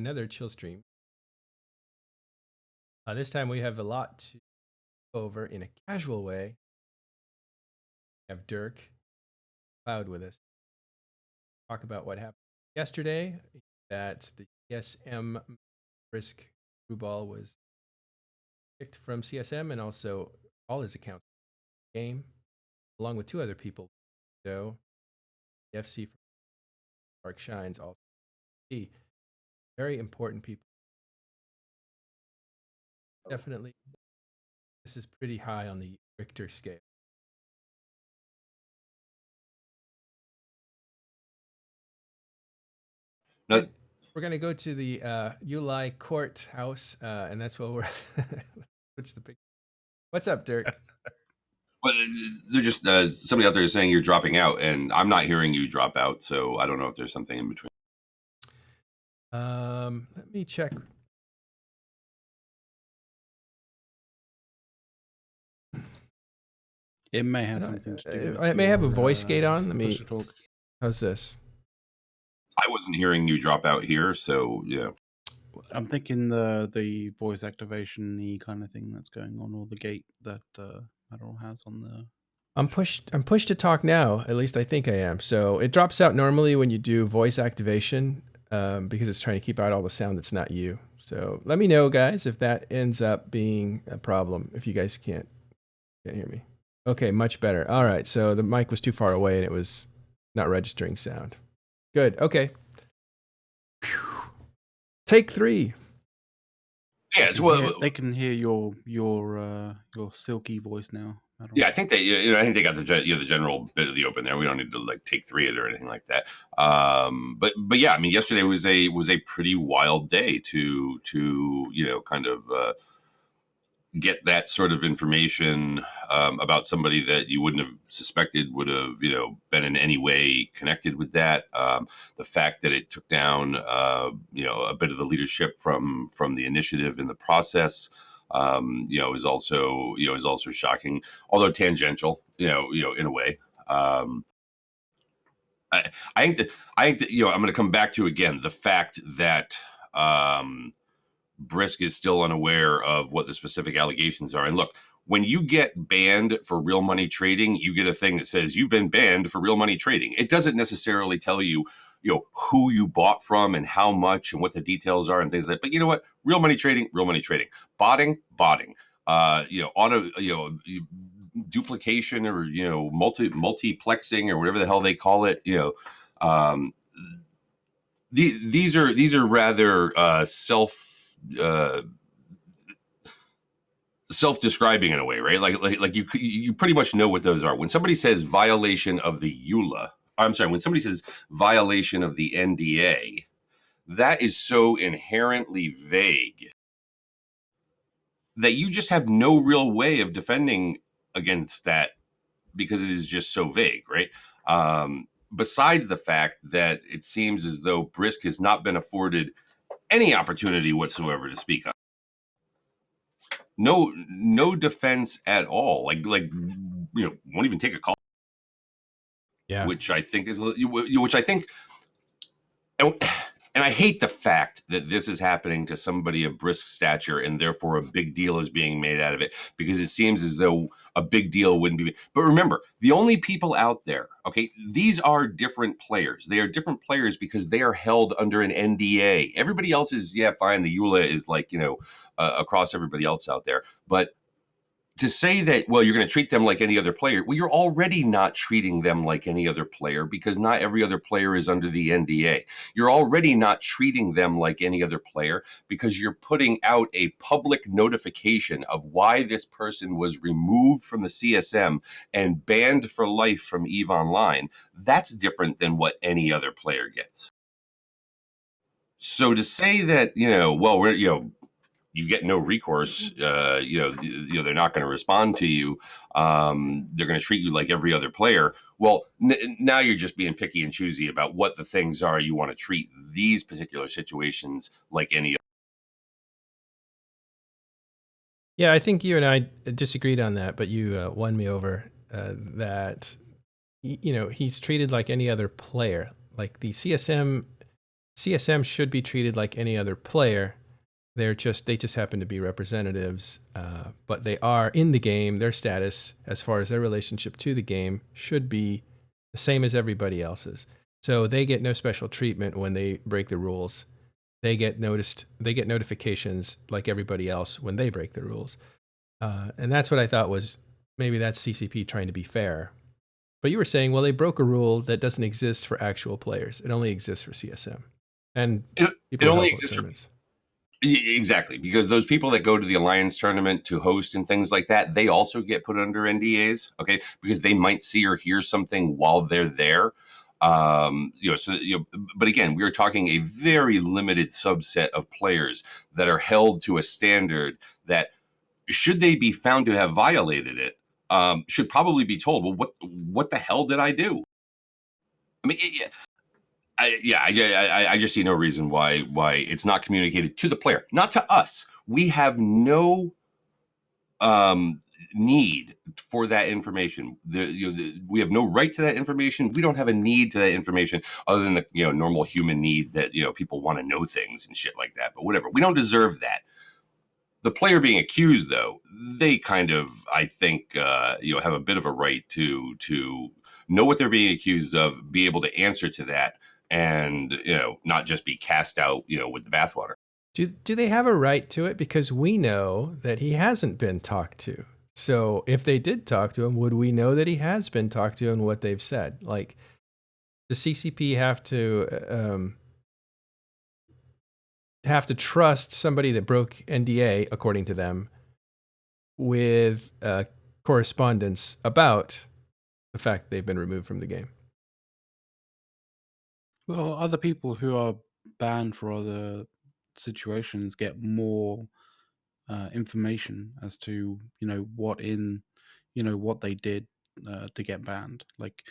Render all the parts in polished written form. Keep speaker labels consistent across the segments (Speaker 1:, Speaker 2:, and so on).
Speaker 1: another chill stream. This time we have a lot to go over in a casual way. We have Dirk Cloud with us. Talk about what happened yesterday. That the CSM risk Rubal was kicked from CSM and also all his accounts game, along with two other people. So the FC from Park Shines also very important people. Definitely, this is pretty high on the Richter scale.
Speaker 2: No,
Speaker 1: We're going to go to the Ulai courthouse, and that's where we're switch the picture. What's up, Dirk?
Speaker 2: but they're just somebody out there is saying you're dropping out, and I'm not hearing you drop out. So I don't know if there's something in between.
Speaker 1: Let me check.
Speaker 3: It may have something to do with
Speaker 1: it may have a voice gate on. Let me
Speaker 3: talk.
Speaker 1: How's this?
Speaker 2: I wasn't hearing you drop out here, so yeah.
Speaker 3: I'm thinking the voice activation kind of thing that's going on, or the gate that Adderall has on the.
Speaker 1: I'm pushed to talk now. At least I think I am. So it drops out normally when you do voice activation because it's trying to keep out all the sound that's not you. So let me know, guys, if that ends up being a problem. If you guys can't hear me. Okay, much better. All right. So the mic was too far away and it was not registering sound. Good. Okay. Whew. Take 3.
Speaker 2: Yeah,
Speaker 3: they can hear your silky voice now.
Speaker 2: Yeah, I think I think they got the general bit of the open there. We don't need to like take 3 it or anything like that. But yeah, I mean, yesterday was a pretty wild day to kind of get that sort of information about somebody that you wouldn't have suspected would have been in any way connected with that. The fact that it took down a bit of the leadership from the initiative in the process. Is also shocking, although tangential, in a way. I think that I'm going to come back to again the fact that Brisk is still unaware of what the specific allegations are. And look, when you get banned for real money trading, you get a thing that says you've been banned for real money trading. It doesn't necessarily tell you, who you bought from and how much and what the details are and things like that. But you know what? Real money trading. Botting. Duplication or multiplexing or whatever the hell they call it. These are rather self-describing in a way, right? Like you pretty much know what those are. When somebody says violation of the EULA, I'm sorry, when somebody says violation of the NDA, that is so inherently vague that you just have no real way of defending against that because it is just so vague, right? Besides the fact that it seems as though Brisk has not been afforded any opportunity whatsoever to speak up. No defense at all. Like won't even take a call.
Speaker 1: Yeah.
Speaker 2: Which I think and I hate the fact that this is happening to somebody of Brisk stature and therefore a big deal is being made out of it because it seems as though a big deal wouldn't be. But remember, the only people out there, okay, these are different players. They are different players because they are held under an NDA. Everybody else is, yeah, fine. The EULA is like, across everybody else out there. But to say that, well, you're going to treat them like any other player, well, you're already not treating them like any other player because not every other player is under the NDA. You're already not treating them like any other player because you're putting out a public notification of why this person was removed from the CSM and banned for life from EVE Online. That's different than what any other player gets. So to say that, well, we're, you get no recourse. They're not going to respond to you. They're going to treat you like every other player. Well, now you're just being picky and choosy about what the things are you want to treat these particular situations like any other.
Speaker 1: Yeah, I think you and I disagreed on that, but you won me over that, he's treated like any other player. Like the CSM CSM should be treated like any other player. They just happen to be representatives, but they are in the game. Their status, as far as their relationship to the game, should be the same as everybody else's. So they get no special treatment when they break the rules. They get noticed. They get notifications like everybody else when they break the rules. And that's what I thought was maybe that's CCP trying to be fair. But you were saying, well, they broke a rule that doesn't exist for actual players. It only exists for CSM and
Speaker 2: It
Speaker 1: people who
Speaker 2: only
Speaker 1: help out
Speaker 2: exists for
Speaker 1: tournaments.
Speaker 2: exactly, because those people that go to the Alliance tournament to host and things like that, they also get put under NDAs, okay, because they might see or hear something while they're there. But again, we are talking a very limited subset of players that are held to a standard that, should they be found to have violated it, should probably be told, well, what the hell did I do? I mean, I just see no reason why it's not communicated to the player, not to us. We have no need for that information. We have no right to that information. We don't have a need to that information other than the normal human need that people want to know things and shit like that. But whatever, we don't deserve that. The player being accused, though, they kind of, I think, have a bit of a right to know what they're being accused of, be able to answer to that, and not just be cast out, with the bathwater.
Speaker 1: Do they have a right to it? Because we know that he hasn't been talked to. So if they did talk to him, would we know that he has been talked to and what they've said? Like, the CCP have to trust somebody that broke NDA, according to them, with correspondence about the fact they've been removed from the game.
Speaker 3: Well, other people who are banned for other situations get more information as to what they did to get banned. Like,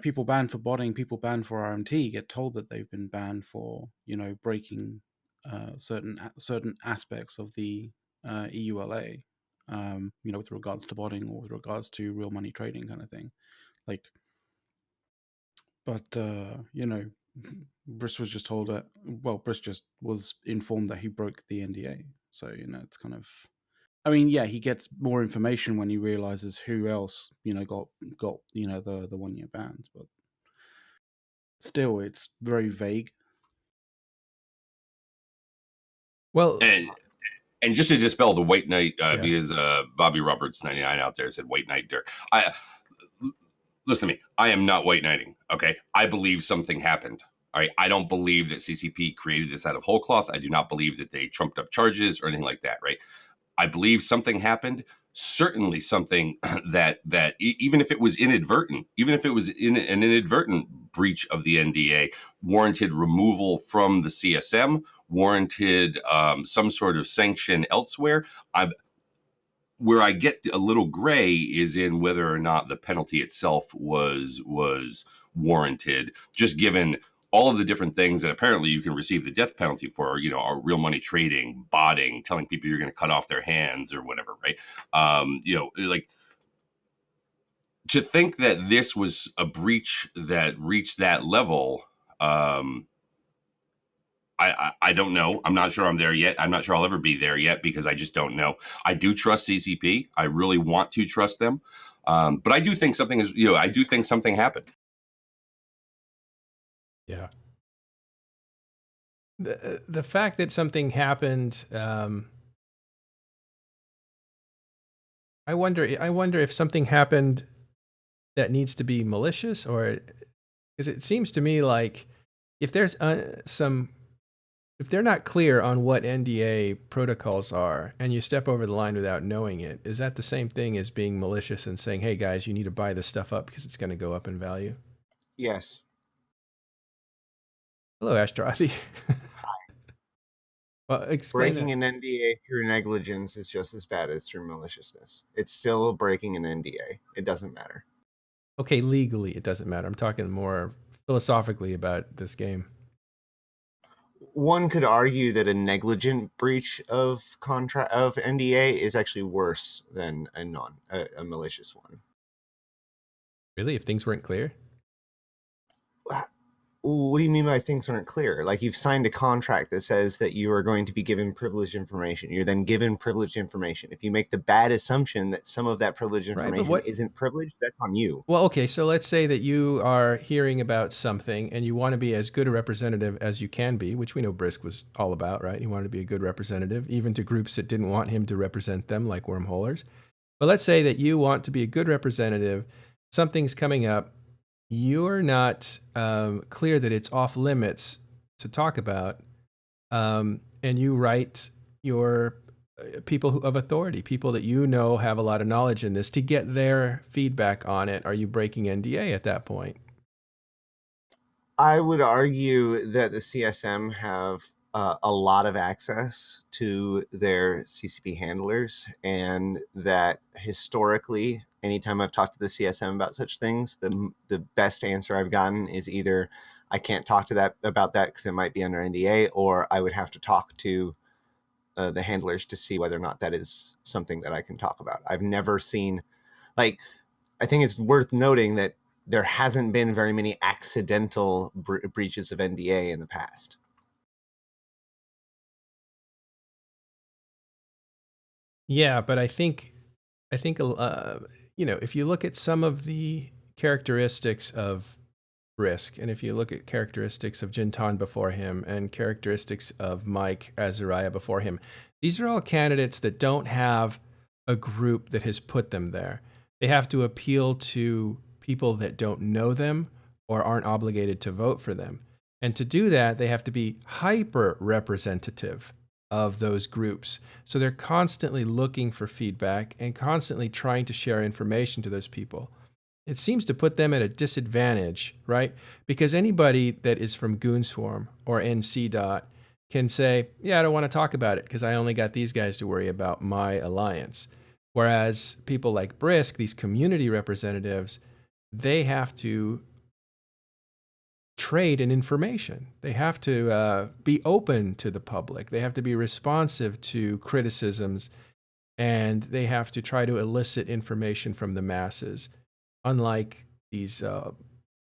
Speaker 3: people banned for botting, people banned for RMT get told that they've been banned for breaking certain aspects of the EULA. With regards to botting or with regards to real money trading kind of thing. Like, but Briss was just told that. Well, Briss just was informed that he broke the NDA. So it's kind of. I mean, yeah, he gets more information when he realizes who else got the 1 year bans, but still, it's very vague.
Speaker 1: Well,
Speaker 2: And just to dispel the white knight,
Speaker 1: Yeah.
Speaker 2: because Bobby Roberts 99 out there said white knight Dirk. Listen to me. I am not white knighting. Okay, I believe something happened. All right, I don't believe that CCP created this out of whole cloth. I do not believe that they trumped up charges or anything like that. Right. I believe something happened. Certainly something that even if it was inadvertent, even if it was in an inadvertent breach of the NDA, warranted removal from the CSM, warranted some sort of sanction elsewhere. Where I get a little gray is in whether or not the penalty itself was warranted, just given all of the different things that apparently you can receive the death penalty for, are real money trading, botting, telling people you're going to cut off their hands or whatever, right? Like, to think that this was a breach that reached that level, I don't know. I'm not sure I'm there yet. I'm not sure I'll ever be there yet because I just don't know. I do trust CCP. I really want to trust them. But I do think something I do think something happened.
Speaker 1: Yeah. The fact that something happened, I wonder if something happened that needs to be malicious, or because it seems to me like if there's if they're not clear on what NDA protocols are and you step over the line without knowing it, is that the same thing as being malicious and saying, hey guys, you need to buy this stuff up because it's going to go up in value?
Speaker 4: Yes.
Speaker 1: Hello, Ashtrathi. Well, explain
Speaker 4: Breaking
Speaker 1: that.
Speaker 4: an NDA through negligence is just as bad as through maliciousness. It's still breaking an NDA. It doesn't matter.
Speaker 1: Okay, legally it doesn't matter. I'm talking more philosophically about this game.
Speaker 4: One could argue that a negligent breach of contract of NDA is actually worse than a malicious one.
Speaker 1: Really, if things weren't clear?
Speaker 4: What do you mean by things aren't clear? Like, you've signed a contract that says that you are going to be given privileged information. You're then given privileged information. If you make the bad assumption that some of that privileged
Speaker 1: Right, but
Speaker 4: information
Speaker 1: what?
Speaker 4: isn't privileged, that's on you.
Speaker 1: Well, okay, so let's say that you are hearing about something and you want to be as good a representative as you can be, which we know Brisk was all about, right? He wanted to be a good representative, even to groups that didn't want him to represent them, like wormholers. But let's say that you want to be a good representative, something's coming up, you're not clear that it's off limits to talk about, and you write your people of authority, people that you know have a lot of knowledge in this, to get their feedback on it. Are you breaking NDA at that point?
Speaker 4: I would argue that the CSM have a lot of access to their CCP handlers, and that historically, anytime I've talked to the CSM about such things, the best answer I've gotten is either I can't talk to that about that because it might be under NDA, or I would have to talk to the handlers to see whether or not that is something that I can talk about. I've never seen, like, I think it's worth noting that there hasn't been very many accidental breaches of NDA in the past.
Speaker 1: Yeah, but I think if you look at some of the characteristics of Risk, and if you look at characteristics of Jintan before him and characteristics of Mike Azariah before him, these are all candidates that don't have a group that has put them there. They have to appeal to people that don't know them or aren't obligated to vote for them. And to do that, they have to be hyper representative of those groups. So they're constantly looking for feedback and constantly trying to share information to those people. It seems to put them at a disadvantage, right? Because anybody that is from Goonswarm or NC Dot can say, yeah, I don't want to talk about it because I only got these guys to worry about my alliance. Whereas people like Brisk, these community representatives, they have to trade in information. They have to be open to the public. They have to be responsive to criticisms, and they have to try to elicit information from the masses, unlike these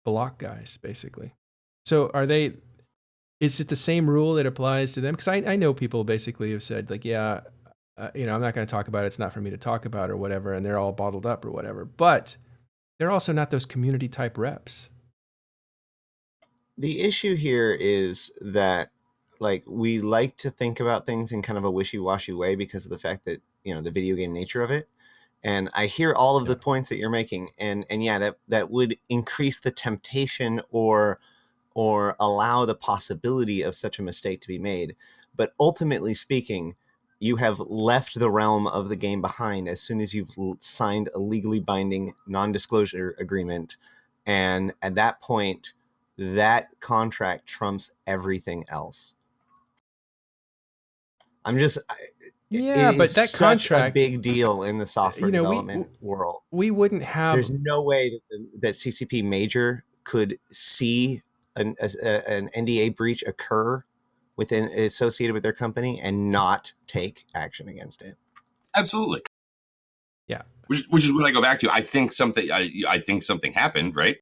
Speaker 1: block guys, basically. So is it the same rule that applies to them? Because I know people basically have said, like, yeah, I'm not going to talk about it. It's not for me to talk about or whatever, and they're all bottled up or whatever. But they're also not those community type reps.
Speaker 4: The issue here is that, like, we like to think about things in kind of a wishy-washy way because of the fact that, the video game nature of it. And I hear all of the points that you're making, and yeah, that would increase the temptation or allow the possibility of such a mistake to be made. But ultimately speaking, you have left the realm of the game behind as soon as you've signed a legally binding non-disclosure agreement. And at that point, that contract trumps everything else.
Speaker 1: Yeah, but that
Speaker 4: such
Speaker 1: contract,
Speaker 4: a big deal in the software development world.
Speaker 1: We wouldn't have.
Speaker 4: There's no way that CCP major could see an NDA breach occur associated with their company and not take action against it.
Speaker 2: Absolutely.
Speaker 1: Yeah.
Speaker 2: Which is what I go back to. I think something happened, right?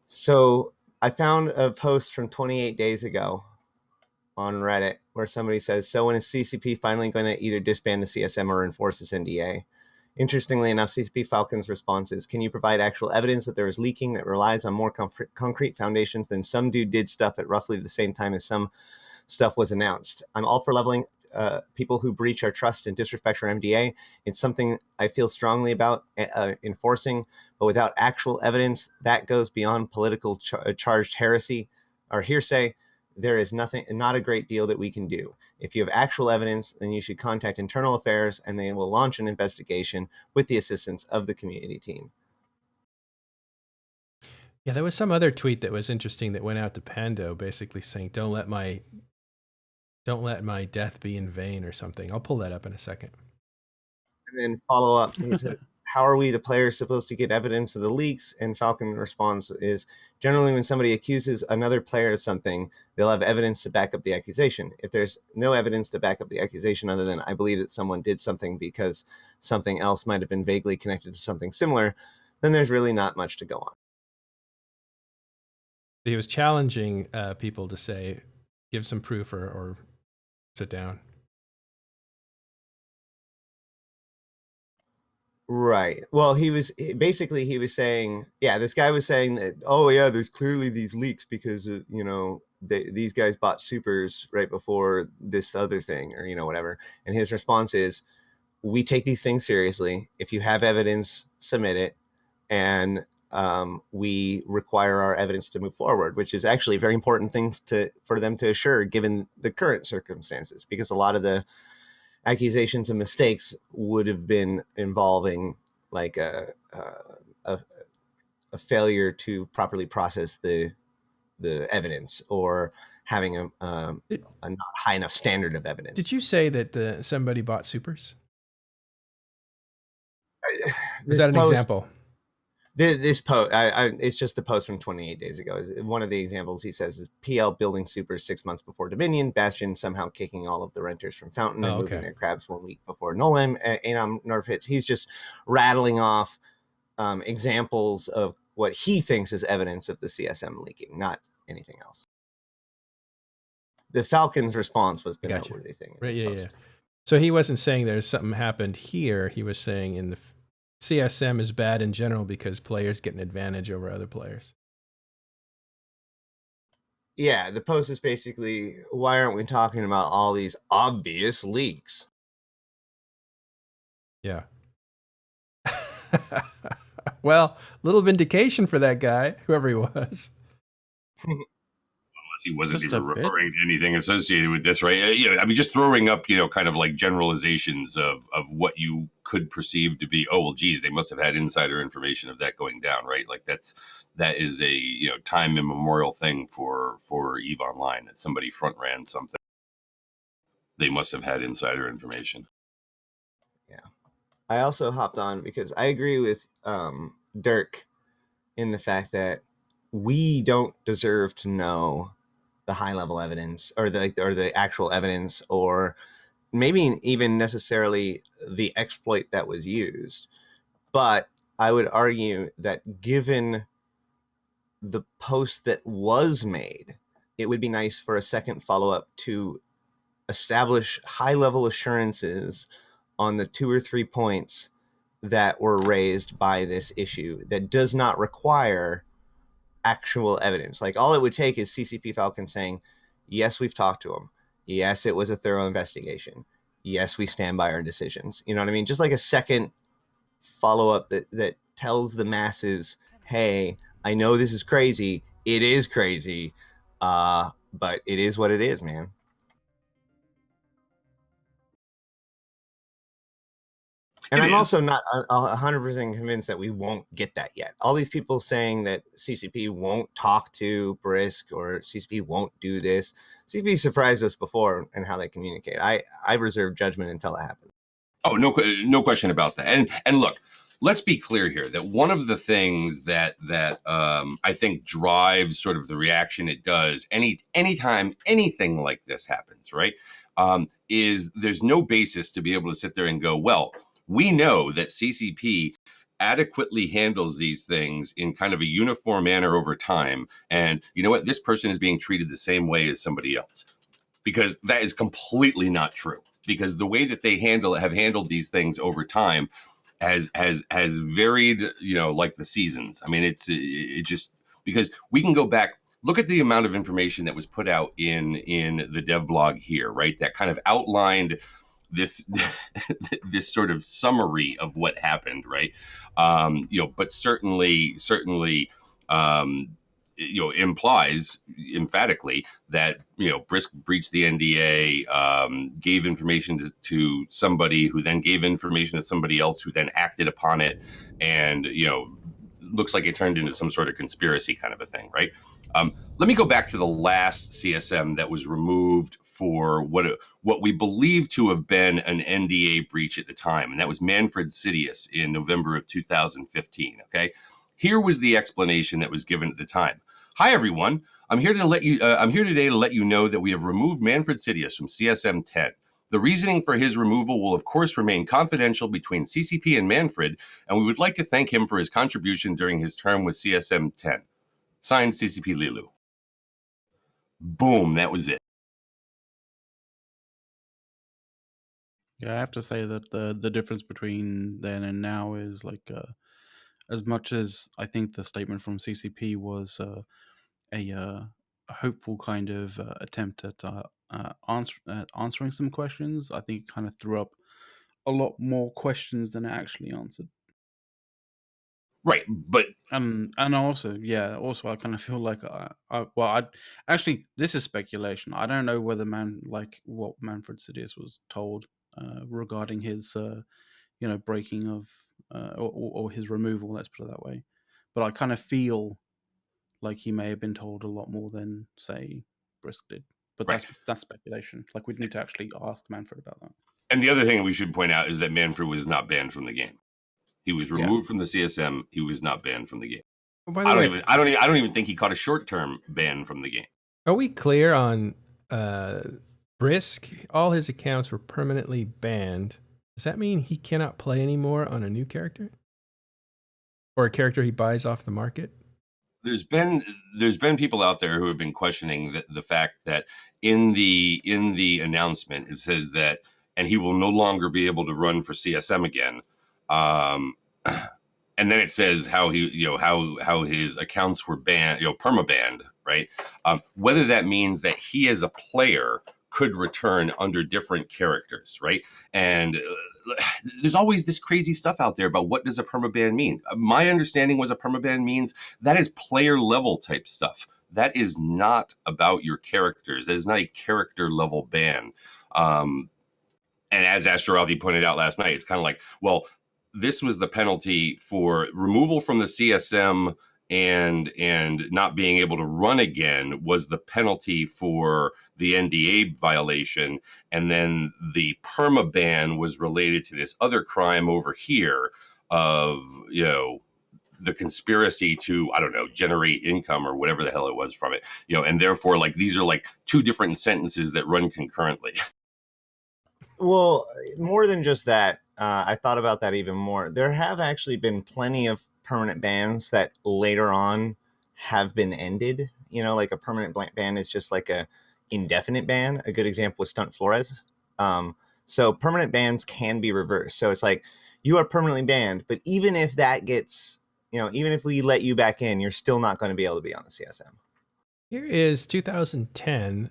Speaker 4: So I found a post from 28 days ago on Reddit where somebody says, so when is CCP finally going to either disband the CSM or enforce this NDA? Interestingly enough, CCP Falcon's response is, can you provide actual evidence that there is leaking that relies on more concrete foundations than some dude did stuff at roughly the same time as some stuff was announced? I'm all for leveling people who breach our trust and disrespect our MDA. It's something I feel strongly about enforcing, but without actual evidence, that goes beyond political charged heresy or hearsay. There is not a great deal that we can do. If you have actual evidence, then you should contact Internal Affairs and they will launch an investigation with the assistance of the community team.
Speaker 1: Yeah, there was some other tweet that was interesting that went out to Pando, basically saying, don't let my death be in vain or something. I'll pull that up in a second.
Speaker 4: And then follow up, he says, how are we, the players, supposed to get evidence of the leaks? And Falcon response is, generally when somebody accuses another player of something, they'll have evidence to back up the accusation. If there's no evidence to back up the accusation other than I believe that someone did something because something else might have been vaguely connected to something similar, then there's really not much to go on.
Speaker 1: He was challenging people to say, give some proof or sit down.
Speaker 4: Right. Well, he was saying, yeah, this guy was saying that, oh yeah, there's clearly these leaks because these guys bought supers right before this other thing, or whatever. And his response is, we take these things seriously. If you have evidence, submit it, and we require our evidence to move forward, which is actually a very important thing for them to assure, given the current circumstances, because a lot of the accusations and mistakes would have been involving like a failure to properly process the evidence, or having a not high enough standard of evidence.
Speaker 1: Did you say that somebody bought supers? Was that an example?
Speaker 4: This post, it's just a post from 28 days ago. One of the examples he says is PL building supers 6 months before Dominion, Bastion somehow kicking all of the renters from Fountain and moving their crabs 1 week before Nolan, Anam North hits. He's just rattling off examples of what he thinks is evidence of the CSM leaking, not anything else. The Falcons' response was the noteworthy thing.
Speaker 1: Right, yeah. So he wasn't saying there's something happened here. He was saying in the CSM is bad in general because players get an advantage over other players.
Speaker 4: Yeah, the post is basically, why aren't we talking about all these obvious leaks?
Speaker 1: Yeah. Well, little vindication for that guy, whoever he was.
Speaker 2: He wasn't even referring to anything associated with this, right? I mean, just throwing up, kind of like generalizations of what you could perceive to be, oh, well, geez, they must have had insider information of that going down, right? Like that is a time immemorial thing for EVE Online, that somebody front ran something. They must have had insider information.
Speaker 4: Yeah, I also hopped on because I agree with Dirk in the fact that we don't deserve to know the high level evidence or the actual evidence, or maybe even necessarily the exploit that was used. But I would argue that given the post that was made, it would be nice for a second follow-up to establish high level assurances on the 2 or 3 points that were raised by this issue that does not require actual evidence. Like, all it would take is CCP Falcon saying, yes, we've talked to him. Yes, it was a thorough investigation. Yes, we stand by our decisions. You know what I mean? Just like a second follow-up that tells the masses, hey, I know this is crazy. It is crazy. But it is what it is, man. And I'm also not 100% convinced that we won't get that yet. All these people saying that CCP won't talk to Brisk or CCP won't do this. CCP surprised us before in how they communicate. I reserve judgment until it happens.
Speaker 2: Oh, no question about that. And look, let's be clear here that one of the things that I think drives sort of the reaction it does anytime anything like this happens, right? Is there's no basis to be able to sit there and go, well, we know that CCP adequately handles these things in kind of a uniform manner over time. And you know what? This person is being treated the same way as somebody else, because that is completely not true. Because the way that they have handled these things over time has varied, like the seasons. I mean, it just, because we can go back, look at the amount of information that was put out in the dev blog here, right? That kind of outlined this this sort of summary of what happened, right? But certainly implies emphatically that Brisk breached the NDA, gave information to somebody who then gave information to somebody else who then acted upon it, and looks like it turned into some sort of conspiracy kind of a thing, right? Let me go back to the last CSM that was removed for what we believe to have been an NDA breach at the time, and that was Manfred Sidious in November of 2015. Okay, here was the explanation that was given at the time. Hi everyone, I'm here today to let you know that we have removed Manfred Sidious from CSM 10. The reasoning for his removal will, of course, remain confidential between CCP and Manfred, and we would like to thank him for his contribution during his term with CSM 10. Signed, CCP Lilu. Boom, that was it.
Speaker 3: Yeah, I have to say that the difference between then and now is like as much as I think the statement from CCP was a hopeful kind of attempt at answering some questions, I think it kind of threw up a lot more questions than it actually answered.
Speaker 2: Right, but
Speaker 3: And also, yeah, also I kind of feel like I actually, this is speculation. I don't know whether what Manfred Sidious was told regarding his breaking of or his removal. Let's put it that way. But I kind of feel like he may have been told a lot more than, say, Brisk did. But
Speaker 2: right.
Speaker 3: that's speculation. Like, we'd need to actually ask Manfred about that.
Speaker 2: And the other thing we should point out is that Manfred was not banned from the game. He was
Speaker 3: Yeah.
Speaker 2: removed from the CSM. He was not banned from the game.
Speaker 1: Oh, by the way,
Speaker 2: I don't even think he caught a short-term ban from the game.
Speaker 1: are we clear on Brisk? All his accounts were permanently banned. Does that mean he cannot play anymore on a new character? Or a character he buys off the market?
Speaker 2: There's been people out there who have been questioning the fact that in the announcement it says that, and he will no longer be able to run for CSM again. And then it says how how his accounts were banned, perma banned, right? Whether that means that he as a player could return under different characters, right? And there's always this crazy stuff out there about what does a permaban mean. My understanding was a permaban means that is player level type stuff. That is not about your characters. That is not a character level ban. And as Astrorathi pointed out last night, it's kind of like, well, this was the penalty for removal from the CSM and not being able to run again was the penalty for the NDA violation, and then the perma ban was related to this other crime over here of the conspiracy to, I don't know, generate income or whatever the hell it was from it, and therefore like these are like two different sentences that run concurrently.
Speaker 4: Well, more than just that, I thought about that even more. There have actually been plenty of permanent bans that later on have been ended. Like a permanent ban is just like a indefinite ban. A good example was Stunt Flores. So permanent bans can be reversed. So it's like you are permanently banned, but even if that gets, even if we let you back in, you're still not going to be able to be on the CSM.
Speaker 1: Here is 2010.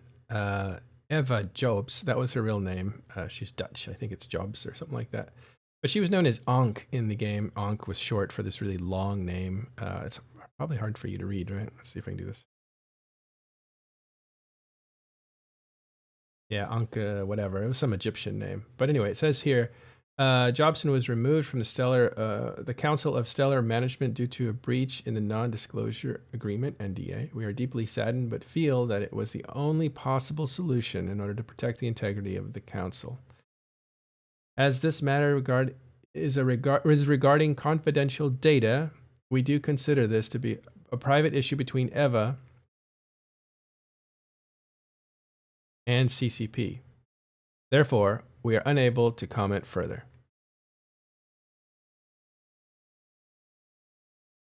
Speaker 1: Eva Jobs, that was her real name. She's Dutch. I think it's Jobs or something like that. But she was known as Ankh in the game. Ankh was short for this really long name. It's probably hard for you to read, right? Let's see if I can do this. Yeah, Ankh, whatever. It was some Egyptian name. But anyway, it says here, Jobson was removed from the Council of Stellar Management due to a breach in the non-disclosure agreement, NDA. We are deeply saddened, but feel that it was the only possible solution in order to protect the integrity of the council. As this matter is regarding confidential data, we do consider this to be a private issue between Eva and CCP. Therefore, we are unable to comment further.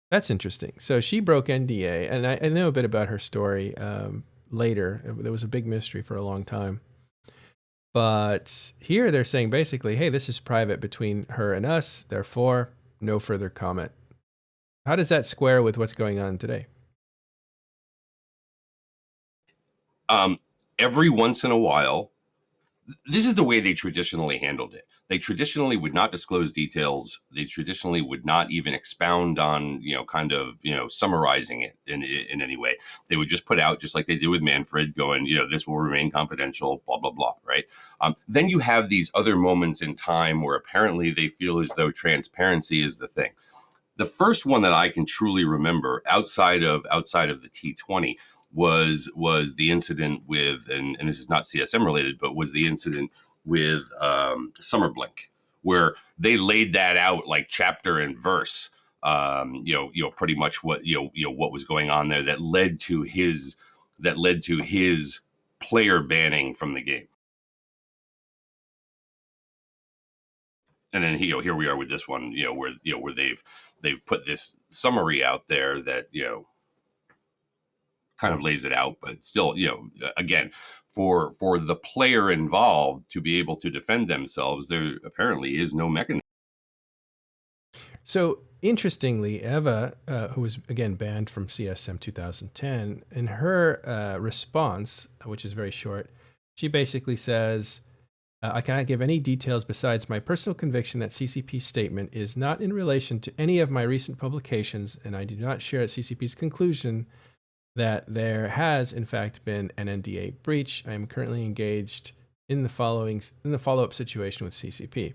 Speaker 1: That's interesting. So she broke NDA, and I know a bit about her story later. There was a big mystery for a long time. But here they're saying basically, hey, this is private between her and us, therefore, no further comment. How does that square with what's going on today?
Speaker 2: Every once in a while, this is the way they traditionally handled it. They traditionally would not disclose details. They traditionally would not even expound on, summarizing it in any way. They would just put out, just like they did with Manfred, going, this will remain confidential, blah, blah, blah, right? Then you have these other moments in time where apparently they feel as though transparency is the thing. The first one that I can truly remember outside of the T20 was the incident with, and this is not CSM related, but was the incident with Summer Blink, where they laid that out like chapter and verse. Pretty much what what was going on there that led to his player banning from the game. And then here we are with this one, where they've put this summary out there that kind of lays it out, but still, again, for the player involved to be able to defend themselves, there apparently is no mechanism.
Speaker 1: So interestingly, Eva, who was again banned from CSM 2010, in her response, which is very short, she basically says, I cannot give any details besides my personal conviction that CCP's statement is not in relation to any of my recent publications, and I do not share CCP's conclusion that there has, in fact, been an NDA breach. I am currently engaged in the follow-up situation with CCP.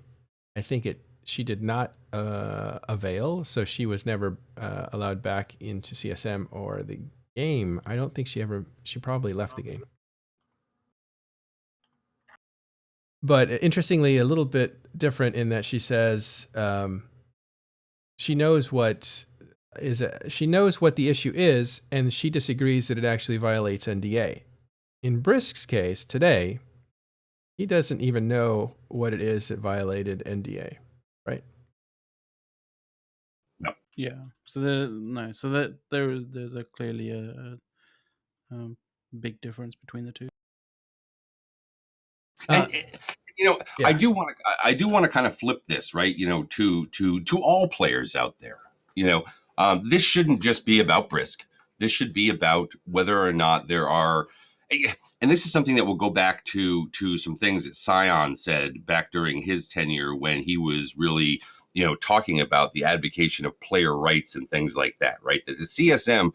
Speaker 1: I think she did not avail, so she was never allowed back into CSM or the game. I don't think she probably left the game. But interestingly, a little bit different in that she says she knows what the issue is, and she disagrees that it actually violates NDA. In Brisk's case today, he doesn't even know what it is that violated NDA, right?
Speaker 2: No.
Speaker 3: Yeah. So there's a clearly a big difference between the two.
Speaker 2: And
Speaker 1: Yeah.
Speaker 2: I do want to kind of flip this, right? To all players out there. This shouldn't just be about Brisk. This should be about whether or not there are, and this is something that will go back to some things that Scion said back during his tenure when he was really, talking about the advocacy of player rights and things like that, right? That the CSM,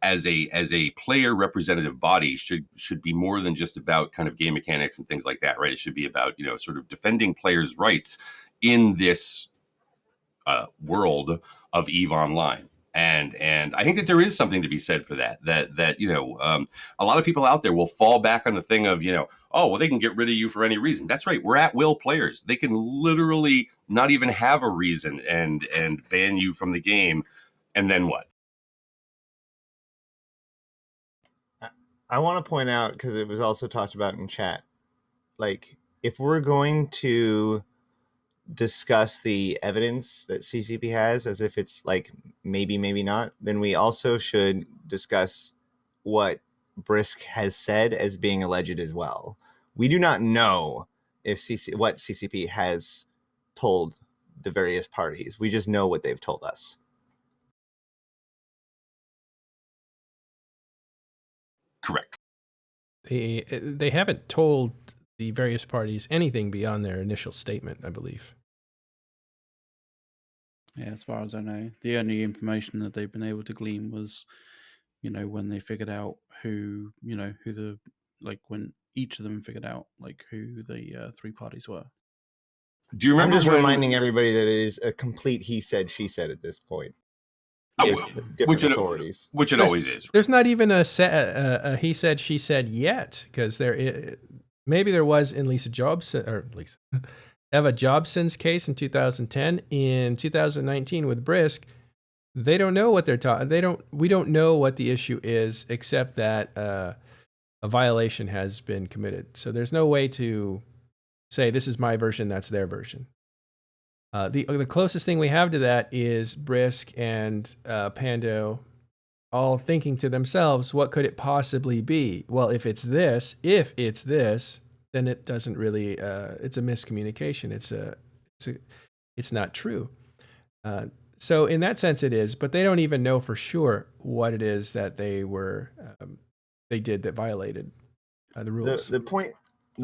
Speaker 2: as a player representative body should be more than just about kind of game mechanics and things like that, right? It should be about, sort of defending players' rights in this world of EVE Online. And I think that there is something to be said for that a lot of people out there will fall back on the thing of, oh, well, they can get rid of you for any reason. That's right. We're at will players. They can literally not even have a reason and ban you from the game. And then what?
Speaker 4: I want to point out, because it was also talked about in chat, like, if we're going to discuss the evidence that CCP has as if it's like maybe not, then we also should discuss what Brisk has said as being alleged as well. We do not know what CCP has told the various parties. We just know what they've told us.
Speaker 2: Correct.
Speaker 1: They haven't told the various parties anything beyond their initial statement, I believe.
Speaker 3: Yeah, as far as I know, the only information that they've been able to glean was, when they figured out who when each of them figured out who the three parties were.
Speaker 2: Do you remember?
Speaker 4: I'm just reminding everybody that it is a complete he said, she said at this point. Different authorities.
Speaker 2: Which it always is.
Speaker 1: There's not even a he said, she said yet, because maybe there was in Eva Jobson's case in 2010. In 2019 with Brisk, they don't know what they're talking. We don't know what the issue is, except that a violation has been committed. So there's no way to say this is my version, that's their version. The closest thing we have to that is Brisk and Pando all thinking to themselves, what could it possibly be? Well, if it's this, then it doesn't really, it's a miscommunication. It's not true. So in that sense it is, but they don't even know for sure what it is that they did that violated the rules.
Speaker 4: The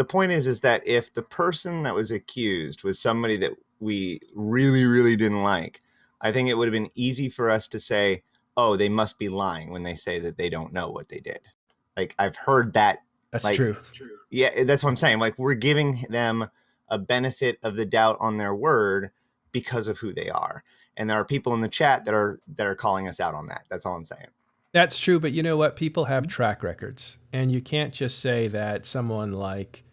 Speaker 4: point is that if the person that was accused was somebody that we really, really didn't like, I think it would have been easy for us to say, oh, they must be lying when they say that they don't know what they did. Like, I've heard that.
Speaker 1: That's true.
Speaker 4: Yeah, that's what I'm saying. Like, we're giving them a benefit of the doubt on their word because of who they are. And there are people in the chat that are calling us out on that. That's all I'm saying.
Speaker 1: That's true, but you know what? People have track records, and you can't just say that someone like,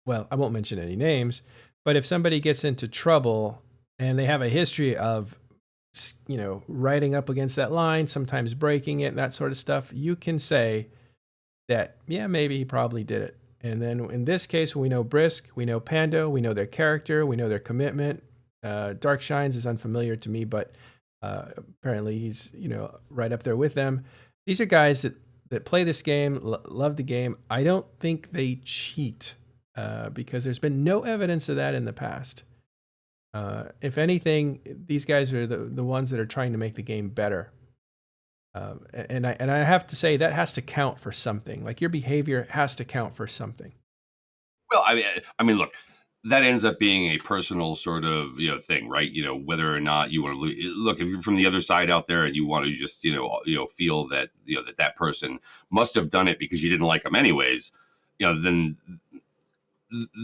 Speaker 1: well, I won't mention any names, but if somebody gets into trouble and they have a history of, riding up against that line, sometimes breaking it, and that sort of stuff, you can say that, yeah, maybe he probably did it. And then in this case, we know Brisk, we know Pando, we know their character, we know their commitment. Dark Shines is unfamiliar to me, but Apparently, he's right up there with them. These are guys that play this game, love the game. I don't think they cheat because there's been no evidence of that in the past. If anything, these guys are the ones that are trying to make the game better. And I have to say that has to count for something. Like, your behavior has to count for something.
Speaker 2: Well, I mean, look, that ends up being a personal sort of thing, right? Whether or not you want to look, if you're from the other side out there and you want to just feel that that person must have done it because you didn't like them anyways, then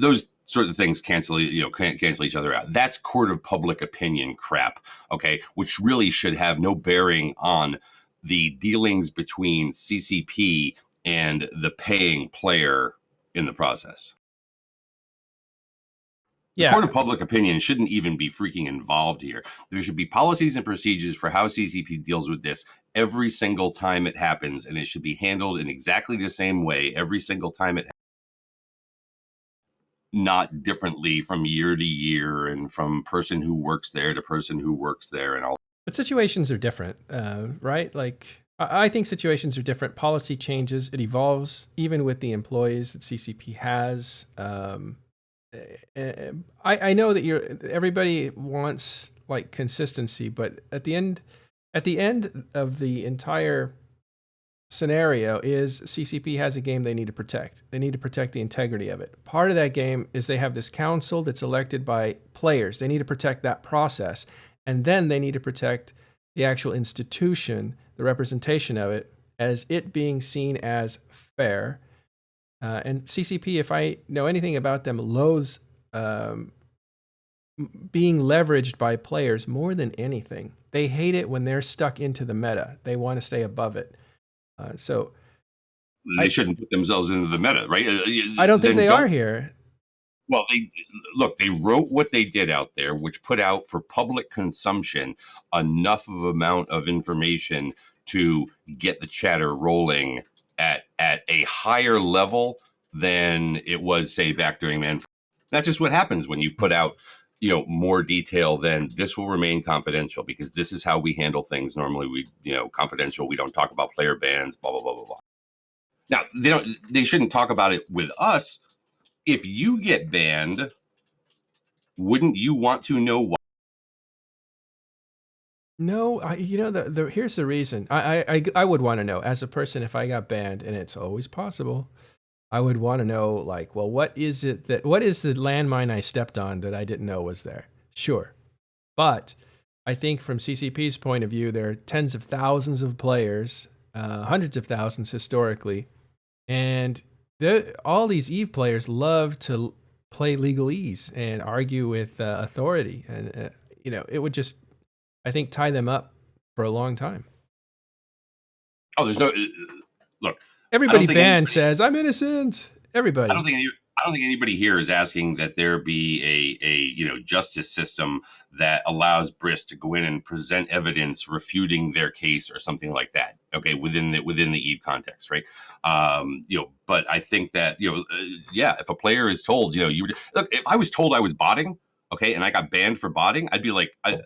Speaker 2: those sort of things can't cancel each other out. That's court of public opinion crap, okay, which really should have no bearing on the dealings between CCP and the paying player in the process. The
Speaker 1: Yeah.
Speaker 2: court of public opinion shouldn't even be freaking involved here. There should be policies and procedures for how CCP deals with this every single time it happens, and it should be handled in exactly the same way every single time it happens, not differently from year to year and from person who works there to person who works there and all.
Speaker 1: But situations are different, right? Like, I think situations are different. Policy changes, it evolves, even with the employees that CCP has. I know that everybody wants like consistency, but at the end of the entire scenario is CCP has a game they need to protect. They need to protect the integrity of it. Part of that game is they have this council that's elected by players. They need to protect that process. And then they need to protect the actual institution, the representation of it, as it being seen as fair. And CCP, if I know anything about them, loathes being leveraged by players more than anything. They hate it when they're stuck into the meta. They want to stay above it. So
Speaker 2: they shouldn't put themselves into the meta, right?
Speaker 1: I don't think they are here.
Speaker 2: Well, they wrote what they did out there, which put out for public consumption enough of amount of information to get the chatter rolling at a higher level than it was, say, back during Man. That's just what happens when you put out more detail. Then this will remain confidential because this is how we handle things normally. We confidential. We don't talk about player bans. Blah blah blah blah blah. Now they shouldn't talk about it with us. If you get banned, wouldn't you want to know why?
Speaker 1: No, here's the reason. I would want to know as a person if I got banned, and it's always possible. I would want to know, like, well, what is the landmine I stepped on that I didn't know was there? Sure. But I think from CCP's point of view, there are tens of thousands of players, hundreds of thousands historically, and all these EVE players love to play legalese and argue with authority. And, it would just, I think, tie them up for a long time.
Speaker 2: Oh, there's no... Look,
Speaker 1: everybody banned says, I'm innocent. Everybody.
Speaker 2: I don't think anybody here is asking that there be a justice system that allows Brisk to go in and present evidence refuting their case or something like that. Okay, within the EVE context, right? But I think that if a player is told look, if I was told I was botting, okay, and I got banned for botting, I'd be like, well,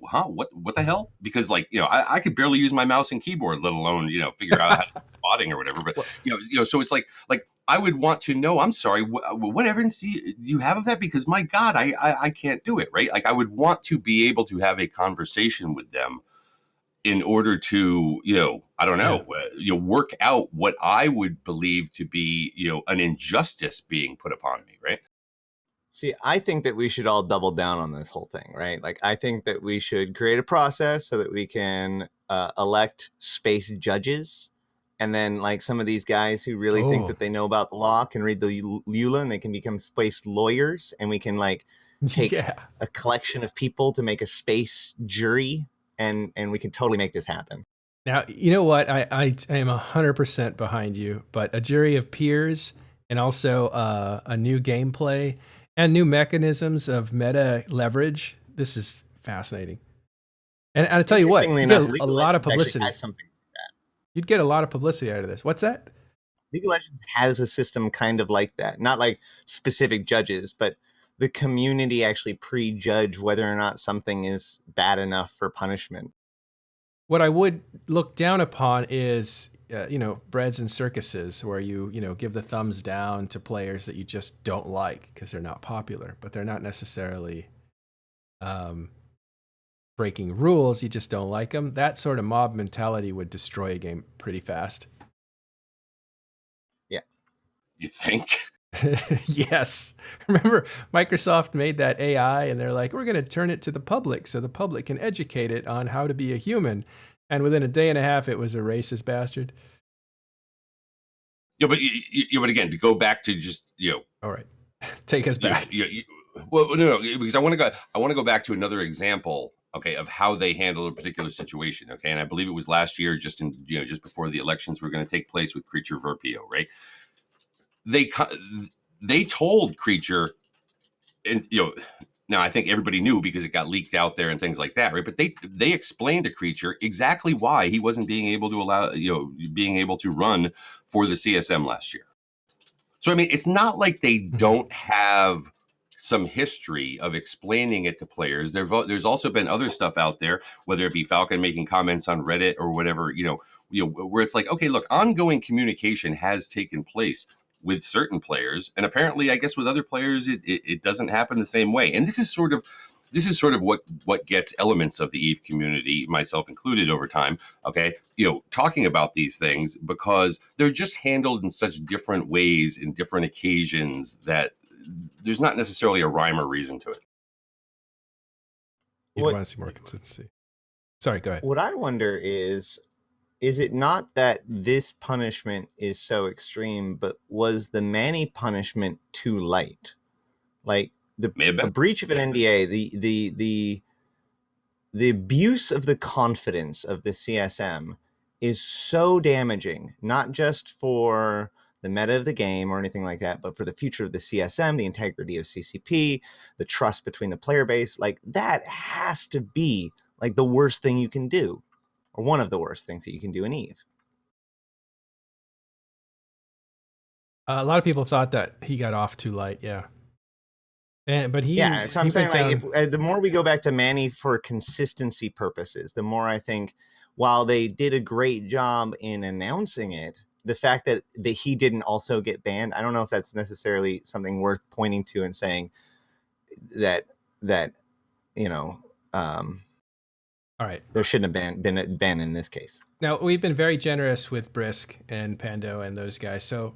Speaker 2: huh? What the hell? Because I could barely use my mouse and keyboard, let alone figure out how to do botting or whatever. But so it's like I would want to know. I'm sorry, what evidence do you have of that? Because my God, I can't do it, right? Like I would want to be able to have a conversation with them in order to work out what I would believe to be an injustice being put upon me, right?
Speaker 4: See, I think that we should all double down on this whole thing, right? Like, I think that we should create a process so that we can elect space judges. And then, like, some of these guys who really think that they know about the law can read the EULA and they can become space lawyers. And we can, like, take a collection of people to make a space jury. And we can totally make this happen.
Speaker 1: Now, you know what? I am 100% behind you. But a jury of peers and also a new gameplay and new mechanisms of meta leverage. This is fascinating. And I'll tell you what, you get a lot of publicity. You'd get a lot of publicity out of this. What's that?
Speaker 4: League of Legends has a system kind of like that. Not like specific judges, but the community actually prejudge whether or not something is bad enough for punishment.
Speaker 1: What I would look down upon is, breads and circuses where you give the thumbs down to players that you just don't like because they're not popular, but they're not necessarily breaking rules. You just don't like them. That sort of mob mentality would destroy a game pretty fast.
Speaker 4: Yeah.
Speaker 2: You think?
Speaker 1: Yes. Remember, Microsoft made that AI and they're like, we're going to turn it to the public so the public can educate it on how to be a human. And within a day and a half, it was a racist bastard.
Speaker 2: Yeah, but again, to go back to just
Speaker 1: All right, take us back.
Speaker 2: Well, no, because I want to go back to another example, okay, of how they handled a particular situation, okay, and I believe it was last year, just before the elections were going to take place with Creature Verpio, right? They told Creature, and now I think everybody knew because it got leaked out there and things like that, right? But they explained to Creature exactly why he wasn't being able to run for the CSM last year. So I mean, it's not like they don't have some history of explaining it to players. There's also been other stuff out there, whether it be Falcon making comments on Reddit or whatever, where it's like, okay, look, ongoing communication has taken place with certain players, and apparently, I guess with other players, it doesn't happen the same way. And this is sort of what gets elements of the EVE community, myself included, over time, okay, talking about these things, because they're just handled in such different ways in different occasions that there's not necessarily a rhyme or reason to it.
Speaker 1: You'd want to see more consistency. Sorry, go ahead.
Speaker 4: What I wonder is it not that this punishment is so extreme, but was the Manny punishment too light? Like a breach of an NDA, the abuse of the confidence of the CSM is so damaging, not just for the meta of the game or anything like that, but for the future of the CSM, the integrity of CCP, the trust between the player base. Like, that has to be like the worst thing you can do, or one of the worst things that you can do in EVE.
Speaker 1: A lot of people thought that he got off too light, yeah. But
Speaker 4: so I'm saying, like, if the more we go back to Manny for consistency purposes, the more I think, while they did a great job in announcing it, the fact that he didn't also get banned, I don't know if that's necessarily something worth pointing to and saying that
Speaker 1: all right,
Speaker 4: there shouldn't have been a ban in this case.
Speaker 1: Now, we've been very generous with Brisk and Pando and those guys, so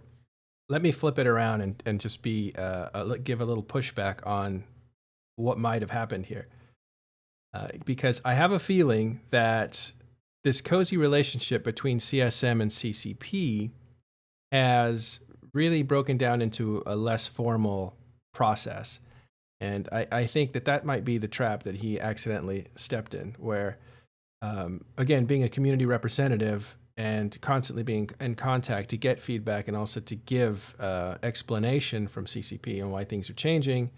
Speaker 1: let me flip it around and just give a little pushback on what might have happened here. Because I have a feeling that this cozy relationship between CSM and CCP has really broken down into a less formal process. And I think that might be the trap that he accidentally stepped in, where, again, being a community representative and constantly being in contact to get feedback and also to give explanation from CCP on why things are changing,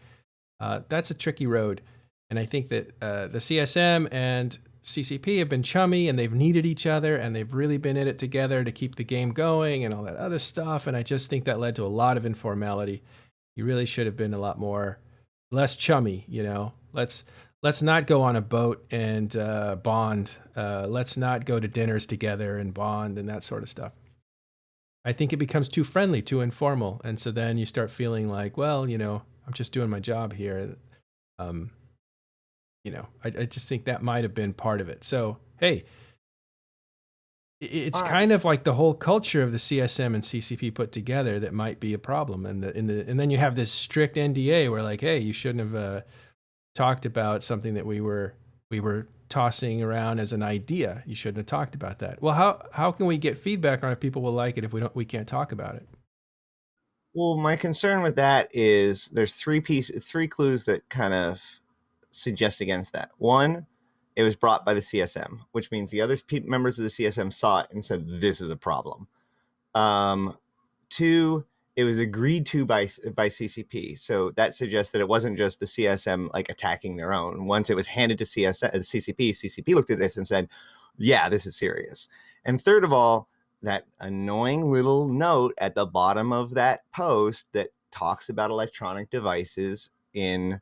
Speaker 1: that's a tricky road. And I think that the CSM and CCP have been chummy and they've needed each other and they've really been in it together to keep the game going and all that other stuff. And I just think that led to a lot of informality. You really should have been a lot less chummy, Let's not go on a boat and bond. Let's not go to dinners together and bond and that sort of stuff. I think it becomes too friendly, too informal. And so then you start feeling like, well, I'm just doing my job here. I just think that might have been part of it. So, hey, it's kind of like the whole culture of the CSM and CCP put together that might be a problem. And then you have this strict NDA where, like, hey, you shouldn't have talked about something that we were tossing around as an idea. You shouldn't have talked about that. Well, how can we get feedback on if people will like it if we can't talk about it?
Speaker 4: Well, my concern with that is there's three clues that kind of suggest against that. One, it was brought by the CSM, which means the other members of the CSM saw it and said, this is a problem. Two, it was agreed to by CCP. So that suggests that it wasn't just the CSM like attacking their own. Once it was handed to CCP looked at this and said, yeah, this is serious. And third of all, that annoying little note at the bottom of that post that talks about electronic devices in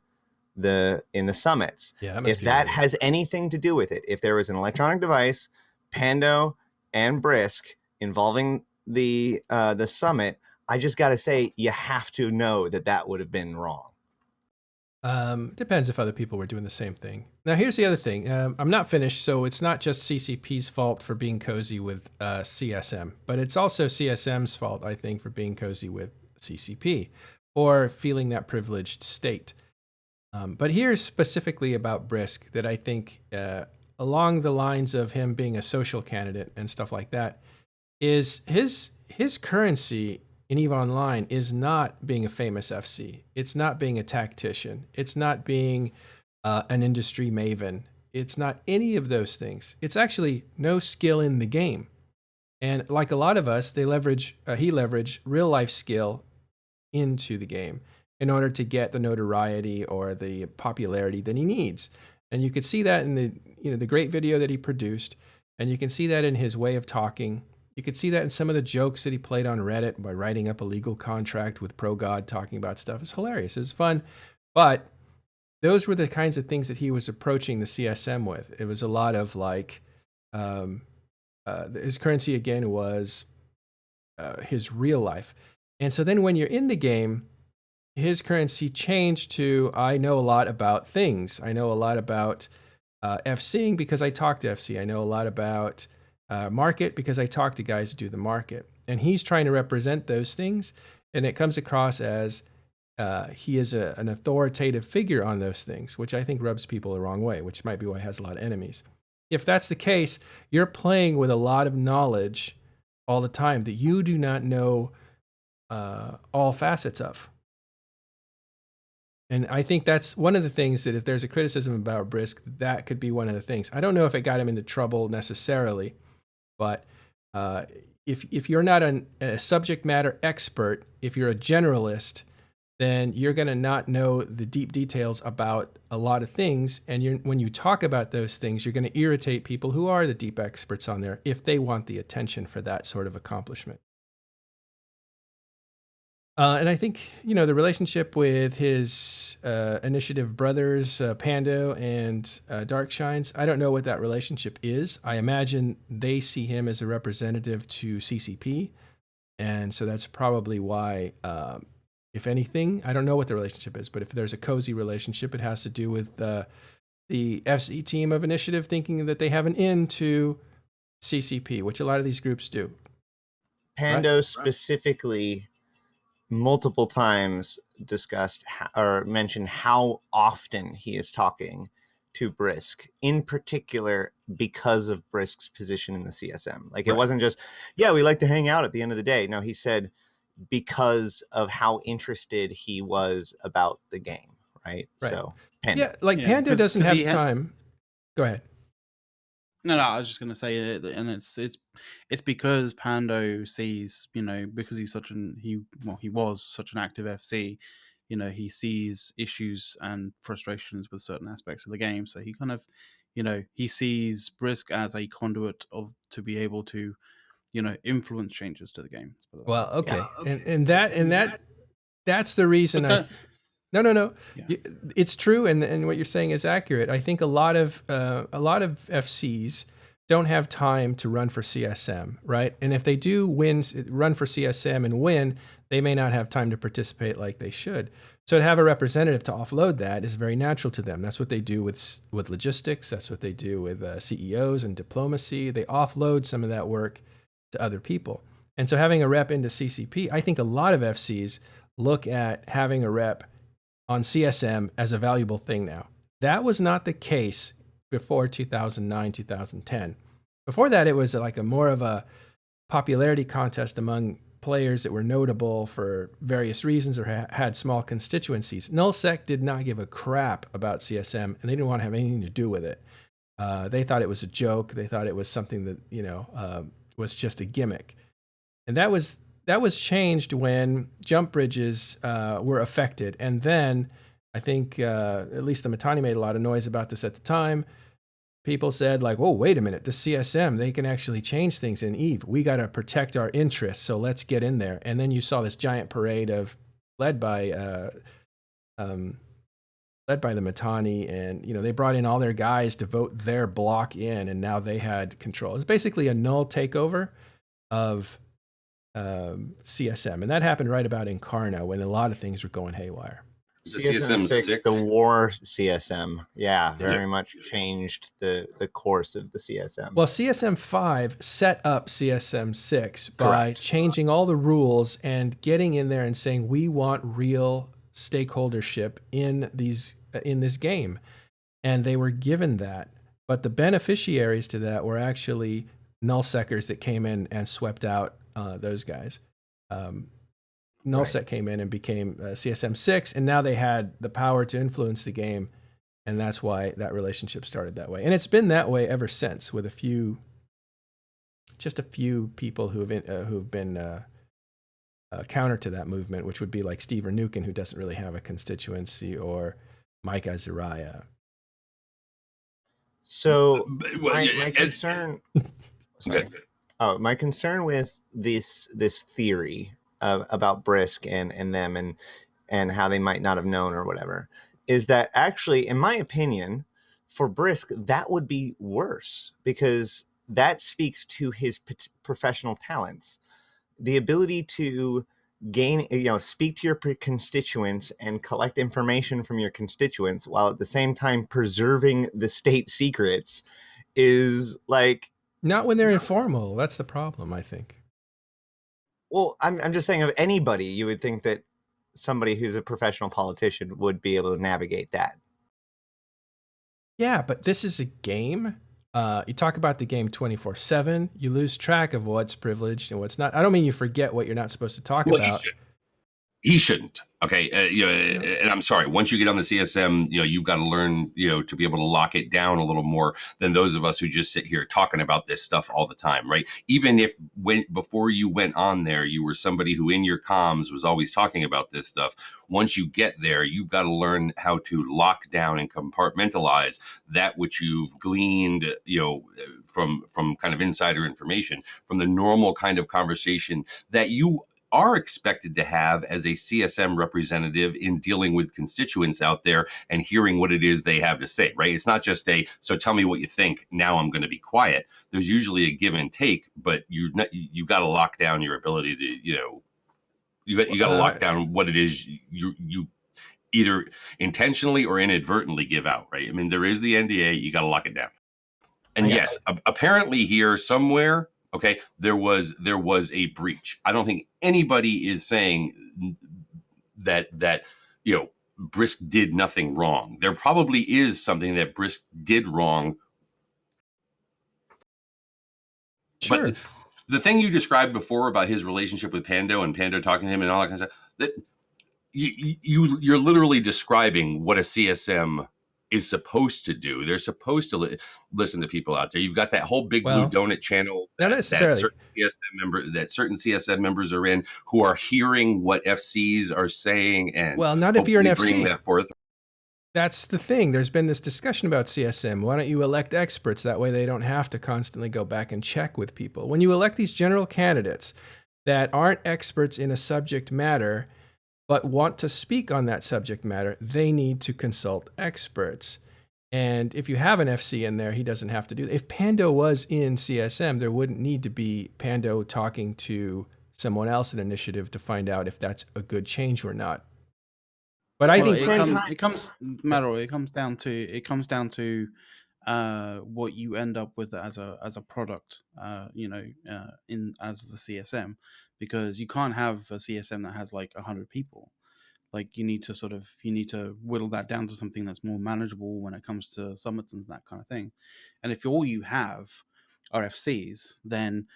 Speaker 4: the summits.
Speaker 1: Yeah, that must
Speaker 4: If
Speaker 1: be
Speaker 4: that
Speaker 1: weird.
Speaker 4: has anything to do with it, if there was an electronic device, Pando and Brisk involving the summit, I just got to say, you have to know that that would have been wrong.
Speaker 1: Depends if other people were doing the same thing. Now, here's the other thing. I'm not finished, so it's not just CCP's fault for being cozy with CSM, but it's also CSM's fault, I think, for being cozy with CCP or feeling that privileged state. But here's specifically about Brisk that I think, along the lines of him being a social candidate and stuff like that, is his currency in EVE Online is not being a famous FC. It's not being a tactician. It's not being an industry maven. It's not any of those things. It's actually no skill in the game. And like a lot of us, he leveraged real life skill into the game in order to get the notoriety or the popularity that he needs. And you could see that in the great video that he produced, and you can see that in his way of talking. You could see that in some of the jokes that he played on Reddit by writing up a legal contract with ProGod talking about stuff. It's hilarious. It's fun. But those were the kinds of things that he was approaching the CSM with. It was a lot of like, his currency again was his real life. And so then when you're in the game, his currency changed to, I know a lot about things. I know a lot about FCing because I talk to FC. I know a lot about market because I talk to guys who do the market. And he's trying to represent those things. And it comes across as he is an authoritative figure on those things, which I think rubs people the wrong way, which might be why he has a lot of enemies. If that's the case, you're playing with a lot of knowledge all the time that you do not know all facets of. And I think that's one of the things that if there's a criticism about Brisk, that could be one of the things. I don't know if it got him into trouble necessarily, but if you're not a subject matter expert, if you're a generalist, then you're going to not know the deep details about a lot of things. And when you talk about those things, you're going to irritate people who are the deep experts on there if they want the attention for that sort of accomplishment. And I think, the relationship with his initiative brothers, Pando and Darkshines, I don't know what that relationship is. I imagine they see him as a representative to CCP. And so that's probably why, if anything, I don't know what the relationship is, but if there's a cozy relationship, it has to do with the FC team of initiative thinking that they have an in to CCP, which a lot of these groups do.
Speaker 4: Pando specifically multiple times discussed or mentioned how often he is talking to Brisk, in particular because of Brisk's position in the CSM. Like, it wasn't just, we like to hang out at the end of the day. No, he said because of how interested he was about the game, right? So Pando.
Speaker 1: Pando doesn't have time. Go ahead.
Speaker 3: No, I was just going to say it, and it's because Pando sees, because he was such an active FC, he sees issues and frustrations with certain aspects of the game. So he kind of, he sees Brisk as a conduit to be able to, influence changes to the game.
Speaker 1: Well, okay, and that's the reason. No. Yeah. It's true, and what you're saying is accurate. I think a lot of FCs don't have time to run for CSM, right? And if they do run for CSM and win, they may not have time to participate like they should. So to have a representative to offload that is very natural to them. That's what they do with logistics. That's what they do with CEOs and diplomacy. They offload some of that work to other people. And so having a rep into CCP, I think a lot of FCs look at having a rep on CSM as a valuable thing now. That was not the case before 2009, 2010. Before that, it was like more of a popularity contest among players that were notable for various reasons or had small constituencies. Nullsec did not give a crap about CSM, and they didn't want to have anything to do with it. They thought it was a joke. They thought it was something that was just a gimmick. And that was changed when jump bridges were affected. And then I think at least the Mittani made a lot of noise about this at the time. People said like, oh, wait a minute, the CSM, they can actually change things in EVE. We got to protect our interests, so let's get in there. And then you saw this giant parade led by led by the Matani, and they brought in all their guys to vote their block in, and now they had control. It's basically a null takeover of CSM, and that happened right about Incarno when a lot of things were going haywire.
Speaker 2: The
Speaker 4: CSM 6,
Speaker 2: CSM6?
Speaker 4: the war CSM,
Speaker 1: Yeah.
Speaker 4: very much changed the course of the CSM.
Speaker 1: Well, CSM 5 set up CSM 6 by
Speaker 4: Correct.
Speaker 1: changing all the rules and getting in there and saying we want real stakeholdership in this game, and they were given that. But the beneficiaries to that were actually nullsecers that came in and swept out those guys. Nullsec came in and became CSM 6, and now they had the power to influence the game, and that's why that relationship started that way. And it's been that way ever since, with just a few people who've been counter to that movement, which would be like Steve Rnukin, who doesn't really have a constituency, or Mike Azariah.
Speaker 4: So my concern. Sorry. Oh, my concern with this theory about Brisk and them and how they might not have known or whatever is that actually, in my opinion, for Brisk, that would be worse because that speaks to his professional talents, the ability to gain, speak to your constituents and collect information from your constituents while at the same time preserving the state secrets is like.
Speaker 1: Not when they're informal. That's the problem, I think.
Speaker 4: Well, I'm just saying of anybody, you would think that somebody who's a professional politician would be able to navigate that.
Speaker 1: Yeah, but this is a game. You talk about the game 24/7. You lose track of what's privileged and what's not. I don't mean you forget what you're not supposed to talk about.
Speaker 2: He shouldn't. Okay. And I'm sorry, once you get on the CSM, you've got to learn, to be able to lock it down a little more than those of us who just sit here talking about this stuff all the time, right? Even if before you went on there, you were somebody who in your comms was always talking about this stuff. Once you get there, you've got to learn how to lock down and compartmentalize that which you've gleaned, from kind of insider information, from the normal kind of conversation that you are expected to have as a CSM representative in dealing with constituents out there and hearing what it is they have to say, right? It's not just so tell me what you think, now I'm going to be quiet. There's usually a give and take, but you've got to lock down your ability to, you got to lock down what it is you either intentionally or inadvertently give out, right? I mean, there is the NDA, you got to lock it down. And yes, apparently here somewhere, okay, there was a breach. I don't think anybody is saying that Brisk did nothing wrong. There probably is something that Brisk did wrong.
Speaker 1: Sure.
Speaker 2: But the thing you described before about his relationship with Pando and Pando talking to him and all that kind of stuff, that you're literally describing what a CSM is supposed to do. They're supposed to listen to people out there. You've got that whole Big Blue Donut channel that certain CSM members are in, who are hearing what FCs are saying, and
Speaker 1: not if you're an
Speaker 2: bring
Speaker 1: FC.
Speaker 2: that forth.
Speaker 1: That's the thing. There's been this discussion about CSM. Why don't you elect experts? That way they don't have to constantly go back and check with people. When you elect these general candidates that aren't experts in a subject matter, but want to speak on that subject matter, they need to consult experts. And if you have an FC in there, he doesn't have to do that. If Pando was in CSM, there wouldn't need to be Pando talking to someone else in initiative to find out if that's a good change or not. But I think
Speaker 3: it comes down to what you end up with as a product, as the CSM, because you can't have a CSM that has like 100 people. Like you need to whittle that down to something that's more manageable when it comes to summits and that kind of thing. And if all you have are FCs, then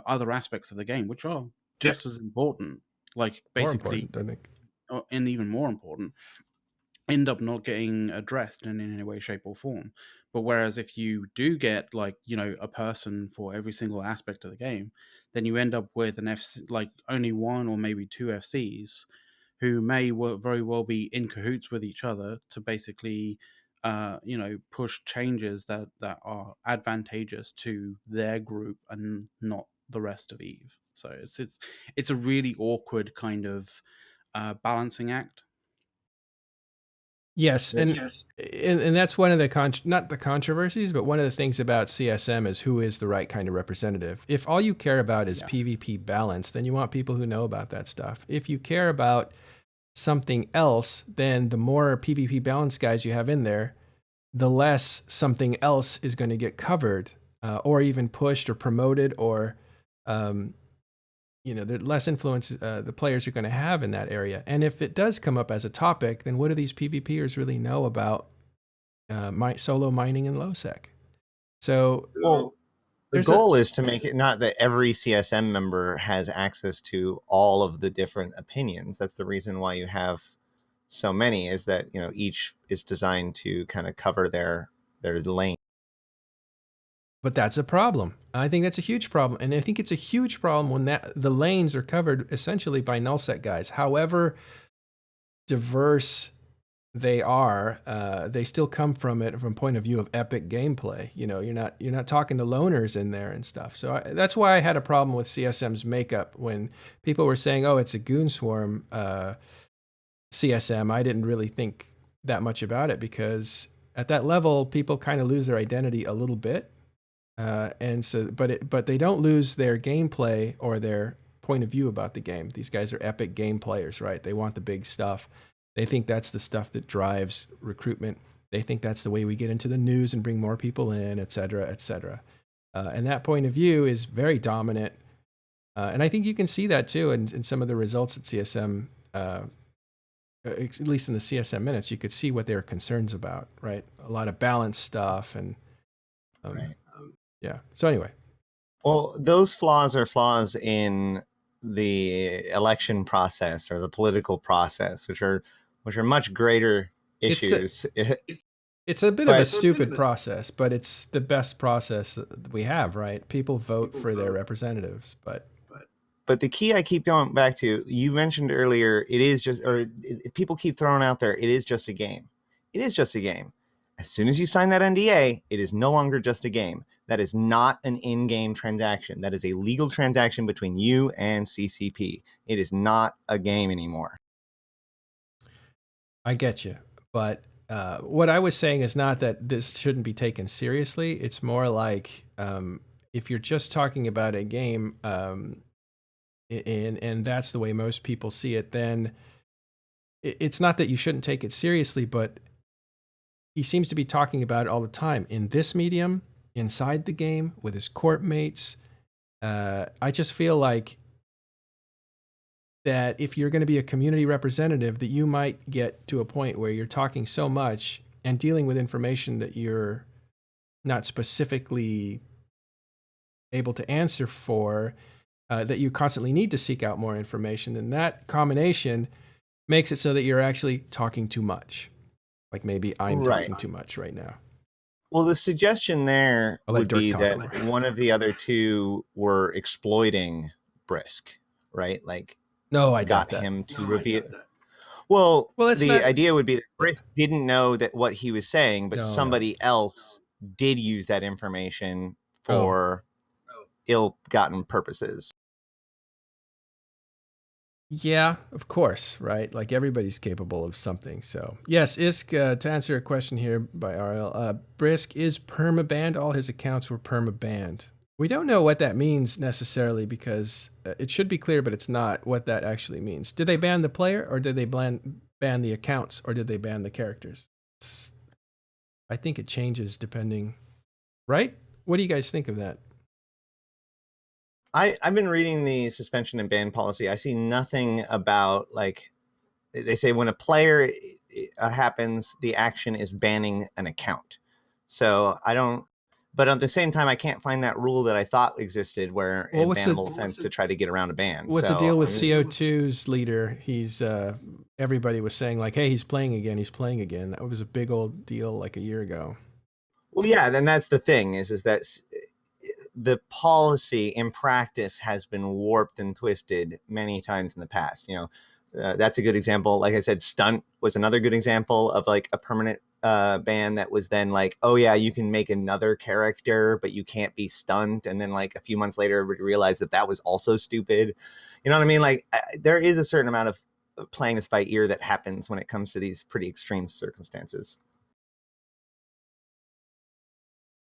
Speaker 3: other aspects of the game, which are just as important, like basically
Speaker 1: more important, I think.
Speaker 3: And even more important, end up not getting addressed in any way, shape, or form. But whereas if you do get a person for every single aspect of the game, then you end up with an FC, like only one or maybe two FCs who may very well be in cahoots with each other to basically push changes that are advantageous to their group and not the rest of Eve. So it's a really awkward kind of balancing act.
Speaker 1: Yes,
Speaker 4: That-
Speaker 1: and that's one of the not the controversies, but one of the things about CSM is who is the right kind of representative. If all you care about is
Speaker 3: Yeah.
Speaker 1: PvP balance, then you want people who know about that stuff. If you care about something else, then the more PvP balance guys you have in there, the less something else is going to get covered, or even pushed or promoted, or um, the less influence the players are going to have in that area. And if it does come up as a topic, then what do these PvPers really know about solo mining and low sec? So
Speaker 4: Well, the
Speaker 1: there's
Speaker 4: goal is to make it not that every CSM member has access to all of the different opinions. That's the reason why you have so many, is that each is designed to kind of cover their lane.
Speaker 1: But that's a problem. I think that's a huge problem, and I think it's a huge problem when the lanes are covered essentially by nullsec guys. However diverse they are, they still come from it from a point of view of epic gameplay. You're not talking to loners in there and stuff. So that's why I had a problem with CSM's makeup when people were saying, "Oh, it's a goon swarm CSM." I didn't really think that much about it because at that level, people kind of lose their identity a little bit, and so but they don't lose their gameplay or their point of view about the game. These guys are epic game players, right? They want the big stuff. They think that's the stuff that drives recruitment. They think that's the way we get into the news and bring more people in, et cetera, et cetera. And that point of view is very dominant. And I think you can see that too in some of the results at CSM, at least in the CSM minutes. You could see what their concerns about, right? A lot of balance stuff and
Speaker 4: Right.
Speaker 1: yeah. So anyway.
Speaker 4: Well, those flaws are flaws in the election process or the political process, which are much greater issues.
Speaker 1: It's a bit of a stupid process, but it's the best process that we have, right? People vote for their representatives, but
Speaker 4: the key I keep going back to, you mentioned earlier, people keep throwing out there, it is just a game. It is just a game. As soon as you sign that NDA, it is no longer just a game. That is not an in-game transaction. That is a legal transaction between you and CCP. It is not a game anymore.
Speaker 1: I get you. But what I was saying is not that this shouldn't be taken seriously. It's more like if you're just talking about a game, and that's the way most people see it, then it's not that you shouldn't take it seriously, but he seems to be talking about it all the time in this medium, inside the game, with his court mates. I just feel like that if you're going to be a community representative, that you might get to a point where you're talking so much and dealing with information that you're not specifically able to answer for, that you constantly need to seek out more information. And that combination makes it so that you're actually talking too much. Like maybe I'm talking too much right now.
Speaker 4: Well, the suggestion there would be that
Speaker 1: more.
Speaker 4: one of the other two were exploiting Brisk, right? Like,
Speaker 1: No, I doubt
Speaker 4: got
Speaker 1: that.
Speaker 4: him to reveal. Well,
Speaker 1: Well, it's
Speaker 4: the
Speaker 1: not-
Speaker 4: idea would be that Brisk didn't know that what he was saying, but
Speaker 1: No.
Speaker 4: somebody else did use that information for ill-gotten purposes.
Speaker 1: Yeah, of course, right? Like everybody's capable of something. So yes, Isk, to answer a question here by RL, Brisk is perma-banned. All his accounts were perma-banned. We don't know what that means necessarily because it should be clear, but it's not what that actually means. Did they ban the player or did they ban the accounts or did they ban the characters? I think it changes depending, right? What do you guys think of that?
Speaker 4: I've been reading the suspension and ban policy. I see nothing about, like, they say when a player happens, the action is banning an account. So I don't, but at the same time, I can't find that rule that I thought existed where a bannable offense to try to get around a ban.
Speaker 1: What's the deal with CO2's leader? He's everybody was saying like, hey, he's playing again. He's playing again. That was a big old deal like a year ago.
Speaker 4: Well, yeah, then that's the thing is that the policy in practice has been warped and twisted many times in the past. That's a good example. Like I said, Stunt was another good example of like a permanent ban that was then like, oh yeah, you can make another character, but you can't be Stunt. And then like a few months later, everybody realized that was also stupid. You know what I mean? Like there is a certain amount of playing this by ear that happens when it comes to these pretty extreme circumstances.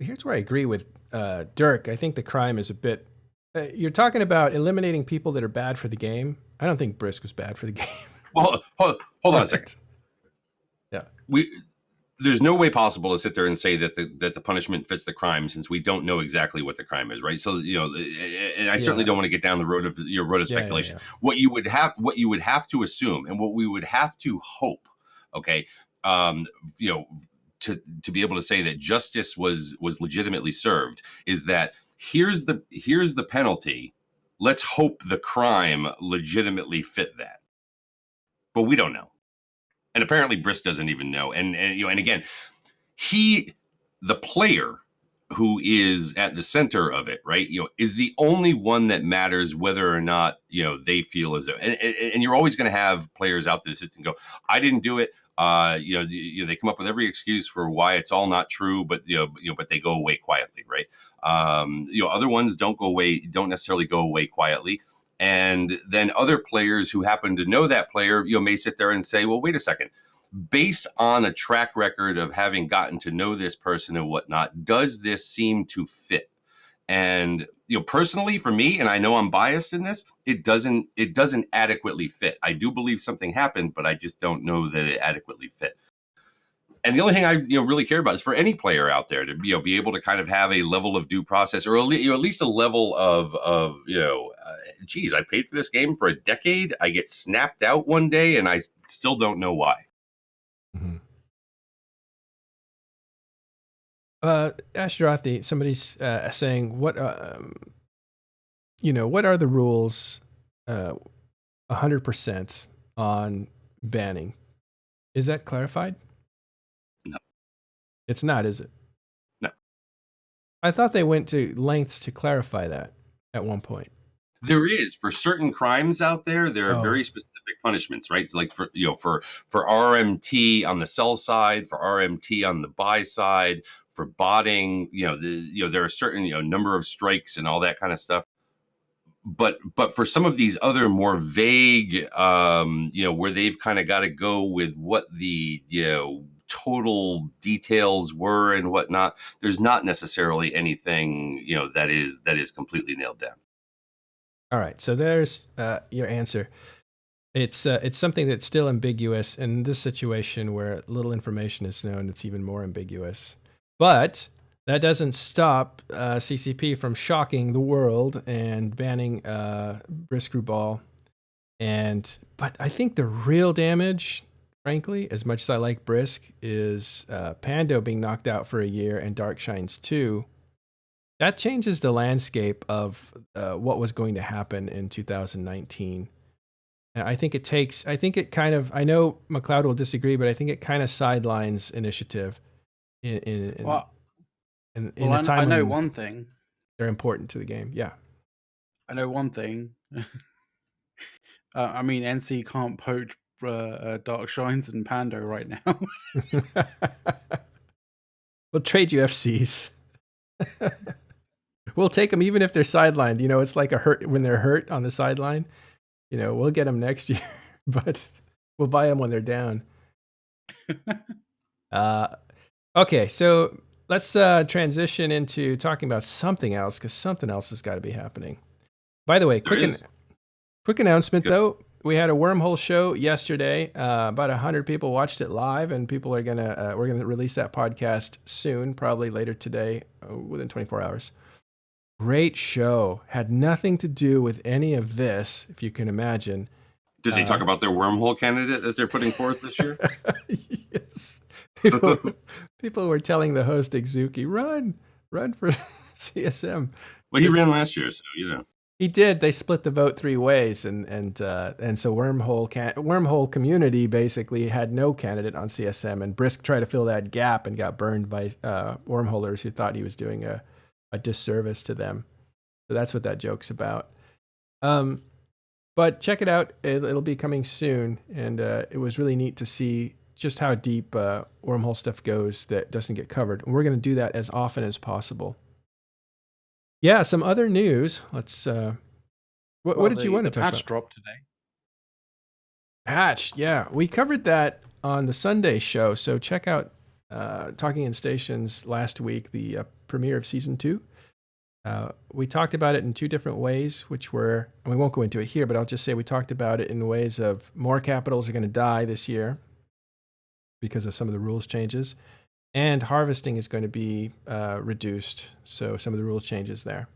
Speaker 1: Here's where I agree with Dirk. I think the crime is a bit. You're talking about eliminating people that are bad for the game. I don't think Brisk was bad for the game.
Speaker 2: Well, hold on a second.
Speaker 1: Yeah.
Speaker 2: There's no way possible to sit there and say that the punishment fits the crime, since we don't know exactly what the crime is, right? So, and I certainly don't want to get down the road of speculation.
Speaker 1: Yeah.
Speaker 2: What you would have to assume, and what we would have to hope, okay, to be able to say that justice was legitimately served, is that here's the penalty. Let's hope the crime legitimately fit that, but we don't know. And apparently Brisk doesn't even know. And again, the player who is at the center of it, right, is the only one that matters whether or not, they feel as though, and you're always going to have players out there that sit and go, I didn't do it. They come up with every excuse for why it's all not true, but but they go away quietly, right? Other ones don't necessarily go away quietly. And then other players who happen to know that player, may sit there and say, well, wait a second, based on a track record of having gotten to know this person and whatnot, does this seem to fit? And, personally for me, and I know I'm biased in this, it doesn't adequately fit. I do believe something happened, but I just don't know that it adequately fit. And the only thing I really care about is for any player out there to be able to kind of have a level of due process, or at least a level of geez, I paid for this game for a decade. I get snapped out one day, and I still don't know why.
Speaker 1: Mm-hmm. Ashtarothi, somebody's saying, what are the rules 100% on banning? Is that clarified?
Speaker 2: No.
Speaker 1: It's not, is it?
Speaker 2: No.
Speaker 1: I thought they went to lengths to clarify that at one point.
Speaker 2: There is, for certain crimes out there, there are very specific punishments, right? It's like for RMT on the sell side, for RMT on the buy side, for botting, there are certain number of strikes and all that kind of stuff. But for some of these other more vague, where they've kind of got to go with what the total details were and whatnot, there's not necessarily anything that is completely nailed down.
Speaker 1: All right, so there's your answer. It's something that's still ambiguous. In this situation where little information is known, it's even more ambiguous. But that doesn't stop CCP from shocking the world and banning Brisk Ball. But I think the real damage, frankly, as much as I like Brisk, is Pando being knocked out for a year and Dark Shines 2. That changes the landscape of what was going to happen in 2019. And I think I know McLeod will disagree, but I think it kind of sidelines initiative in a time
Speaker 3: I know
Speaker 1: when
Speaker 3: one thing.
Speaker 1: They're important to the game. Yeah. I
Speaker 3: know one thing. I mean, NC can't poach Dark Shines and Pando right now.
Speaker 1: We'll trade you FCs. We'll take them even if they're sidelined. It's like a hurt when they're hurt on the sideline. We'll get them next year, but we'll buy them when they're down. Okay, so let's transition into talking about something else, because something else has got to be happening. By the way, quick announcement though. We had a wormhole show yesterday. About 100 people watched it live, and people are we're gonna release that podcast soon, probably later today, within 24 hours. Great show. Had nothing to do with any of this, if you can imagine.
Speaker 2: Did they talk about their wormhole candidate that they're putting forth this year?
Speaker 1: Yes. People were telling the host, Exuki, run for CSM.
Speaker 2: Well, he ran last year, so
Speaker 1: He did. They split the vote 3 ways, and so wormhole community basically had no candidate on CSM, and Brisk tried to fill that gap and got burned by wormholers who thought he was doing a disservice to them. So that's what that joke's about. But check it out. It'll be coming soon, and it was really neat to see just how deep wormhole stuff goes that doesn't get covered. And we're going to do that as often as possible. Yeah, some other news. Let's. What did you want to talk about?
Speaker 3: The patch dropped today.
Speaker 1: Hatch, yeah. We covered that on the Sunday show, so check out Talking in Stations last week, the premiere of season 2. We talked about it in 2 different ways, which were, and we won't go into it here, but I'll just say we talked about it in ways of more capitals are going to die this year because of some of the rules changes, and harvesting is going to be reduced, so some of the rules changes there.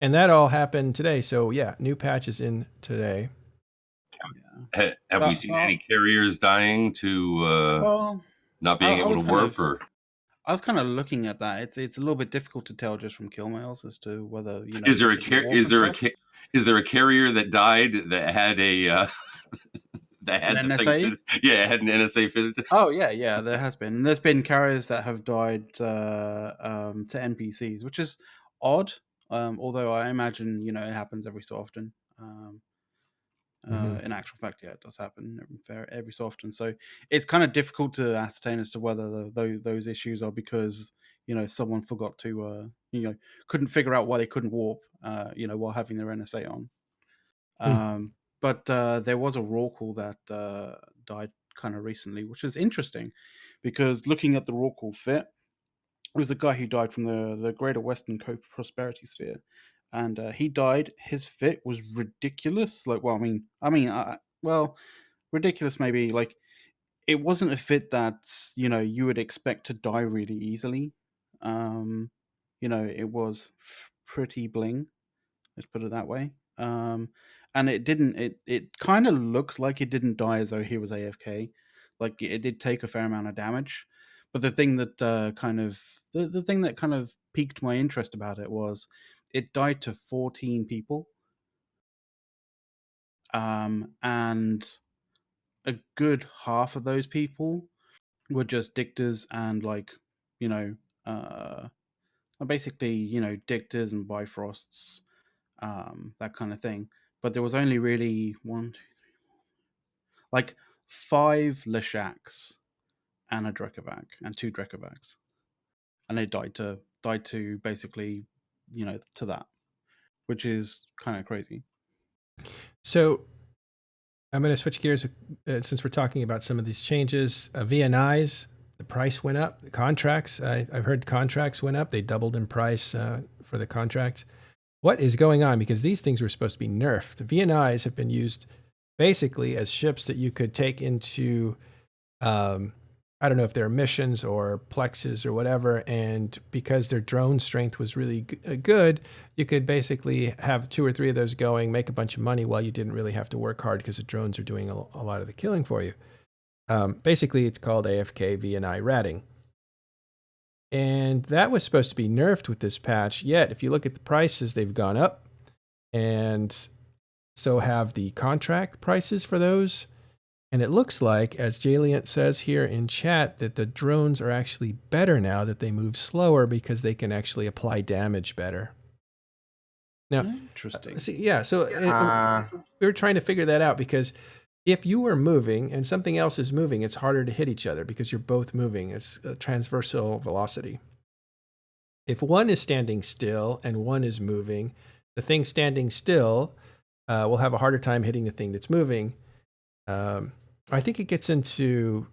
Speaker 1: And that all happened today, so yeah, new patch is in today.
Speaker 2: Have we seen any carriers dying to
Speaker 3: Well,
Speaker 2: not being able to warp? Or
Speaker 3: I was kind of looking at that. It's a little bit difficult to tell just from kill mails as to whether
Speaker 2: is there a
Speaker 3: they warp and stuff.
Speaker 2: is there a carrier that died that had a that had
Speaker 3: An
Speaker 2: the
Speaker 3: NSA?
Speaker 2: thing fitted? Yeah, it had an NSA fitted.
Speaker 3: Oh yeah, there has been. There's been carriers that have died to NPCs, which is odd. Although I imagine it happens every so often. In actual fact, yeah, it does happen every so often. So it's kind of difficult to ascertain as to whether those issues are because someone forgot to couldn't figure out why they couldn't warp while having their NSA on. But there was a Rorqual that died kind of recently, which is interesting because looking at the Rorqual fit, it was a guy who died from the Greater Western Prosperity Sphere, and he died. His fit was ridiculous. Like, well, well, ridiculous maybe. Like, it wasn't a fit that you would expect to die really easily. It was pretty bling. Let's put it that way. And it didn't. It kind of looks like it didn't die as though he was AFK. Like it did take a fair amount of damage, but the thing that the thing that kind of piqued my interest about it was it died to 14 people, and a good half of those people were just dictors and basically dictors and bifrosts, that kind of thing. But there was only really 5 Leshaks and a Drekavac and 2 Drekavacs, and they died to basically to that, which is kind of crazy.
Speaker 1: So I'm going to switch gears since we're talking about some of these changes. VNIs, the price went up. The contracts, I've heard contracts went up. They doubled in price for the contracts. What is going on? Because these things were supposed to be nerfed. VNIs have been used basically as ships that you could take into, I don't know if they're missions or plexes or whatever. And because their drone strength was really good, you could basically have 2 or 3 of those going, make a bunch of money while you didn't really have to work hard because the drones are doing a lot of the killing for you. Basically, it's called AFK VNI ratting. And that was supposed to be nerfed with this patch. Yet, if you look at the prices, they've gone up. And so have the contract prices for those. And it looks like, as Jaliant says here in chat, that the drones are actually better now, that they move slower because they can actually apply damage better. Now,
Speaker 3: interesting.
Speaker 1: We were trying to figure that out because if you are moving and something else is moving, it's harder to hit each other because you're both moving. It's a transversal velocity. If one is standing still and one is moving, the thing standing still will have a harder time hitting the thing that's moving. I think it gets into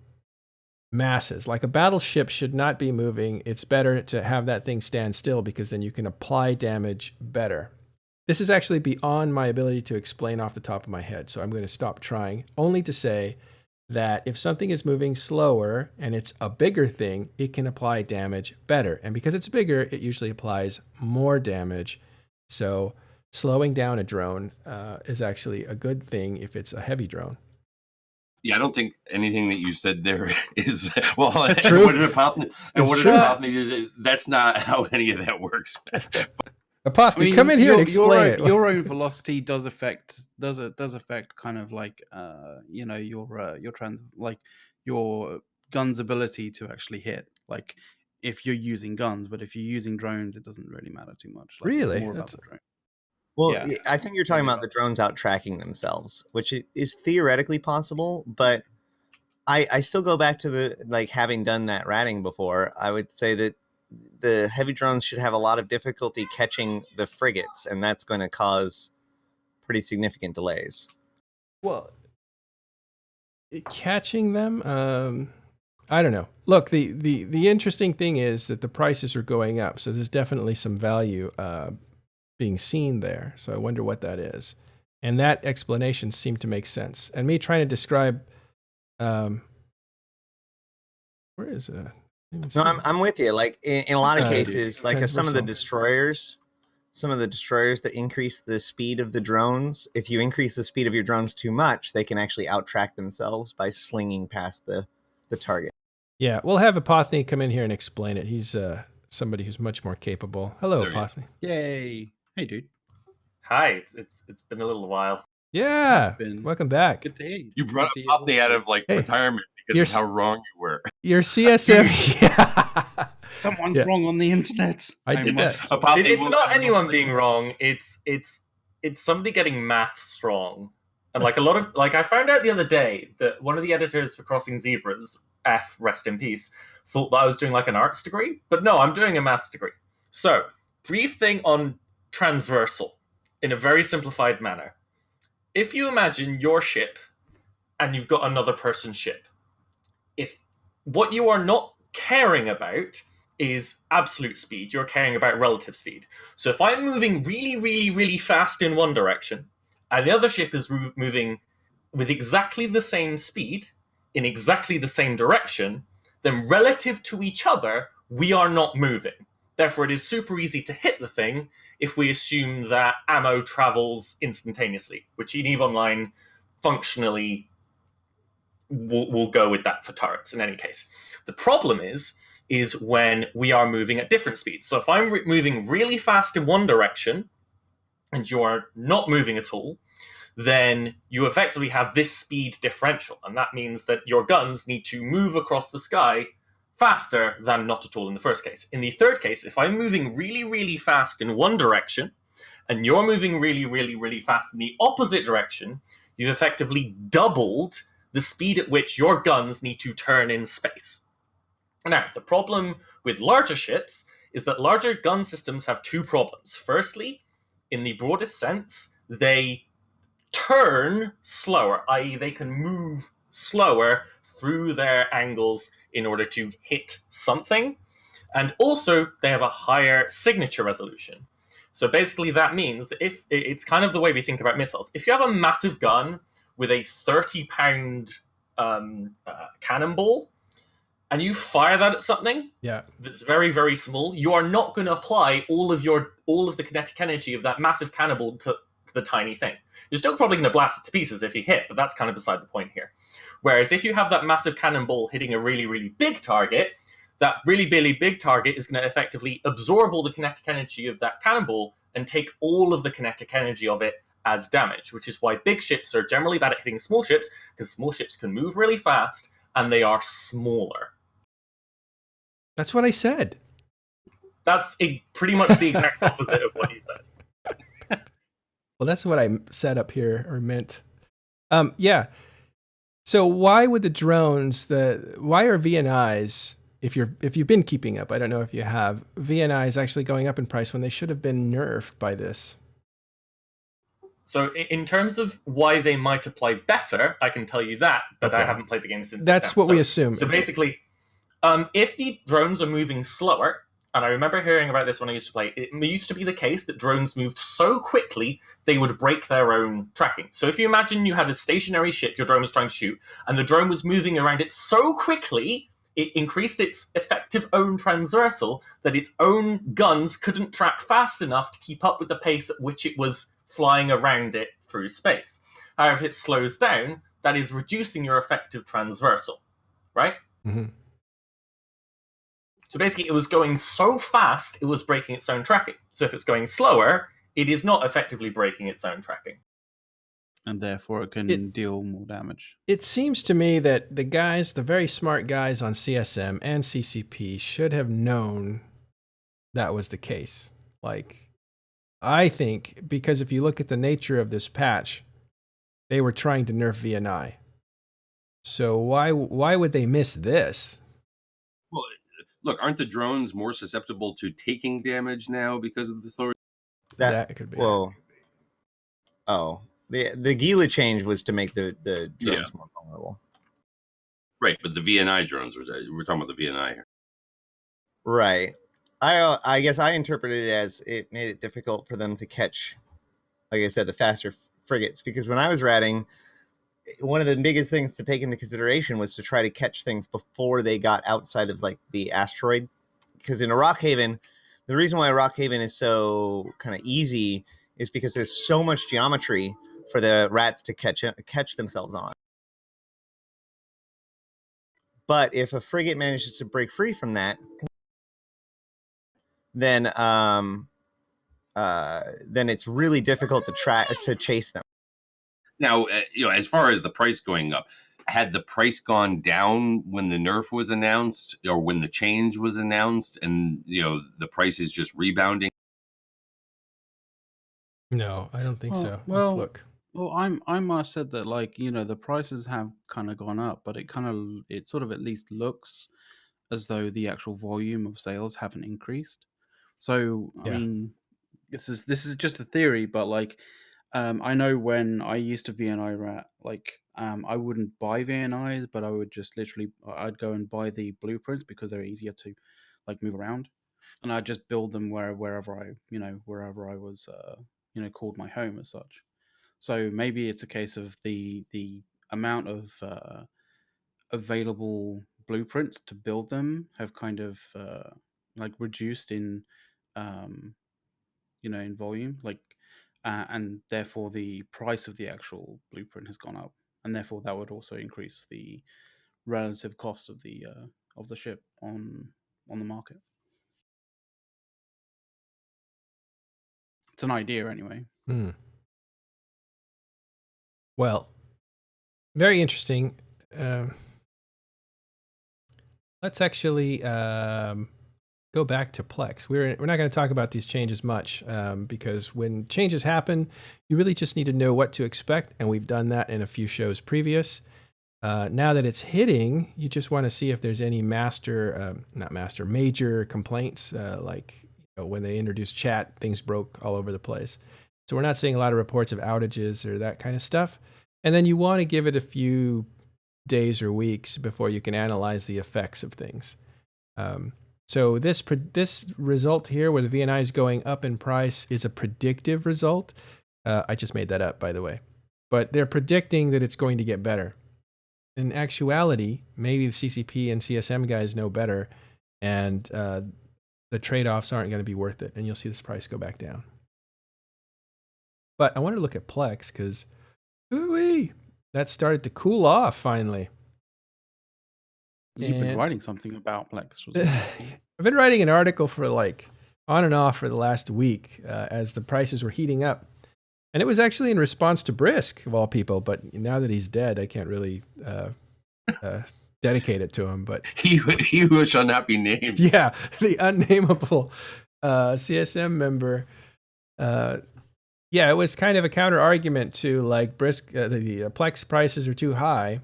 Speaker 1: masses. Like a battleship should not be moving. It's better to have that thing stand still because then you can apply damage better. This is actually beyond my ability to explain off the top of my head, so I'm going to stop trying, only to say that if something is moving slower and it's a bigger thing, it can apply damage better. And because it's bigger, it usually applies more damage. So slowing down a drone is actually a good thing if it's a heavy drone.
Speaker 2: Yeah, I don't think anything that you said there is well.
Speaker 1: True.
Speaker 2: That's not how any of that works.
Speaker 1: Apothecary, come in here and explain it.
Speaker 3: Your own velocity does affect kind of like your gun's ability to actually hit. Like if you're using guns, but if you're using drones, it doesn't really matter too much. Like,
Speaker 1: really?
Speaker 3: It's more about the drone.
Speaker 4: Well, yeah. I think you're talking about the drones out tracking themselves, which is theoretically possible, but I still go back to having done that ratting before. I would say that the heavy drones should have a lot of difficulty catching the frigates, and that's going to cause pretty significant delays.
Speaker 1: Well, catching them. I don't know. Look, the interesting thing is that the prices are going up, so there's definitely some value being seen there. So I wonder what that is, and that explanation seemed to make sense. And me trying to describe, where is it?
Speaker 4: No, I'm with you. Like in a lot of
Speaker 1: Uh,
Speaker 4: cases, like some of the destroyers that increase the speed of the drones, if you increase the speed of your drones too much, they can actually out-track themselves by slinging past the target.
Speaker 1: Yeah, we'll have Apothny come in here and explain it. He's somebody who's much more capable. Hello,
Speaker 2: There he is.
Speaker 1: Apothny.
Speaker 3: Yay! Hey, dude.
Speaker 5: Hi, it's been a little while.
Speaker 1: Yeah,
Speaker 3: Been-
Speaker 1: welcome back.
Speaker 3: Good to hear you.
Speaker 2: You brought
Speaker 3: Good to hear
Speaker 2: up the out of like
Speaker 1: Hey,
Speaker 2: retirement
Speaker 1: you're
Speaker 2: because of how wrong you were.
Speaker 1: Your CSM. Yeah.
Speaker 3: Someone's
Speaker 1: Yeah.
Speaker 3: wrong on the internet.
Speaker 1: I did
Speaker 3: must-
Speaker 1: that.
Speaker 2: Apothny
Speaker 5: It's
Speaker 2: will-
Speaker 5: not anyone being wrong. It's somebody getting maths wrong. And like a lot of I found out the other day that one of the editors for Crossing Zebras, F, rest in peace, thought that I was doing like an arts degree, but no, I'm doing a maths degree. So, brief thing on transversal in a very simplified manner. If you imagine your ship and you've got another person's ship, if what you are not caring about is absolute speed, you're caring about relative speed. So if I'm moving really, really, really fast in one direction, and the other ship is moving with exactly the same speed in exactly the same direction, then relative to each other, we are not moving. Therefore, it is super easy to hit the thing if we assume that ammo travels instantaneously, which in EVE Online functionally we'll go with that for turrets in any case. The problem is when we are moving at different speeds. So if I'm moving really fast in one direction and you're not moving at all, then you effectively have this speed differential, and that means that your guns need to move across the sky faster than not at all in the first case. In the third case, if I'm moving really, really fast in one direction and you're moving really, really, really fast in the opposite direction, you've effectively doubled the speed at which your guns need to turn in space. Now, the problem with larger ships is that larger gun systems have two problems. Firstly, in the broadest sense, they turn slower, i.e., they can move slower through their angles in order to hit something. And also, they have a higher signature resolution. So basically, that means that if it's kind of the way we think about missiles. If you have a massive gun with a 30-pound cannonball, and you fire that at something that's very, very small, you are not going to apply all of the kinetic energy of that massive cannonball to the tiny thing. You're still probably going to blast it to pieces if you hit, but that's kind of beside the point here. Whereas if you have that massive cannonball hitting a really, really big target, that really, really big target is going to effectively absorb all the kinetic energy of that cannonball and take all of the kinetic energy of it as damage, which is why big ships are generally bad at hitting small ships, because small ships can move really fast and they are smaller.
Speaker 1: That's what I said.
Speaker 5: That's pretty much the exact opposite of what you said.
Speaker 1: Well, that's what I said up here or meant. Yeah. So why would the drones, why are VNIs, if you've been keeping up, I don't know if you have, VNIs actually going up in price when they should have been nerfed by this?
Speaker 5: So in terms of why they might apply better, I can tell you that, but
Speaker 1: Okay.
Speaker 5: I haven't played the game since.
Speaker 1: That's what we assume.
Speaker 5: So basically, if the drones are moving slower, and I remember hearing about this when I used to play, it used to be the case that drones moved so quickly they would break their own tracking. So if you imagine you had a stationary ship your drone was trying to shoot, and the drone was moving around it so quickly, it increased its effective own transversal that its own guns couldn't track fast enough to keep up with the pace at which it was flying around it through space. However, if it slows down, that is reducing your effective transversal, right?
Speaker 1: Mm-hmm.
Speaker 5: So basically, it was going so fast, it was breaking its own tracking. So if it's going slower, it is not effectively breaking its own tracking.
Speaker 3: And therefore it can deal more damage.
Speaker 1: It seems to me that the very smart guys on CSM and CCP should have known that was the case. Like, I think, because if you look at the nature of this patch, they were trying to nerf VNI. So why would they miss this?
Speaker 2: Well, look, aren't the drones more susceptible to taking damage now because of the slower?
Speaker 1: That could be.
Speaker 4: Well, the Gila change was to make the drones more vulnerable.
Speaker 2: Right, but the VNI drones, we're talking about the VNI here.
Speaker 4: Right. I guess I interpreted it as it made it difficult for them to catch, like I said, the faster frigates. Because when I was ratting, one of the biggest things to take into consideration was to try to catch things before they got outside of like the asteroid. Because in a Rockhaven, the reason why Rockhaven is so kind of easy is because there's so much geometry for the rats to catch themselves on. But if a frigate manages to break free from that, then it's really difficult to chase them.
Speaker 2: Now, as far as the price going up, had the price gone down when the nerf was announced or when the change was announced, and the price is just rebounding?
Speaker 1: No, I don't think so. Let's
Speaker 3: Well,
Speaker 1: look.
Speaker 3: I said that, like, the prices have kind of gone up, but it sort of at least looks as though the actual volume of sales haven't increased. So I
Speaker 1: Yeah.
Speaker 3: mean, this is just a theory, but like, I know when I used to VNI rat, like, I wouldn't buy VNIs, but I would just literally I'd go and buy the blueprints because they're easier to like move around, and I'd just build them wherever I was called my home as such. So maybe it's a case of the amount of available blueprints to build them have kind of like reduced in um, in volume, like, and therefore the price of the actual blueprint has gone up, and therefore that would also increase the relative cost of the ship on the market. It's an idea anyway.
Speaker 1: Hmm. Well, very interesting. Let's actually go back to Plex. We're not going to talk about these changes much because when changes happen, you really just need to know what to expect, and we've done that in a few shows previous. Now that it's hitting, you just want to see if there's any major complaints, like when they introduced chat, things broke all over the place. So we're not seeing a lot of reports of outages or that kind of stuff. And then you want to give it a few days or weeks before you can analyze the effects of things. So this result here, where the VNI is going up in price, is a predictive result. I just made that up, by the way. But they're predicting that it's going to get better. In actuality, maybe the CCP and CSM guys know better, and the trade-offs aren't going to be worth it, and you'll see this price go back down. But I wanted to look at Plex because, ooh-wee, that started to cool off finally.
Speaker 3: You've been
Speaker 1: And
Speaker 3: writing something about Plex.
Speaker 1: I've been writing an article for like on and off for the last week as the prices were heating up. And it was actually in response to Brisk, of all people. But now that he's dead, I can't really dedicate it to him. But
Speaker 2: He who shall not be named.
Speaker 1: yeah, the unnameable CSM member. Yeah, it was kind of a counter argument to like Brisk. The Plex prices are too high,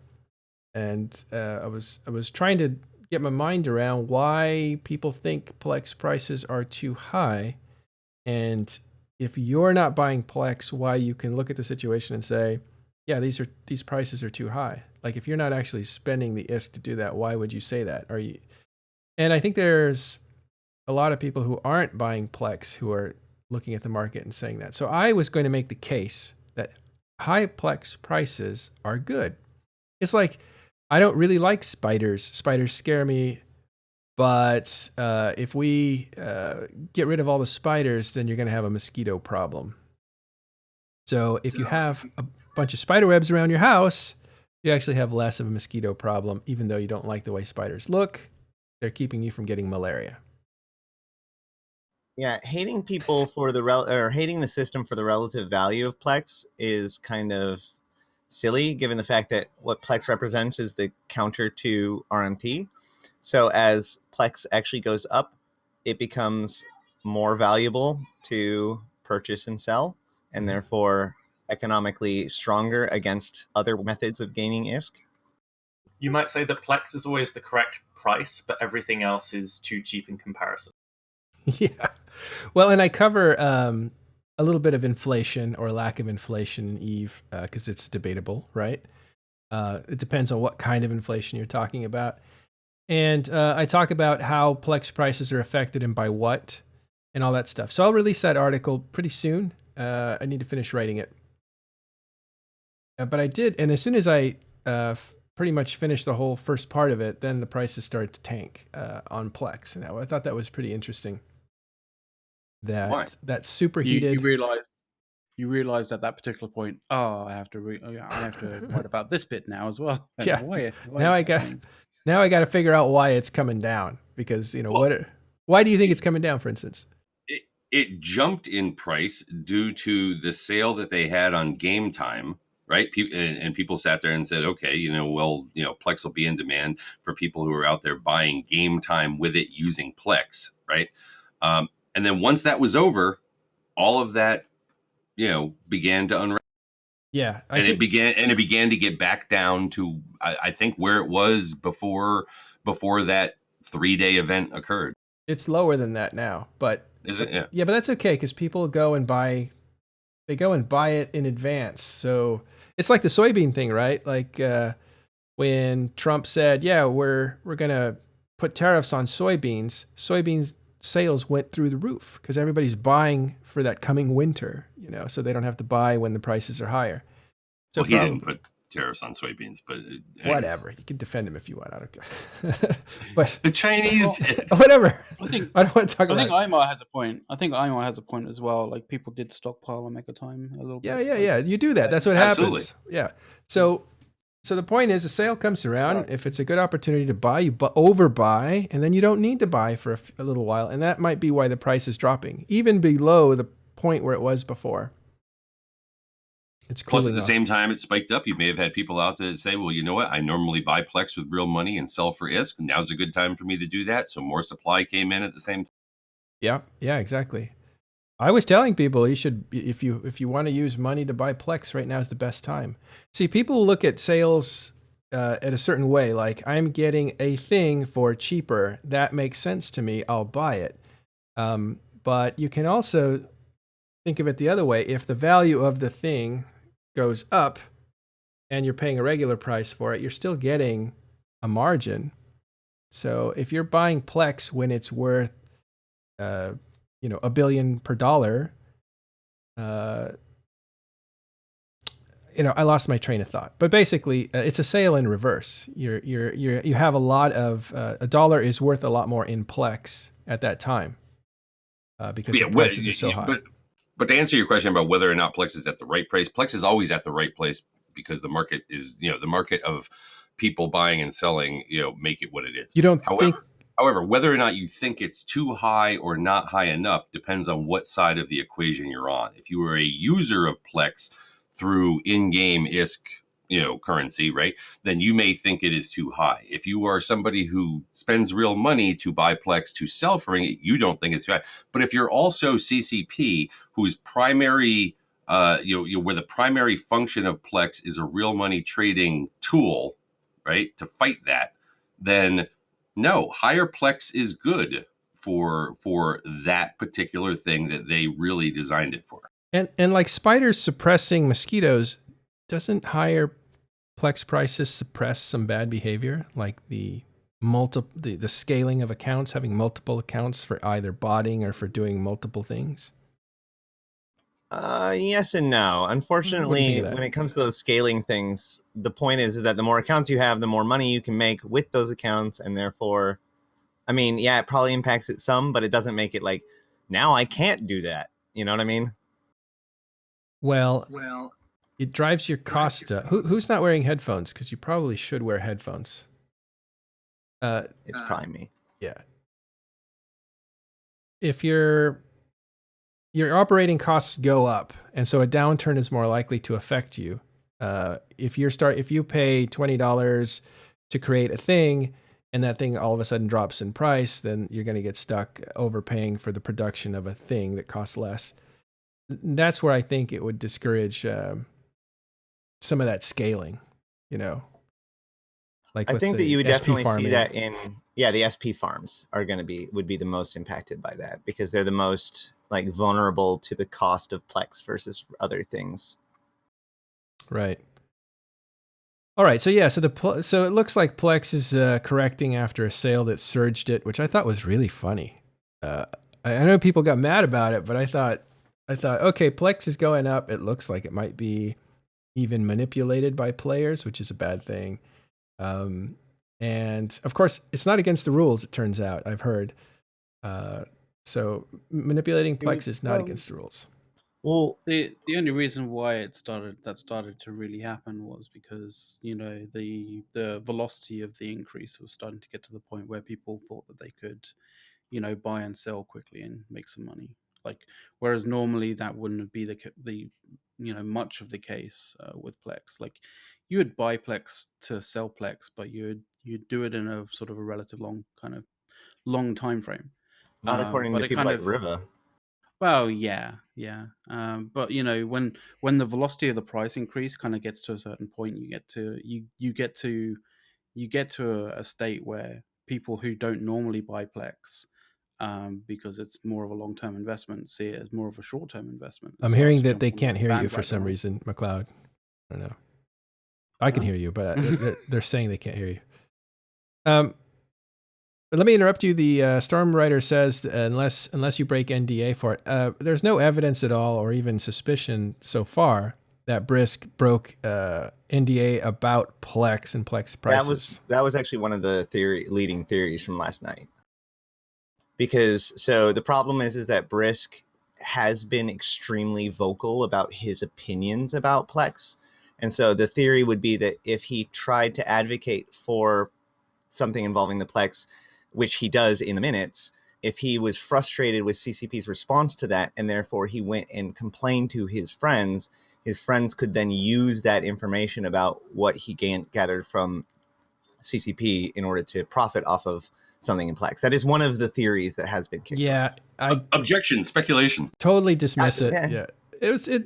Speaker 1: and I was trying to get my mind around why people think Plex prices are too high, and if you're not buying Plex, why you can look at the situation and say, yeah, these prices are too high. Like if you're not actually spending the ISK to do that, why would you say that? Are you? And I think there's a lot of people who aren't buying Plex who are looking at the market and saying that. So I was going to make the case that high Plex prices are good. It's like, I don't really like spiders. Spiders scare me. But if we get rid of all the spiders, then you're going to have a mosquito problem. So if you have a bunch of spider webs around your house, you actually have less of a mosquito problem, even though you don't like the way spiders look. They're keeping you from getting malaria.
Speaker 4: Yeah, hating people for or hating the system for the relative value of Plex is kind of silly, given the fact that what Plex represents is the counter to RMT. So as Plex actually goes up, it becomes more valuable to purchase and sell, and therefore economically stronger against other methods of gaining ISK.
Speaker 5: You might say that Plex is always the correct price, but everything else is too cheap in comparison.
Speaker 1: Yeah. Well, and I cover a little bit of inflation or lack of inflation in Eve because it's debatable, right? It depends on what kind of inflation you're talking about. And I talk about how Plex prices are affected and by what and all that stuff. So I'll release that article pretty soon. I need to finish writing it. But I did, and as soon as I pretty much finished the whole first part of it, then the prices started to tank on Plex. And I thought that was pretty interesting.
Speaker 2: Why?
Speaker 1: That superheated.
Speaker 3: You realized at that particular point, oh, I have to write about this bit now as well. And
Speaker 1: Yeah.
Speaker 3: why
Speaker 1: Now I got to figure out why it's coming down, because why do you think it's coming down, for instance?
Speaker 2: It jumped in price due to the sale that they had on Game Time, right? And people sat there and said, okay, Plex will be in demand for people who are out there buying Game Time with it using Plex, right? And then once that was over, all of that, began to unravel.
Speaker 1: Yeah,
Speaker 2: it began to get back down to, I think, where it was before that 3-day event occurred.
Speaker 1: It's lower than that now, but
Speaker 2: is it? Yeah.
Speaker 1: Yeah, but that's okay, because people go and buy it in advance. So it's like the soybean thing, right? Like when Trump said, "Yeah, we're gonna put tariffs on soybeans." Soybeans sales went through the roof because everybody's buying for that coming winter, so they don't have to buy when the prices are higher. So
Speaker 2: well, he didn't put tariffs on soybeans, but
Speaker 1: whatever. You can defend him if you want. I don't care. But
Speaker 2: the Chinese did.
Speaker 1: Whatever.
Speaker 3: I
Speaker 1: don't want to talk about it.
Speaker 3: I think Aymar has a point. I think Aymar has a point as well. Like, people did stockpile on Mega Time a little bit.
Speaker 1: Yeah. You do that. That's what happens. Yeah. So the point is, a sale comes around. Right. If it's a good opportunity to buy, you overbuy, and then you don't need to buy for a little while. And that might be why the price is dropping, even below the point where it was before. It's
Speaker 2: Plus, at the same time it spiked up, you may have had people out there that say, well, you know what? I normally buy Plex with real money and sell for ISK. Now's a good time for me to do that. So more supply came in at the same time.
Speaker 1: Yeah, exactly. I was telling people you should, if you want to use money to buy Plex, right now is the best time. See, people look at sales at a certain way, like, I'm getting a thing for cheaper. That makes sense to me. I'll buy it. But you can also think of it the other way. If the value of the thing goes up and you're paying a regular price for it, you're still getting a margin. So if you're buying Plex when it's worth $1 billion per dollar, I lost my train of thought. But basically, it's a sale in reverse. You have a lot of a dollar is worth a lot more in Plex at that time because the prices are so high.
Speaker 2: But to answer your question about whether or not Plex is at the right price, Plex is always at the right place because the market is, the market of people buying and selling, make it what it is.
Speaker 1: You don't think.
Speaker 2: However, whether or not you think it's too high or not high enough depends on what side of the equation you're on. If you are a user of Plex through in-game ISK, currency, right, then you may think it is too high. If you are somebody who spends real money to buy Plex to sell for it, you don't think it's too high. But if you're also CCP, whose primary, where the primary function of Plex is a real money trading tool, right, to fight that, then no, higher Plex is good for that particular thing that they really designed it for.
Speaker 1: And like spiders suppressing mosquitoes, doesn't higher Plex prices suppress some bad behavior, like the scaling of accounts, having multiple accounts for either botting or for doing multiple things?
Speaker 4: Yes and no. Unfortunately, when it comes to those scaling things, the point is that the more accounts you have, the more money you can make with those accounts, and therefore, I mean, yeah, it probably impacts it some, but it doesn't make it like, now I can't do that. You know what I mean?
Speaker 1: Well, it drives your cost up. Who's not wearing headphones? Because you probably should wear headphones.
Speaker 4: It's probably me.
Speaker 1: Yeah. If your operating costs go up, and so a downturn is more likely to affect you. If you pay $20 to create a thing, and that thing all of a sudden drops in price, then you're going to get stuck overpaying for the production of a thing that costs less. That's where I think it would discourage some of that scaling, Like,
Speaker 4: I think that you would definitely
Speaker 1: farming.
Speaker 4: see that the SP farms would be the most impacted by that, because they're the most like vulnerable to the cost of Plex versus other things.
Speaker 1: Right. All All right, so yeah, so it looks like Plex is correcting after a sale that surged it, which I thought was really funny. I know people got mad about it, but I thought, okay, Plex is going up. It looks like it might be even manipulated by players, which is a bad thing. And of course, it's not against the rules. It turns out, I've heard. So manipulating Plex is not against the rules.
Speaker 4: Well,
Speaker 3: The only reason why it started to really happen was because the velocity of the increase was starting to get to the point where people thought that they could buy and sell quickly and make some money. Like whereas normally that wouldn't be the much of the case with Plex. Like you would buy Plex to sell Plex, but you'd do it in a sort of a relative long time frame.
Speaker 4: not according
Speaker 3: But
Speaker 4: to
Speaker 3: it
Speaker 4: people
Speaker 3: kind
Speaker 4: like
Speaker 3: of
Speaker 4: Riva.
Speaker 3: well, yeah. But when the velocity of the price increase kind of gets to a certain point, you get to a state where people who don't normally buy Plex, because it's more of a long-term investment, see it as more of a short-term investment. And
Speaker 1: I'm
Speaker 3: start
Speaker 1: hearing
Speaker 3: to
Speaker 1: that
Speaker 3: jump
Speaker 1: they
Speaker 3: on
Speaker 1: can't
Speaker 3: the
Speaker 1: hear you for
Speaker 3: bandwagon
Speaker 1: some
Speaker 3: on it.
Speaker 1: reason, McLeod. I don't know. I can
Speaker 3: Huh?
Speaker 1: hear you, but they're saying they can't hear you. Let me interrupt you. The Storm Rider says unless you break NDA for it, there's no evidence at all, or even suspicion so far that Brisk broke NDA about Plex and Plex prices.
Speaker 4: That was actually one of the leading theories from last night. Because so the problem is that Brisk has been extremely vocal about his opinions about Plex. And so the theory would be that if he tried to advocate for something involving the Plex, which he does in the minutes, if he was frustrated with CCP's response to that, and therefore he went and complained to his friends could then use that information about what he gathered from CCP in order to profit off of something in Plex. That is one of the theories that has been kicked
Speaker 1: Yeah, I
Speaker 2: Objection, speculation.
Speaker 1: totally dismiss it.
Speaker 4: Yeah.
Speaker 1: Yeah.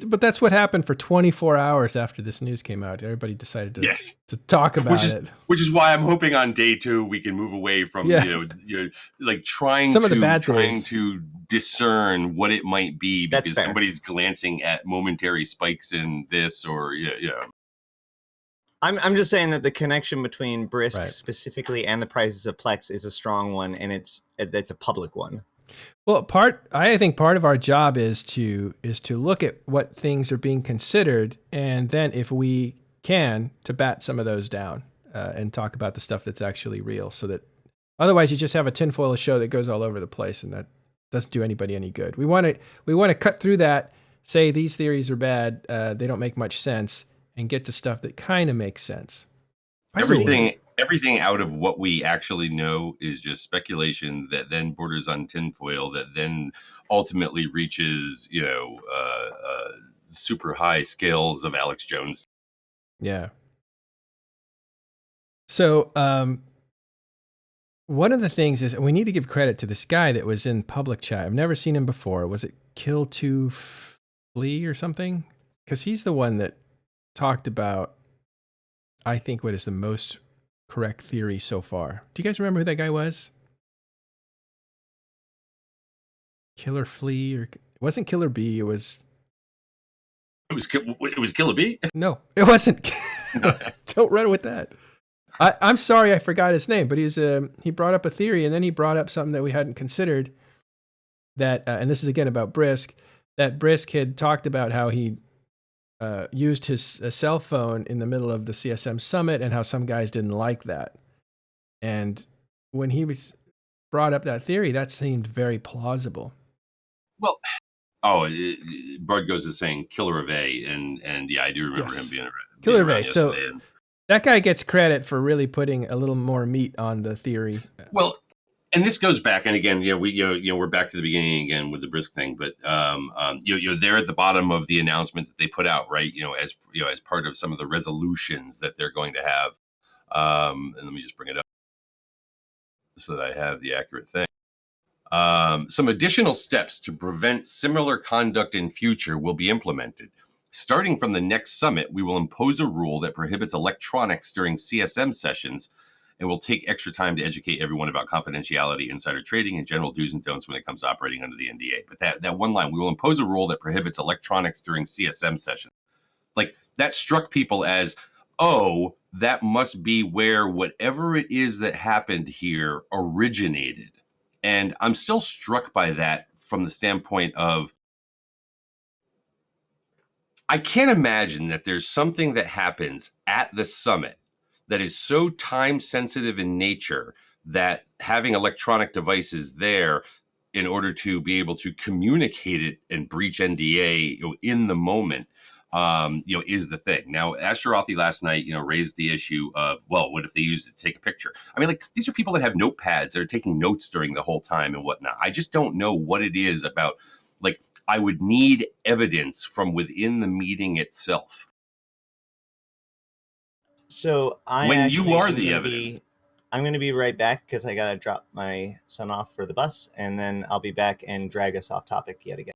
Speaker 1: But that's what happened for 24 hours after this news came out. Everybody decided to talk about it.
Speaker 2: Which is why I'm hoping on day 2 we can move away from like trying
Speaker 1: Some of the bad theories.
Speaker 2: to discern what it might be
Speaker 4: That's
Speaker 2: because
Speaker 4: fair.
Speaker 2: somebody's glancing at momentary spikes in this or
Speaker 4: I'm just saying that the connection between Brisk
Speaker 1: Right.
Speaker 4: specifically and the prices of Plex is a strong one, and it's a public one.
Speaker 1: Well, I think part of our job is to look at what things are being considered, and then if we can, to bat some of those down and talk about the stuff that's actually real. So that otherwise, you just have a tinfoil show that goes all over the place, and that doesn't do anybody any good. We want to cut through that, say these theories are bad, they don't make much sense, and get to stuff that kind of makes sense.
Speaker 2: Everything out of what we actually know is just speculation that then borders on tinfoil that then ultimately reaches, super high scales of Alex Jones.
Speaker 1: Yeah. So one of the things is we need to give credit to this guy that was in public chat. I've never seen him before. Was it Kill to Flee or something? Because he's the one that talked about, I think, what is the most correct theory so far. Do you guys remember who that guy was? Killer Flea, or it wasn't Killer Bee? It was
Speaker 2: Killer Bee?
Speaker 1: No, it wasn't. Don't run with that. I'm sorry, I forgot his name, but he brought up a theory, and then he brought up something that we hadn't considered. That and this is again about Brisk. That Brisk had talked about how he used his cell phone in the middle of the CSM summit, and how some guys didn't like that. And when he brought up that theory, that seemed very plausible.
Speaker 2: Well, Bard goes to saying Killer of A, and yeah, I do remember him being
Speaker 1: Killer of A. So
Speaker 2: yesterday.
Speaker 1: that guy gets credit for really putting a little more meat on the theory.
Speaker 2: Well, and this goes back, and again, we're back to the beginning again with the Brisk thing, but they're at the bottom of the announcement that they put out, right? As part of some of the resolutions that they're going to have. And let me just bring it up so that I have the accurate thing. Some additional steps to prevent similar conduct in future will be implemented. Starting from the next summit, we will impose a rule that prohibits electronics during CSM sessions and will take extra time to educate everyone about confidentiality, insider trading, and general do's and don'ts when it comes to operating under the NDA. But that one line, we will impose a rule that prohibits electronics during CSM sessions. Like, that struck people as, that must be where whatever it is that happened here originated. And I'm still struck by that from the standpoint of, I can't imagine that there's something that happens at the summit that is so time sensitive in nature that having electronic devices there in order to be able to communicate it and breach NDA, in the moment, is the thing. Now, Ashtarothi last night, raised the issue of, well, what if they used it to take a picture? I mean, like, these are people that have notepads that are taking notes during the whole time and whatnot. I just don't know what it is about. Like, I would need evidence from within the meeting itself.
Speaker 4: So
Speaker 2: when you are the evidence.
Speaker 4: I'm going to be right back because I got to drop my son off for the bus, and then I'll be back and drag us off topic yet again.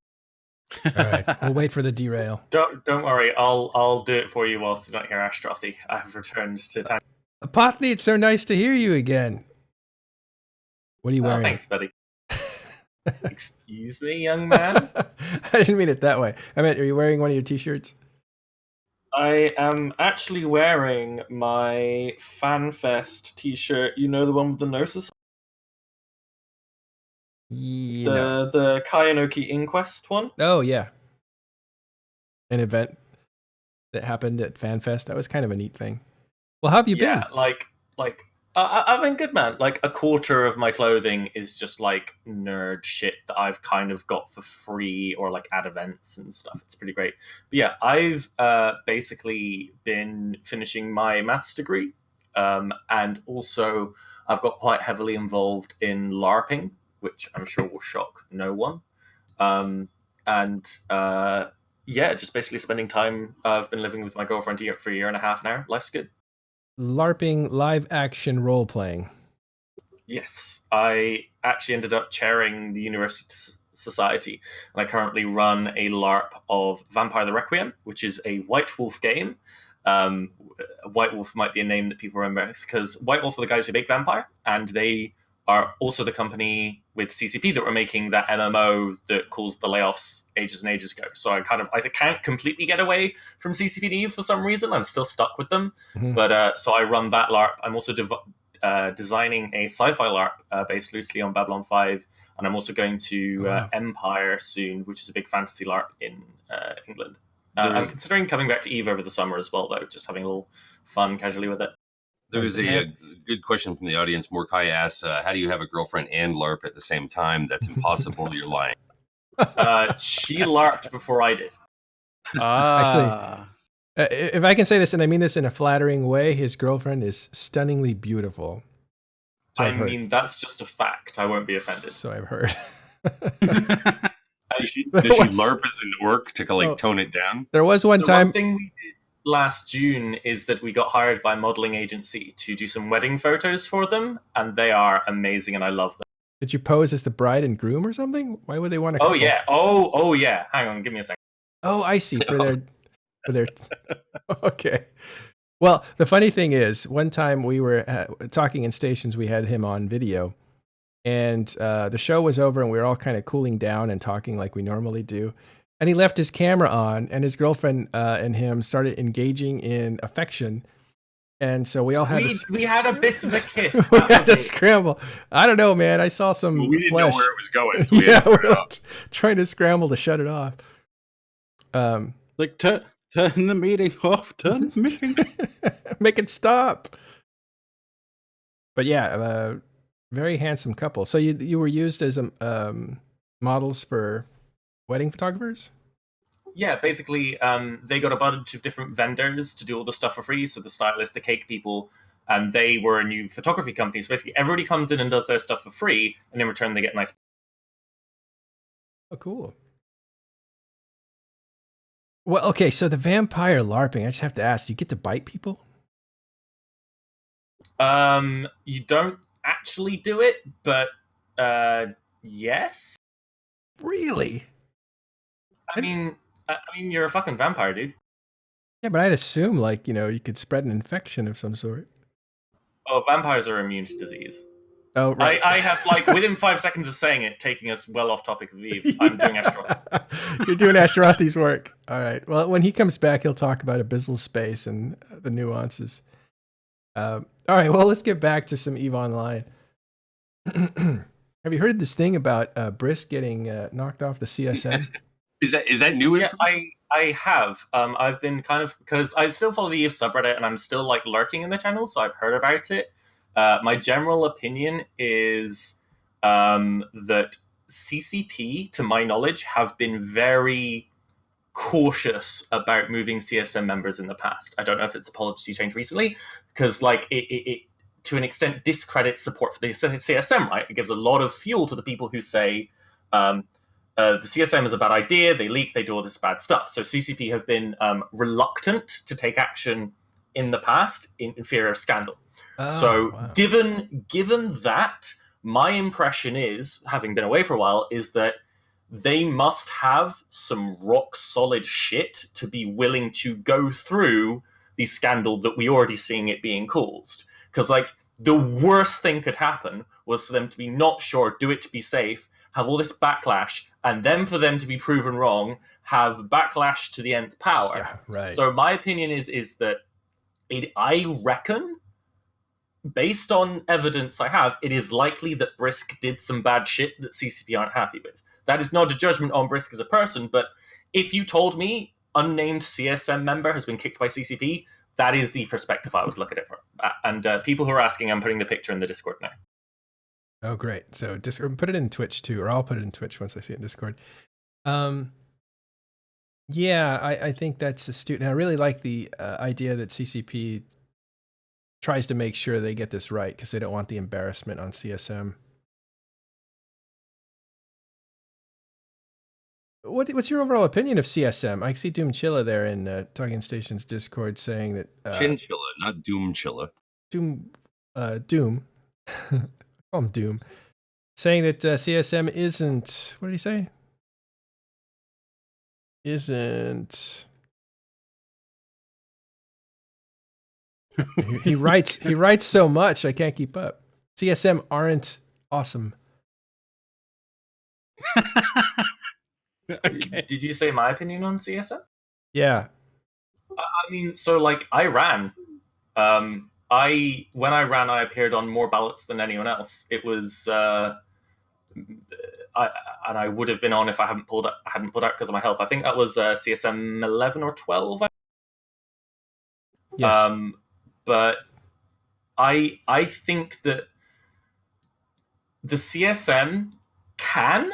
Speaker 1: All right, we'll wait for the derail.
Speaker 5: Don't worry, I'll do it for you whilst you don't hear Ashtarothi. I've returned to time.
Speaker 1: Apothy, it's so nice to hear you again. What are you wearing?
Speaker 5: Thanks, buddy. Excuse me, young man?
Speaker 1: I didn't mean it that way. I meant, are you wearing one of your t-shirts?
Speaker 5: I am actually wearing my FanFest t-shirt. You know, the one with the nurses? The Kayanoki Inquest one?
Speaker 1: Oh, yeah. An event that happened at FanFest. That was kind of a neat thing. Well, how have you been?
Speaker 5: Yeah, I've been good, man. Like, a quarter of my clothing is just like nerd shit that I've kind of got for free or like at events and stuff. It's pretty great. But yeah, I've basically been finishing my maths degree, and also I've got quite heavily involved in LARPing, which I'm sure will shock no one. Yeah, just basically spending time. I've been living with my girlfriend for a year and a half now. Life's good.
Speaker 1: LARPing, live action role playing.
Speaker 5: Yes, I actually ended up chairing the University Society, and I currently run a LARP of Vampire the Requiem, which is a White Wolf game. White Wolf might be a name that people remember because White Wolf are the guys who make Vampire, and they are also the company with CCP that were making that MMO that caused the layoffs ages and ages ago. So I can't completely get away from CCP for some reason. I'm still stuck with them. Mm-hmm. But so I run that LARP. I'm also designing a sci-fi LARP based loosely on Babylon 5. And I'm also going to Empire soon, which is a big fantasy LARP in England. I'm considering coming back to EVE over the summer as well, though, just having a little fun casually with it.
Speaker 2: There was a good question from the audience. Mordecai asks, how do you have a girlfriend and LARP at the same time? That's impossible. You're lying.
Speaker 5: She LARPed before I did.
Speaker 1: Actually, if I can say this, and I mean this in a flattering way, his girlfriend is stunningly beautiful.
Speaker 5: So I mean, that's just a fact. I won't be offended.
Speaker 1: So I've heard.
Speaker 2: Does she LARP as an orc to tone it down?
Speaker 1: There was one time.
Speaker 5: One thing we did last June is that we got hired by a modeling agency to do some wedding photos for them, and they are amazing, and I love them.
Speaker 1: Did you pose as the bride and groom or something? Why would they want to?
Speaker 5: Oh yeah, oh yeah. Hang on, give me a second.
Speaker 1: Oh, I see. For their. Okay. Well, the funny thing is, one time we were talking in stations. We had him on video, and the show was over, and we were all kind of cooling down and talking like we normally do. And he left his camera on, and his girlfriend and him started engaging in affection. And so we all had
Speaker 5: we had a bit of a kiss.
Speaker 1: We had to scramble. I don't know, man. I saw some
Speaker 2: we didn't
Speaker 1: flesh.
Speaker 2: know where it was going, so we had to turn it off.
Speaker 1: Trying to scramble to shut it off.
Speaker 3: Like turn the meeting off. Turn the meeting.
Speaker 1: Make it stop. But yeah, very handsome couple. So you were used as models for wedding photographers?
Speaker 5: Yeah, basically, they got a bunch of different vendors to do all the stuff for free. So the stylists, the cake people, and they were a new photography company. So basically, everybody comes in and does their stuff for free, and in return, they get nice.
Speaker 1: Oh, cool. Well, okay, so the vampire LARPing, I just have to ask, do you get to bite people?
Speaker 5: You don't actually do it, but yes.
Speaker 1: Really?
Speaker 5: I mean, you're a fucking vampire, dude.
Speaker 1: Yeah, but I'd assume, you could spread an infection of some sort.
Speaker 5: Oh, vampires are immune to disease.
Speaker 1: Oh, right.
Speaker 5: I have, within 5 seconds of saying it, taking us well off topic of Eve, I'm doing Ashtaroth.
Speaker 1: You're doing Ashtarothi's work. All right. Well, when he comes back, he'll talk about Abyssal Space and the nuances. All right, well, let's get back to some EVE Online. Have you heard this thing about Brisk getting knocked off the CSM?
Speaker 2: Is that new
Speaker 5: Yeah,
Speaker 2: information?
Speaker 5: I have. I've been kind of, because I still follow the Eve subreddit and I'm still like lurking in the channel, so I've heard about it. My general opinion is that CCP, to my knowledge, have been very cautious about moving CSM members in the past. I don't know if it's a policy change recently, because like it to an extent discredits support for the CSM. Right, it gives a lot of fuel to the people who say the CSM is a bad idea. They leak. They do all this bad stuff. So CCP have been reluctant to take action in the past in fear of scandal. So
Speaker 1: wow.
Speaker 5: given that, my impression is, having been away for a while, is that they must have some rock solid shit to be willing to go through the scandal that we already seeing it being caused. Because like the worst thing could happen was for them to be not sure, do it to be safe, have all this backlash, and then for them to be proven wrong, have backlash to the nth power.
Speaker 1: Yeah, right.
Speaker 5: So my opinion is that I reckon, based on evidence I have, it is likely that Brisk did some bad shit that CCP aren't happy with. That is not a judgment on Brisk as a person, but if you told me unnamed CSM member has been kicked by CCP, that is the perspective I would look at it from. And people who are asking, I'm putting the picture in the Discord now.
Speaker 1: Oh, great. So Discord, put it in Twitch too, or I'll put it in Twitch once I see it in Discord. Yeah, I think that's astute. And I really like the idea that CCP tries to make sure they get this right because they don't want the embarrassment on CSM. What's your overall opinion of CSM? I see Doom Chilla there in Talking Station's Discord saying that
Speaker 2: Chinchilla, not Doomchilla.
Speaker 1: Doom, I call him Doom, saying that CSM isn't. What did he say? Isn't. he writes so much I can't keep up. CSM aren't awesome.
Speaker 3: Okay.
Speaker 5: Did you say my opinion on CSM?
Speaker 1: Yeah.
Speaker 5: I mean, so like I ran. When I ran, I appeared on more ballots than anyone else. It was I would have been on if I hadn't pulled out because of my health. I think that was CSM 11 or 12.
Speaker 1: Yes.
Speaker 5: But I think that the CSM can,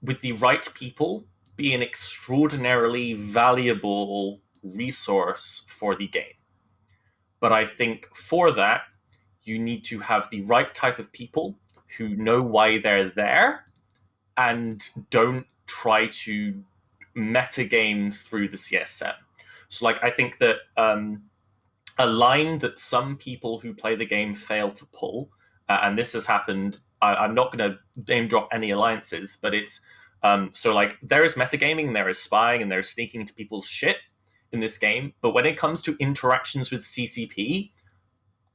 Speaker 5: with the right people, be an extraordinarily valuable resource for the game. But I think for that, you need to have the right type of people who know why they're there and don't try to metagame through the CSM. So, like, I think that a line that some people who play the game fail to pull, and this has happened. I'm not going to name drop any alliances, but it's so like there is metagaming, there is spying, and there is sneaking into people's shit in this game. But when it comes to interactions with CCP,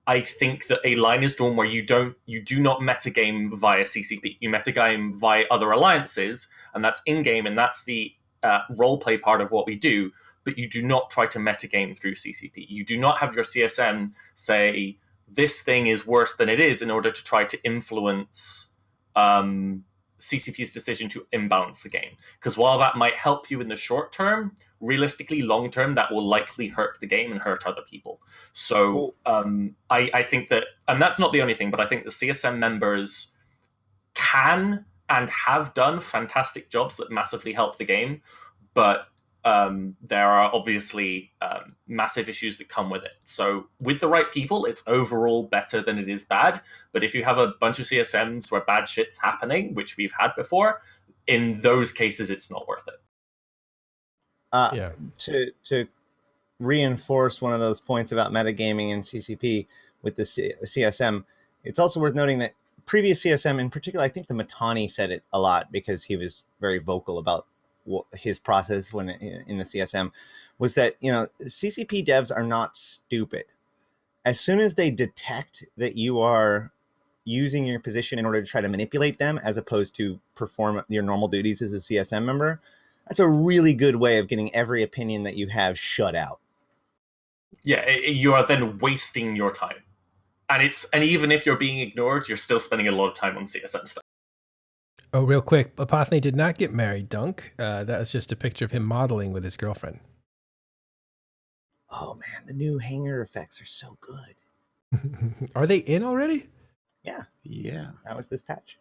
Speaker 5: I think that a line is drawn where you do not metagame via CCP. You metagame via other alliances, and that's in game, and that's the roleplay part of what we do. But you do not try to metagame through CCP. You do not have your CSM say this thing is worse than it is in order to try to influence CCP's decision to imbalance the game. Because while that might help you in the short term, realistically, long term, that will likely hurt the game and hurt other people. So I think that, and that's not the only thing, but I think the CSM members can and have done fantastic jobs that massively help the game, but there are obviously massive issues that come with it. So with the right people, it's overall better than it is bad. But if you have a bunch of CSMs where bad shit's happening, which we've had before, in those cases, it's not worth it.
Speaker 4: To reinforce one of those points about metagaming and CCP with the CSM, it's also worth noting that previous CSM, in particular, I think the Matani said it a lot because he was very vocal about his process when in the CSM, was that, you know, CCP devs are not stupid. As soon as they detect that you are using your position in order to try to manipulate them as opposed to perform your normal duties as a CSM member, that's a really good way of getting every opinion that you have shut out.
Speaker 5: Yeah, you are then wasting your time. And even if you're being ignored, you're still spending a lot of time on CSM stuff.
Speaker 1: Oh, real quick, Apothne did not get married, Dunk. That was just a picture of him modeling with his girlfriend.
Speaker 4: Oh man, the new hanger effects are so good.
Speaker 1: Are they in already?
Speaker 4: Yeah,
Speaker 3: Yeah.
Speaker 4: that was this patch.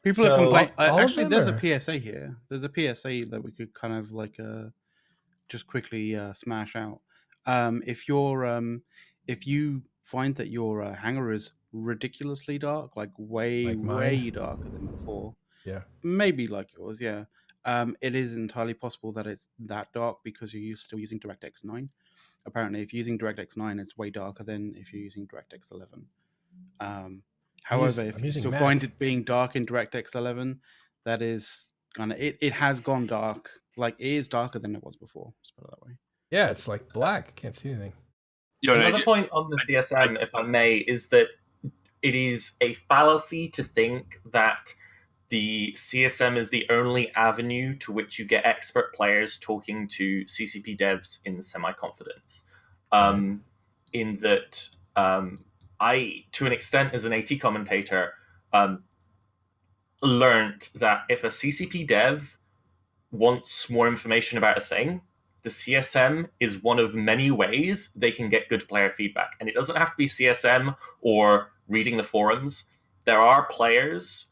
Speaker 3: People are
Speaker 4: So-
Speaker 3: complaining.
Speaker 1: All of
Speaker 3: Actually,
Speaker 1: them,
Speaker 3: there's
Speaker 1: or-
Speaker 3: a PSA here. There's a PSA that we could kind of like just quickly smash out. If you find that your hanger is ridiculously dark, like way
Speaker 1: Like mine?
Speaker 3: way darker than before,
Speaker 1: Yeah.
Speaker 3: maybe like yours, yeah. It is entirely possible that it's that dark because you're still using DirectX 9. Apparently, if you're using DirectX 9, it's way darker than if you're using DirectX 11. However, if
Speaker 1: I'm
Speaker 3: you
Speaker 1: using
Speaker 3: still
Speaker 1: Mac.
Speaker 3: find it being dark in DirectX 11, that is kind of it has gone dark. Like it is darker than it was before. Let's put it that way.
Speaker 1: Yeah, it's like black. Can't see anything.
Speaker 2: You know,
Speaker 5: Another point on the CSM, if I may, is that it is a fallacy to think that the CSM is the only avenue to which you get expert players talking to CCP devs in semi-confidence. In that, I, to an extent, as an AT commentator, learned that if a CCP dev wants more information about a thing, the CSM is one of many ways they can get good player feedback. And it doesn't have to be CSM or reading the forums. There are players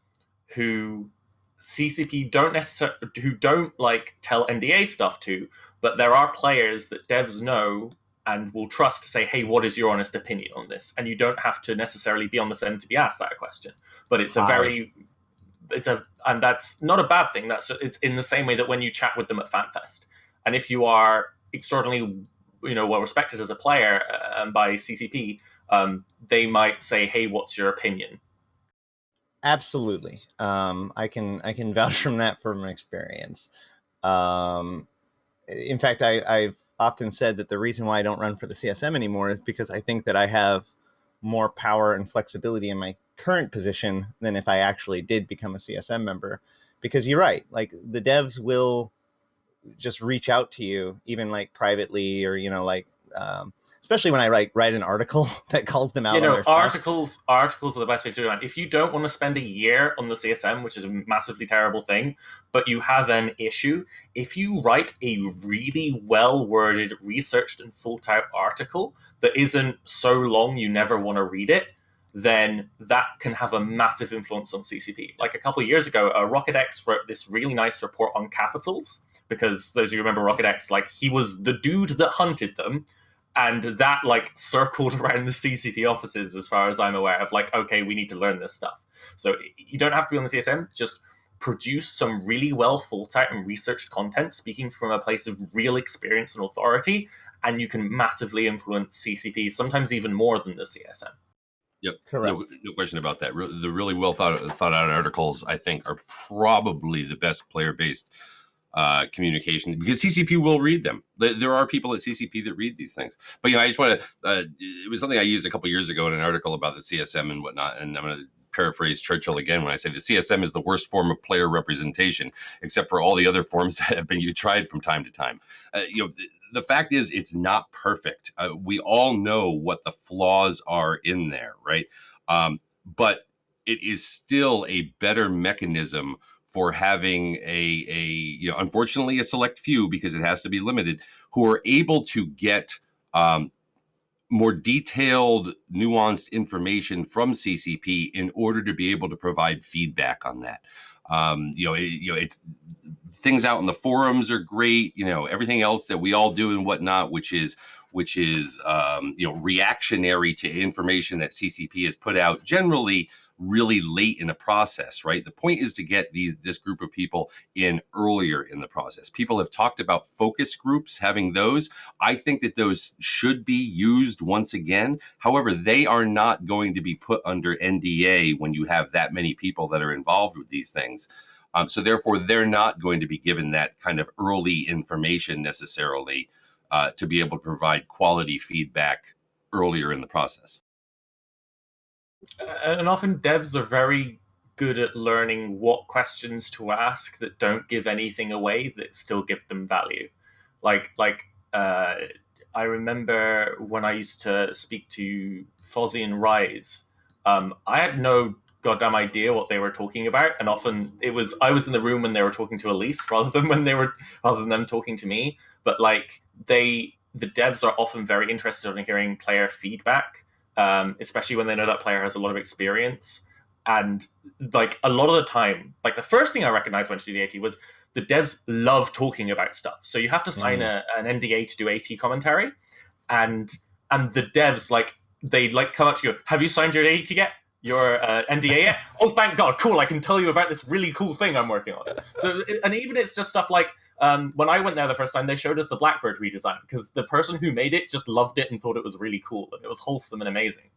Speaker 5: who CCP don't necessarily who don't like tell NDA stuff to, but there are players that devs know and will trust to say, hey, what is your honest opinion on this? And you don't have to necessarily be on the send to be asked that question. But it's a very and that's not a bad thing. It's in the same way that when you chat with them at FanFest, and if you are extraordinarily, well respected as a player by CCP, they might say, "Hey, what's your opinion?"
Speaker 4: Absolutely. I can vouch from that from experience. In fact, I've often said that the reason why I don't run for the CSM anymore is because I think that I have more power and flexibility in my current position than if I actually did become a CSM member. Because you're right, like the devs will just reach out to you, even like privately, or especially when I write an article that calls them out on their
Speaker 5: articles are the best way to do it. If you don't want to spend a year on the CSM, which is a massively terrible thing, but you have an issue, if you write a really well worded, researched, and thought out article that isn't so long you never want to read it, then that can have a massive influence on CCP. Like a couple of years ago, Rocket X wrote this really nice report on capitals, because those of you remember Rocket X, like he was the dude that hunted them, and that like circled around the CCP offices as far as I'm aware of like, okay, we need to learn this stuff. So you don't have to be on the CSM, just produce some really well thought out and researched content speaking from a place of real experience and authority, and you can massively influence CCP, sometimes even more than the CSM.
Speaker 2: Yep,
Speaker 4: Correct.
Speaker 2: no question about that. The really well thought out articles, I think, are probably the best player based communication, because CCP will read them. There are people at CCP that read these things. But I just want to. It was something I used a couple years ago in an article about the CSM and whatnot, and I'm going to paraphrase Churchill again when I say the CSM is the worst form of player representation, except for all the other forms that have been tried from time to time. The fact is, it's not perfect. We all know what the flaws are in there, right? But it is still a better mechanism for having unfortunately a select few, because it has to be limited, who are able to get more detailed, nuanced information from CCP in order to be able to provide feedback on that. It's things out in the forums are great. Everything else that we all do and whatnot, which is reactionary to information that CCP has put out, generally really late in the process, right? The point is to get this group of people in earlier in the process. People have talked about focus groups, having those. I think that those should be used once again. However, they are not going to be put under NDA when you have that many people that are involved with these things. So therefore, they're not going to be given that kind of early information necessarily to be able to provide quality feedback earlier in the process.
Speaker 5: And often devs are very good at learning what questions to ask that don't give anything away, that still give them value. I remember when I used to speak to Fozzie and Rise, I had no goddamn idea what they were talking about, and often I was in the room when they were talking to Elise rather than them talking to me. But like the devs are often very interested in hearing player feedback, especially when they know that player has a lot of experience. And like a lot of the time, like the first thing I recognized when to do the AT was the devs love talking about stuff. So you have to sign an NDA to do AT commentary, and the devs they come up to you. Have you signed your AT yet? Your NDA yet? Oh, thank God! Cool. I can tell you about this really cool thing I'm working on. So, and even it's just stuff like when I went there the first time, they showed us the Blackbird redesign because the person who made it just loved it and thought it was really cool and it was wholesome and amazing.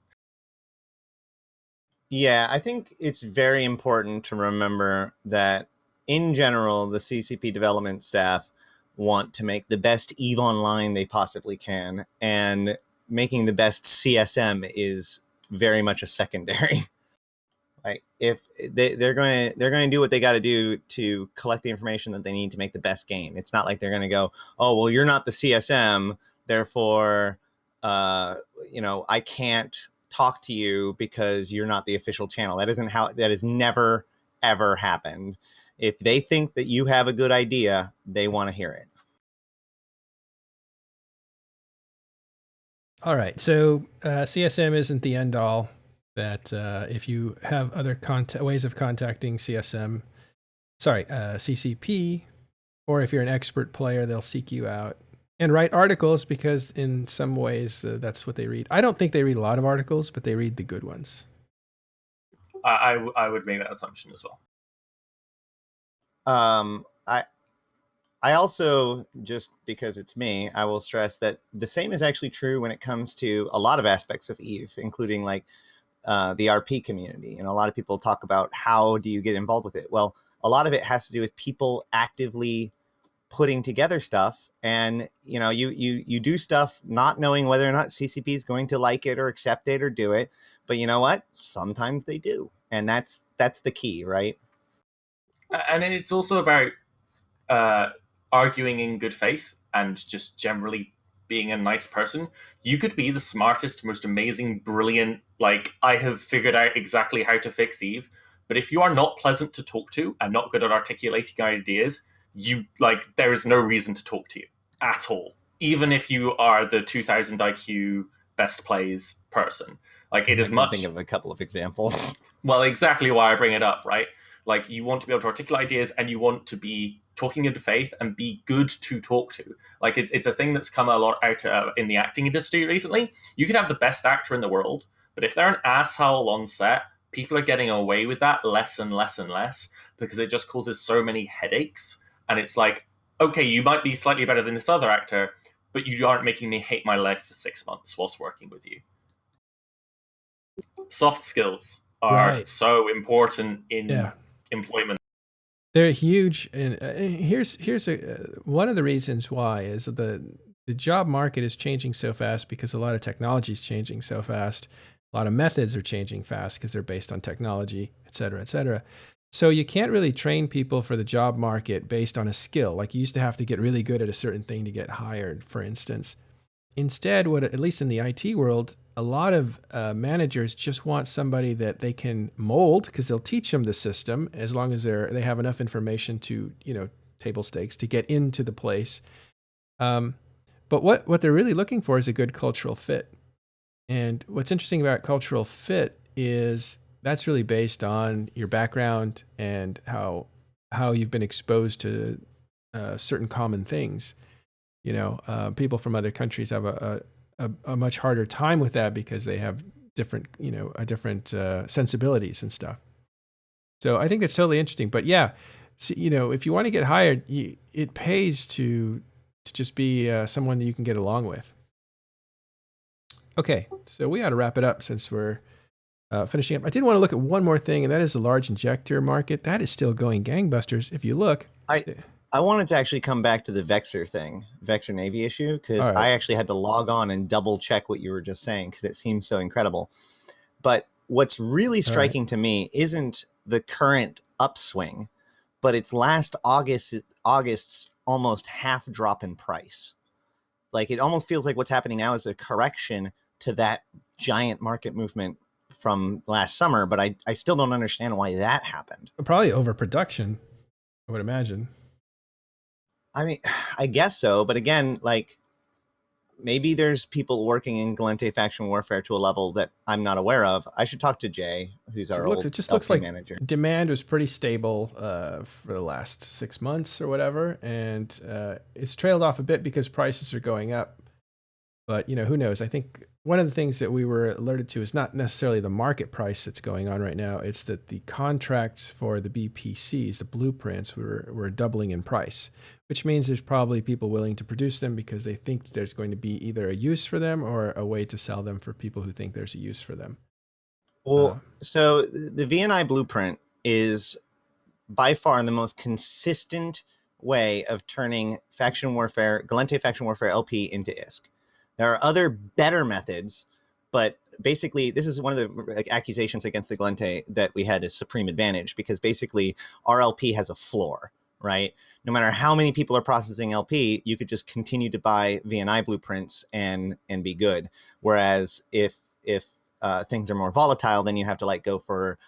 Speaker 4: Yeah, I think it's very important to remember that in general, the CCP development staff want to make the best EVE Online they possibly can, and making the best CSM is very much a secondary. Like if they're going to do what they got to do to collect the information that they need to make the best game. It's not like they're going to go, oh well, you're not the CSM, therefore, I can't talk to you because you're not the official channel. That has never ever happened. If they think that you have a good idea, they want to hear it.
Speaker 1: All right, so CSM isn't the end all. That if you have other ways of contacting CCP, or if you're an expert player, they'll seek you out and write articles because in some ways that's what they read. I don't think they read a lot of articles, but they read the good ones.
Speaker 5: I would make that assumption as well.
Speaker 4: I also, just because it's me, I will stress that the same is actually true when it comes to a lot of aspects of EVE, including like the RP community. And a lot of people talk about how do you get involved with it? Well, a lot of it has to do with people actively putting together stuff, and you do stuff not knowing whether or not CCP is going to like it or accept it or do it, but you know what? Sometimes they do, and that's the key, right?
Speaker 5: And it's also about arguing in good faith and just generally being a nice person. You could be the smartest, most amazing, brilliant, like I have figured out exactly how to fix Eve, but if you are not pleasant to talk to and not good at articulating ideas, there is no reason to talk to you at all, even if you are the 2000 IQ best plays person. Like it is much.
Speaker 4: Think of a couple of examples.
Speaker 5: Well, exactly why I bring it up, right? Like you want to be able to articulate ideas, and you want to be talking in faith and be good to talk to. Like it's a thing that's come a lot out in the acting industry recently. You could have the best actor in the world, but if they're an asshole on set, people are getting away with that less and less and less because it just causes so many headaches. And it's like, okay, you might be slightly better than this other actor, but you aren't making me hate my life for 6 months whilst working with you. Soft skills are so important in employment.
Speaker 1: They're huge, and here's one of the reasons why is the job market is changing so fast because a lot of technology is changing so fast. A lot of methods are changing fast because they're based on technology, et cetera, et cetera. So you can't really train people for the job market based on a skill. Like you used to have to get really good at a certain thing to get hired, for instance. Instead, at least in the IT world, a lot of managers just want somebody that they can mold because they'll teach them the system as long as they have enough information to, table stakes to get into the place. But what they're really looking for is a good cultural fit. And what's interesting about cultural fit is that's really based on your background and how you've been exposed to certain common things. People from other countries have a much harder time with that because they have different sensibilities and stuff. So I think that's totally interesting. But yeah, if you want to get hired, it pays to just be someone that you can get along with. Okay, so we ought to wrap it up since we're finishing up. I did want to look at one more thing, and that is the large injector market. That is still going gangbusters. If you look,
Speaker 4: I wanted to actually come back to the Vexor Navy issue, because I actually had to log on and double check what you were just saying because it seems so incredible. But what's really striking to me isn't the current upswing, but it's last August's almost half drop in price. like it almost feels like what's happening now is a correction to that giant market movement from last summer, but I still don't understand why that happened.
Speaker 1: Probably overproduction, I would imagine.
Speaker 4: I mean, I guess so, but again, like maybe there's people working in Galente faction warfare to a level that I'm not aware of. I should talk to Jay, who's our old
Speaker 1: It just
Speaker 4: LP
Speaker 1: looks like
Speaker 4: manager.
Speaker 1: demand was pretty stable for the last 6 months or whatever, and it's trailed off a bit because prices are going up. But who knows? I think one of the things that we were alerted to is not necessarily the market price that's going on right now. It's that the contracts for the BPCs, the blueprints, were doubling in price, which means there's probably people willing to produce them because they think that there's going to be either a use for them or a way to sell them for people who think there's a use for them.
Speaker 4: Well, so the VNI blueprint is by far the most consistent way of turning faction warfare, Galente faction warfare LP into ISK. There are other better methods, but basically this is one of the accusations against the Galente that we had a supreme advantage, because basically our LP has a floor, right? No matter how many people are processing LP, you could just continue to buy VNI blueprints and be good. Whereas if things are more volatile, then you have to like go for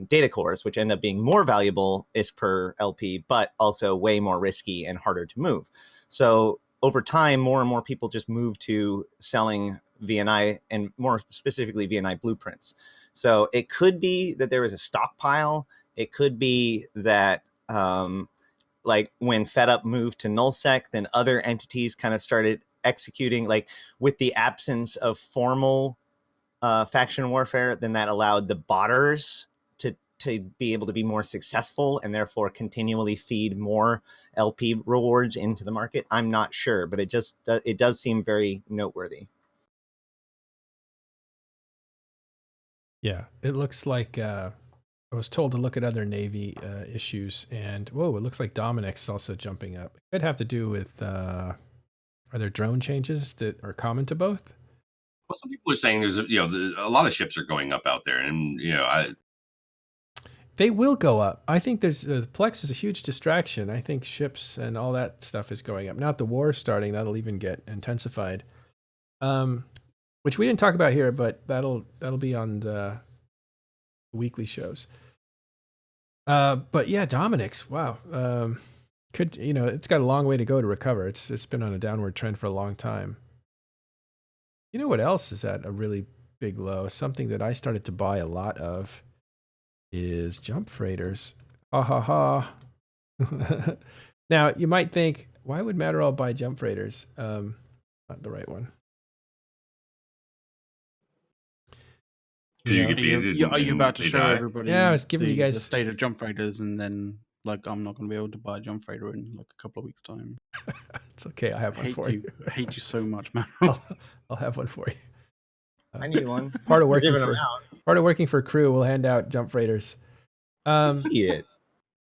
Speaker 4: data cores, which end up being more valuable is per LP, but also way more risky and harder to move. So over time, more and more people just move to selling VNI, and more specifically VNI blueprints. So it could be that there was a stockpile. It could be that like when FedUp moved to nullsec, then other entities kind of started executing, like with the absence of formal faction warfare, then that allowed the botters to be able to be more successful and therefore continually feed more LP rewards into the market. I'm not sure, but it does seem very noteworthy.
Speaker 1: Yeah, it looks like I was told to look at other Navy issues, and whoa, it looks like Dominic's also jumping up. It could have to do with are there drone changes that are common to both?
Speaker 2: Well, some people are saying there's a lot of ships are going up out there, and
Speaker 1: They will go up. I think there's Plex is a huge distraction. I think ships and all that stuff is going up. Now that the war is starting, that'll even get intensified. Which we didn't talk about here, but that'll be on the weekly shows. But yeah, Dominic's, wow. It's got a long way to go to recover. It's been on a downward trend for a long time. You know what else is at a really big low? Something that I started to buy a lot of is jump freighters. Ha ha ha. Now, you might think, why would Matterall buy jump freighters? Not the right one.
Speaker 3: Are you about to show everybody?
Speaker 1: Yeah, I was giving you guys
Speaker 3: the state of jump freighters, and then like I'm not going to be able to buy a jump freighter in like a couple of weeks' time.
Speaker 1: It's okay. I have one for you.
Speaker 3: I hate you so much, man.
Speaker 1: I'll have one for you.
Speaker 4: I need one.
Speaker 1: Part of working for crew, we'll hand out jump freighters.
Speaker 4: Yeah.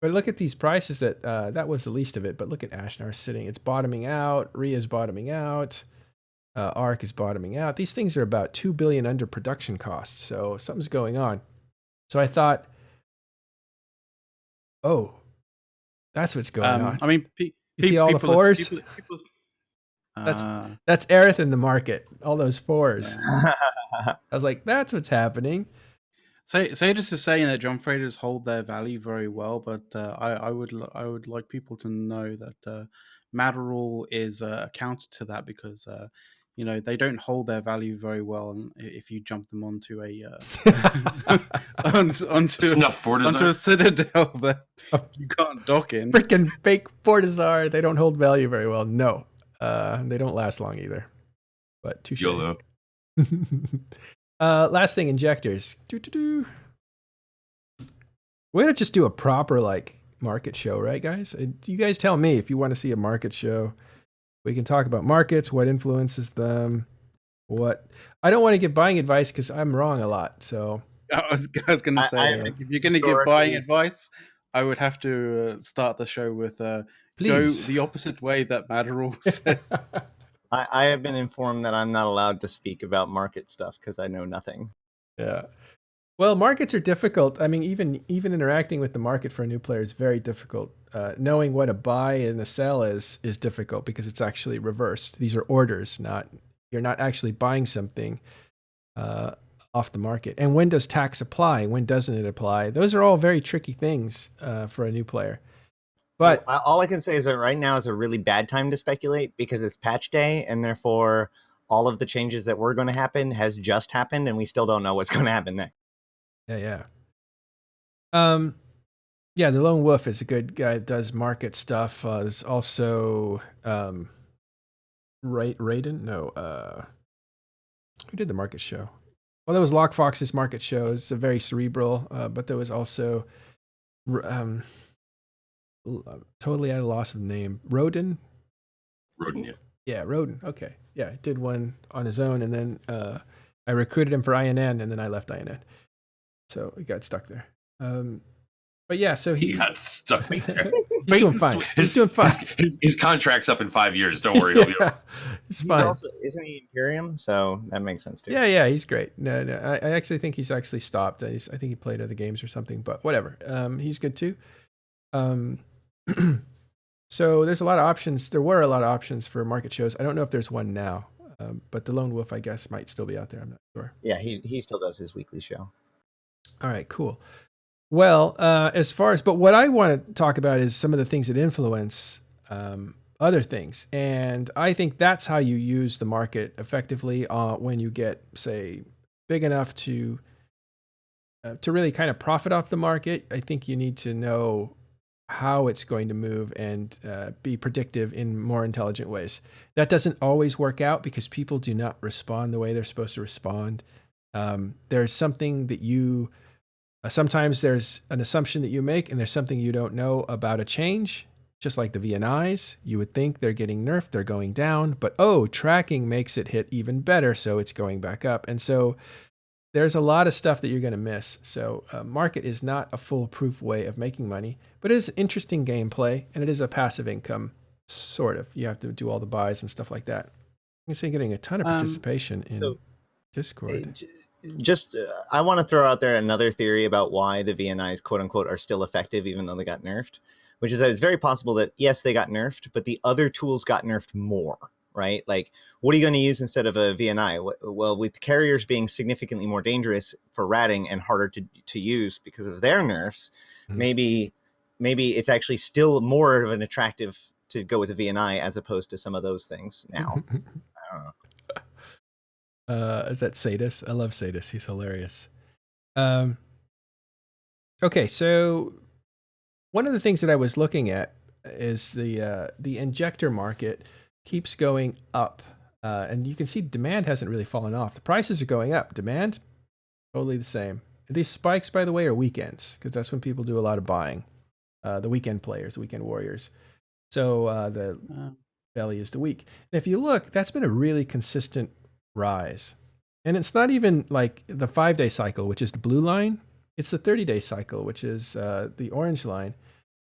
Speaker 1: But look at these prices that was the least of it. But look at Ashnar sitting. It's bottoming out. Rhea's bottoming out. ARC is bottoming out. These things are about $2 billion under production costs. So something's going on. So I thought, oh, that's what's going on.
Speaker 3: I mean,
Speaker 1: you see all the fours? That's Aerith in the market. All those fours. I was like, that's what's happening.
Speaker 3: Sadis is saying that jump freighters hold their value very well, but I would like people to know that Matterall is a counter to that, because they don't hold their value very well if you jump them onto a onto a citadel that you can't dock in.
Speaker 1: Freaking fake Fortizar. They don't hold value very well. No, they don't last long either. But touche.
Speaker 2: YOLO.
Speaker 1: Last thing, injectors. We're gonna just do a proper market show, right, guys? You guys tell me if you want to see a market show. We can talk about markets, what influences them, what. I don't want to give buying advice because I'm wrong a lot. So
Speaker 3: I was gonna say, if you're gonna give buying advice, I would have to start the show with go the opposite way that Matterall says.
Speaker 4: I have been informed that I'm not allowed to speak about market stuff because I know nothing.
Speaker 1: Yeah. Well, markets are difficult. I mean, even interacting with the market for a new player is very difficult. Knowing what a buy and a sell is difficult because it's actually reversed. These are orders, not you're not actually buying something off the market. And when does tax apply? When doesn't it apply? Those are all very tricky things for a new player. But
Speaker 4: all I can say is that right now is a really bad time to speculate because it's patch day, and therefore all of the changes that were going to happen has just happened, and we still don't know what's going to happen next.
Speaker 1: Yeah. Yeah, the Lone Wolf is a good guy that does market stuff. There's also Raiden? No, who did the market show? Well, there was Lock Fox's market show. It's a very cerebral, but there was also totally at a loss of name. Roden?
Speaker 2: Rodin, yeah.
Speaker 1: Yeah, Roden. Okay. Yeah, did one on his own, and then I recruited him for INN, and then I left INN. So he got stuck there. But yeah, so
Speaker 2: He got stuck there.
Speaker 1: He's doing fine. He's doing fine.
Speaker 2: His contract's up in 5 years. Don't worry. He'll be okay.
Speaker 1: He's fine.
Speaker 4: Also, isn't he Imperium? So that makes sense too.
Speaker 1: Yeah, he's great. No, I actually think he's actually stopped. I think he played other games or something, but whatever. He's good too. So there's a lot of options. There were a lot of options for market shows. I don't know if there's one now, but the Lone Wolf, I guess, might still be out there. I'm not sure.
Speaker 4: Yeah, he still does his weekly show.
Speaker 1: All right, cool. Well, but what I want to talk about is some of the things that influence other things. And I think that's how you use the market effectively when you get, say, big enough to really kind of profit off the market. I think you need to know how it's going to move and be predictive in more intelligent ways. That doesn't always work out because people do not respond the way they're supposed to respond. There's something that sometimes there's an assumption that you make and there's something you don't know about a change. Just like the VNIs, you would think they're getting nerfed, they're going down, but tracking makes it hit even better, so it's going back up. And so there's a lot of stuff that you're going to miss. So market is not a foolproof way of making money, but it is interesting gameplay, and it is a passive income, sort of. You have to do all the buys and stuff like that. You can see getting a ton of participation in Discord.
Speaker 4: I want to throw out there another theory about why the VNIs, quote unquote, are still effective even though they got nerfed, which is that it's very possible that, yes, they got nerfed, but the other tools got nerfed more, right? Like, what are you going to use instead of a VNI? Well, with carriers being significantly more dangerous for ratting and harder to use because of their nerfs, maybe it's actually still more of an attractive to go with a VNI as opposed to some of those things now. I don't know.
Speaker 1: Is that Sadis? I love Sadis. He's hilarious. Okay, so one of the things that I was looking at is the injector market keeps going up, and you can see demand hasn't really fallen off. The prices are going up. Demand, totally the same. These spikes, by the way, are weekends because that's when people do a lot of buying. The weekend players, the weekend warriors. So the belly is the week. And if you look, that's been a really consistent rise. And it's not even like the 5-day cycle, which is the blue line. It's the 30-day cycle, which is the orange line.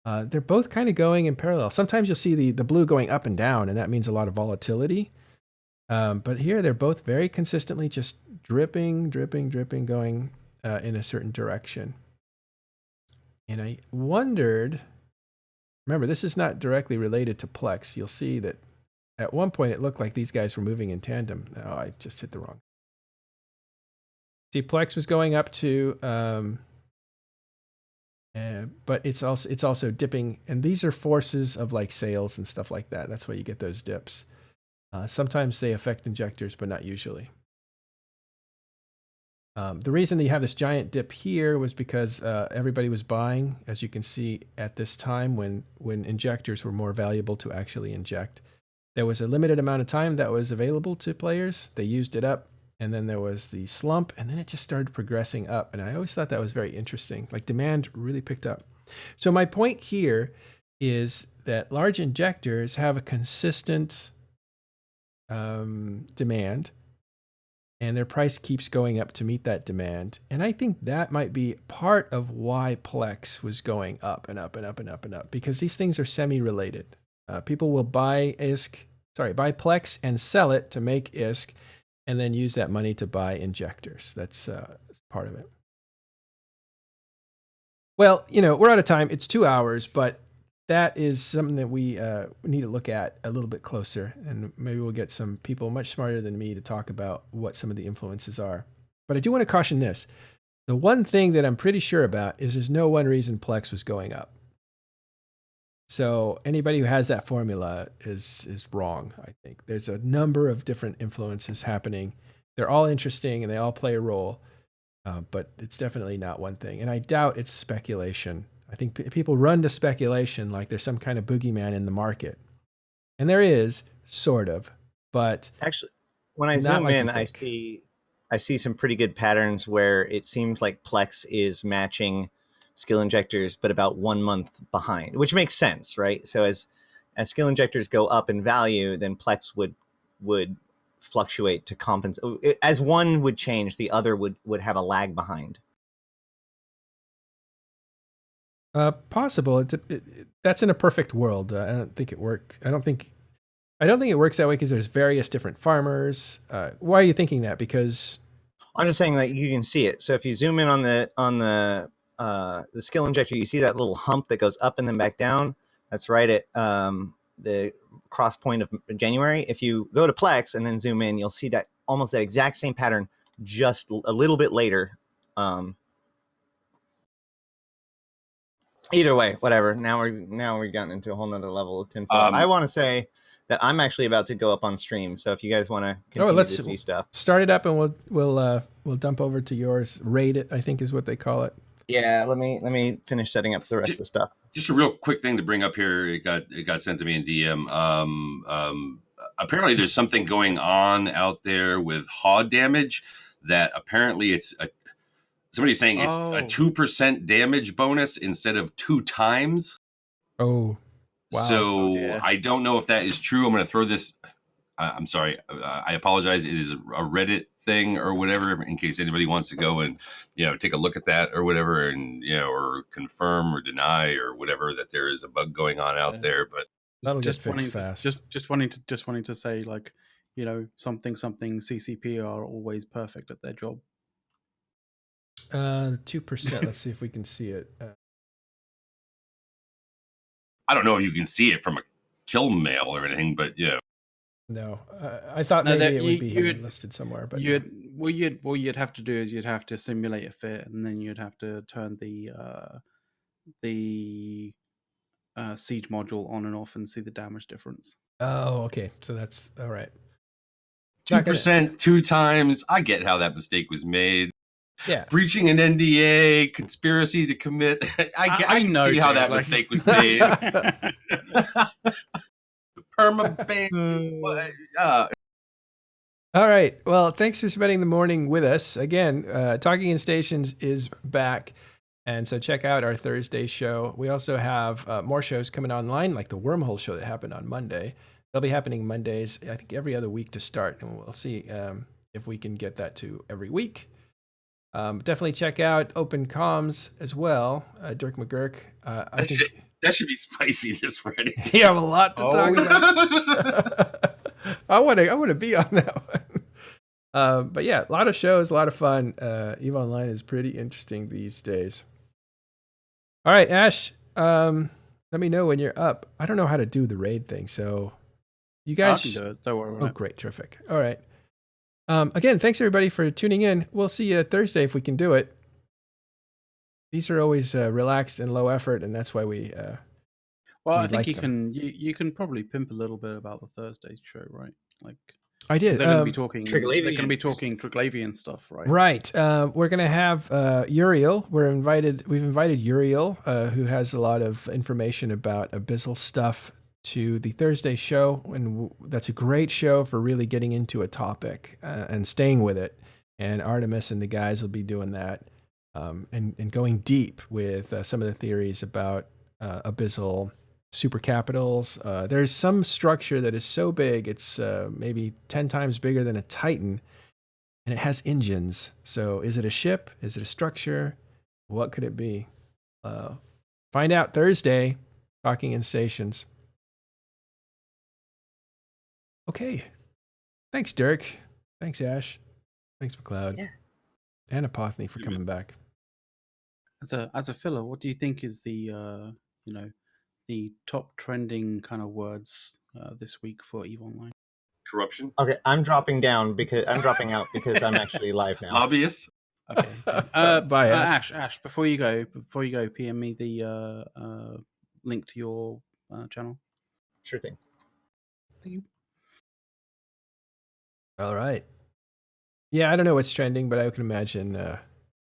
Speaker 1: They're both kind of going in parallel. Sometimes you'll see the blue going up and down, and that means a lot of volatility. But here they're both very consistently just dripping, going in a certain direction. And I wondered, remember, this is not directly related to Plex. You'll see that at one point it looked like these guys were moving in tandem. No, I just hit the wrong. See, Plex was going up to, but it's also dipping. And these are forces of like sales and stuff like that. That's why you get those dips. Sometimes they affect injectors, but not usually. The reason that you have this giant dip here was because everybody was buying, as you can see, at this time when injectors were more valuable to actually inject. There was a limited amount of time that was available to players. They used it up, and then there was the slump, and then it just started progressing up. And I always thought that was very interesting. Like, demand really picked up. So my point here is that large injectors have a consistent demand, and their price keeps going up to meet that demand. And I think that might be part of why Plex was going up and up and up and up and up, because these things are semi-related. People will buy Plex and sell it to make ISK, and then use that money to buy injectors. That's part of it. Well, we're out of time. It's 2 hours, but that is something that we need to look at a little bit closer, and maybe we'll get some people much smarter than me to talk about what some of the influences are. But I do want to caution this. The one thing that I'm pretty sure about is there's no one reason Plex was going up. So anybody who has that formula is wrong, I think. There's a number of different influences happening. They're all interesting and they all play a role, but it's definitely not one thing. And I doubt it's speculation. I think people run to speculation like there's some kind of boogeyman in the market. And there is, sort of, but
Speaker 4: Actually, when I
Speaker 1: not
Speaker 4: zoom
Speaker 1: like you
Speaker 4: in, I
Speaker 1: think.
Speaker 4: see some pretty good patterns where it seems like Plex is matching skill injectors, but about 1 month behind, which makes sense, right? So as skill injectors go up in value, then Plex would fluctuate to compensate. As one would change, the other would have a lag behind.
Speaker 1: Possible. That's in a perfect world. I don't think it works. I don't think it works that way because there's various different farmers. Why are you thinking that? Because
Speaker 4: I'm just saying that you can see it. So if you zoom in on the skill injector, you see that little hump that goes up and then back down. That's right at the cross point of January. If you go to Plex and then zoom in, you'll see that almost the exact same pattern, just a little bit later. Either way, whatever. Now we've gotten into a whole nother level of tinfoil. I want to say that I'm actually about to go up on stream. So if you guys want to continue to see stuff,
Speaker 1: start it up and we'll dump over to yours. Raid it, I think is what they call it.
Speaker 4: Yeah, let me finish setting up the rest of the stuff.
Speaker 2: Just a real quick thing to bring up here. It got sent to me in DM. Apparently, there's something going on out there with HOD damage that apparently somebody's saying it's a 2% damage bonus instead of 2 times.
Speaker 1: Oh, wow.
Speaker 2: So I don't know if that is true. I'm going to throw this. I'm sorry. I apologize. It is a Reddit thing or whatever, in case anybody wants to go and, take a look at that or whatever, and, or confirm or deny or whatever that there is a bug going on out there. But
Speaker 1: that'll get fixed fast.
Speaker 3: Just wanting to say, like, something CCP are always perfect at their job.
Speaker 1: 2%. Let's see if we can see it.
Speaker 2: I don't know if you can see it from a kill mail or anything, but yeah.
Speaker 1: No, I thought maybe it would be listed somewhere, but
Speaker 3: what you'd have to do is you'd have to simulate a fit, and then you'd have to turn the siege module on and off and see the damage difference.
Speaker 1: Oh, okay. So that's all right.
Speaker 2: 2%, 2 times. I get how that mistake was made.
Speaker 1: Yeah,
Speaker 2: breaching an NDA, conspiracy to commit. I can see how that mistake was made. Permaban.
Speaker 1: All right. Well, thanks for spending the morning with us. Again, Talking in Stations is back. And so check out our Thursday show. We also have more shows coming online, like the Wormhole show that happened on Monday. They'll be happening Mondays, I think, every other week to start. And we'll see if we can get that to every week. Definitely check out Open Comms as well. Dirk McGurk. I think
Speaker 2: that should be spicy this Friday.
Speaker 1: You have a lot to talk about. I want to be on that one. But yeah, a lot of shows, a lot of fun. EVE Online is pretty interesting these days. All right, Ash, let me know when you're up. I don't know how to do the raid thing, so you guys...
Speaker 3: I can do it. Don't worry about it.
Speaker 1: Great. Terrific. All right. Again, thanks everybody for tuning in. We'll see you Thursday if we can do it. These are always relaxed and low effort, and that's why we...
Speaker 3: well, I think you can probably pimp a little bit about the Thursday show, right? Like,
Speaker 1: I did.
Speaker 3: They're going to be talking. They're going to be talking Triglavian stuff, right?
Speaker 1: Right. We're going to have Uriel. We've invited Uriel, who has a lot of information about Abyssal stuff, to the Thursday show, and that's a great show for really getting into a topic and staying with it. And Artemis and the guys will be doing that and going deep with some of the theories about Abyssal super capitals. There's some structure that is so big, it's maybe 10 times bigger than a Titan, and it has engines. So is it a ship? Is it a structure? What could it be? Find out Thursday, Talking in Stations. Okay. Thanks, Dirk. Thanks, Ash. Thanks, McLeod.
Speaker 4: Yeah.
Speaker 1: And Apotheny for coming back.
Speaker 3: as a filler, what do you think is the the top trending kind of words this week for EVE Online?
Speaker 2: Corruption.
Speaker 4: Okay, I'm dropping out because I'm actually live now.
Speaker 2: Lobbyist.
Speaker 3: Okay.
Speaker 1: Bye, Ash.
Speaker 3: Ash, before you go, PM me the link to your channel.
Speaker 4: Sure thing.
Speaker 3: Thank you.
Speaker 1: All right. Yeah, I don't know what's trending, but I can imagine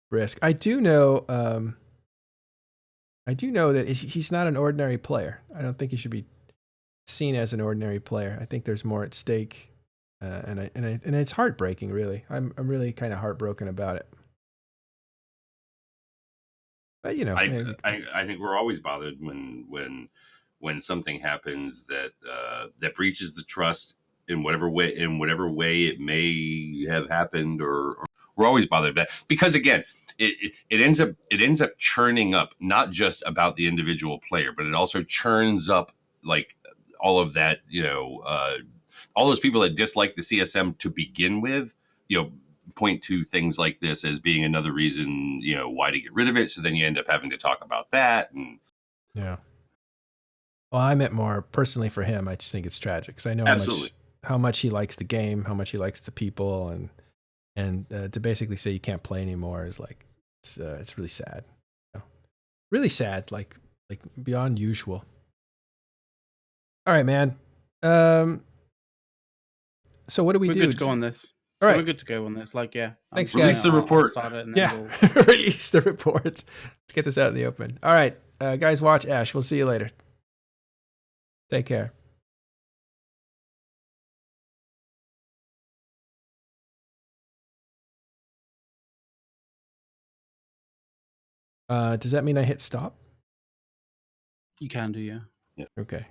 Speaker 1: Risk. I do know that he's not an ordinary player. I don't think he should be seen as an ordinary player. I think there's more at stake, and it's heartbreaking. Really, I'm really kind of heartbroken about it. But you know,
Speaker 2: I think we're always bothered when something happens that that breaches the trust in whatever way it may have happened, or we're always bothered by that, because again, it ends up churning up not just about the individual player, but it also churns up like all of that, all those people that dislike the CSM to begin with, point to things like this as being another reason, why to get rid of it. So then you end up having to talk about that. And
Speaker 1: yeah. Well, I meant more personally for him. I just think it's tragic because I know how much he likes the game, how much he likes the people, and to basically say you can't play anymore is like it's really sad, really sad, like beyond usual. All right, man. So what do we do?
Speaker 3: We're good to go on this.
Speaker 1: All right,
Speaker 3: we're good to go on this. Like, yeah.
Speaker 1: Thanks,
Speaker 2: release
Speaker 1: guys.
Speaker 2: the report.
Speaker 3: I'll start it and then
Speaker 1: Yeah, release the reports. Let's get this out in the open. All right, guys, watch Ash. We'll see you later. Take care. Does that mean I hit stop?
Speaker 3: You can do, yeah.
Speaker 1: Okay.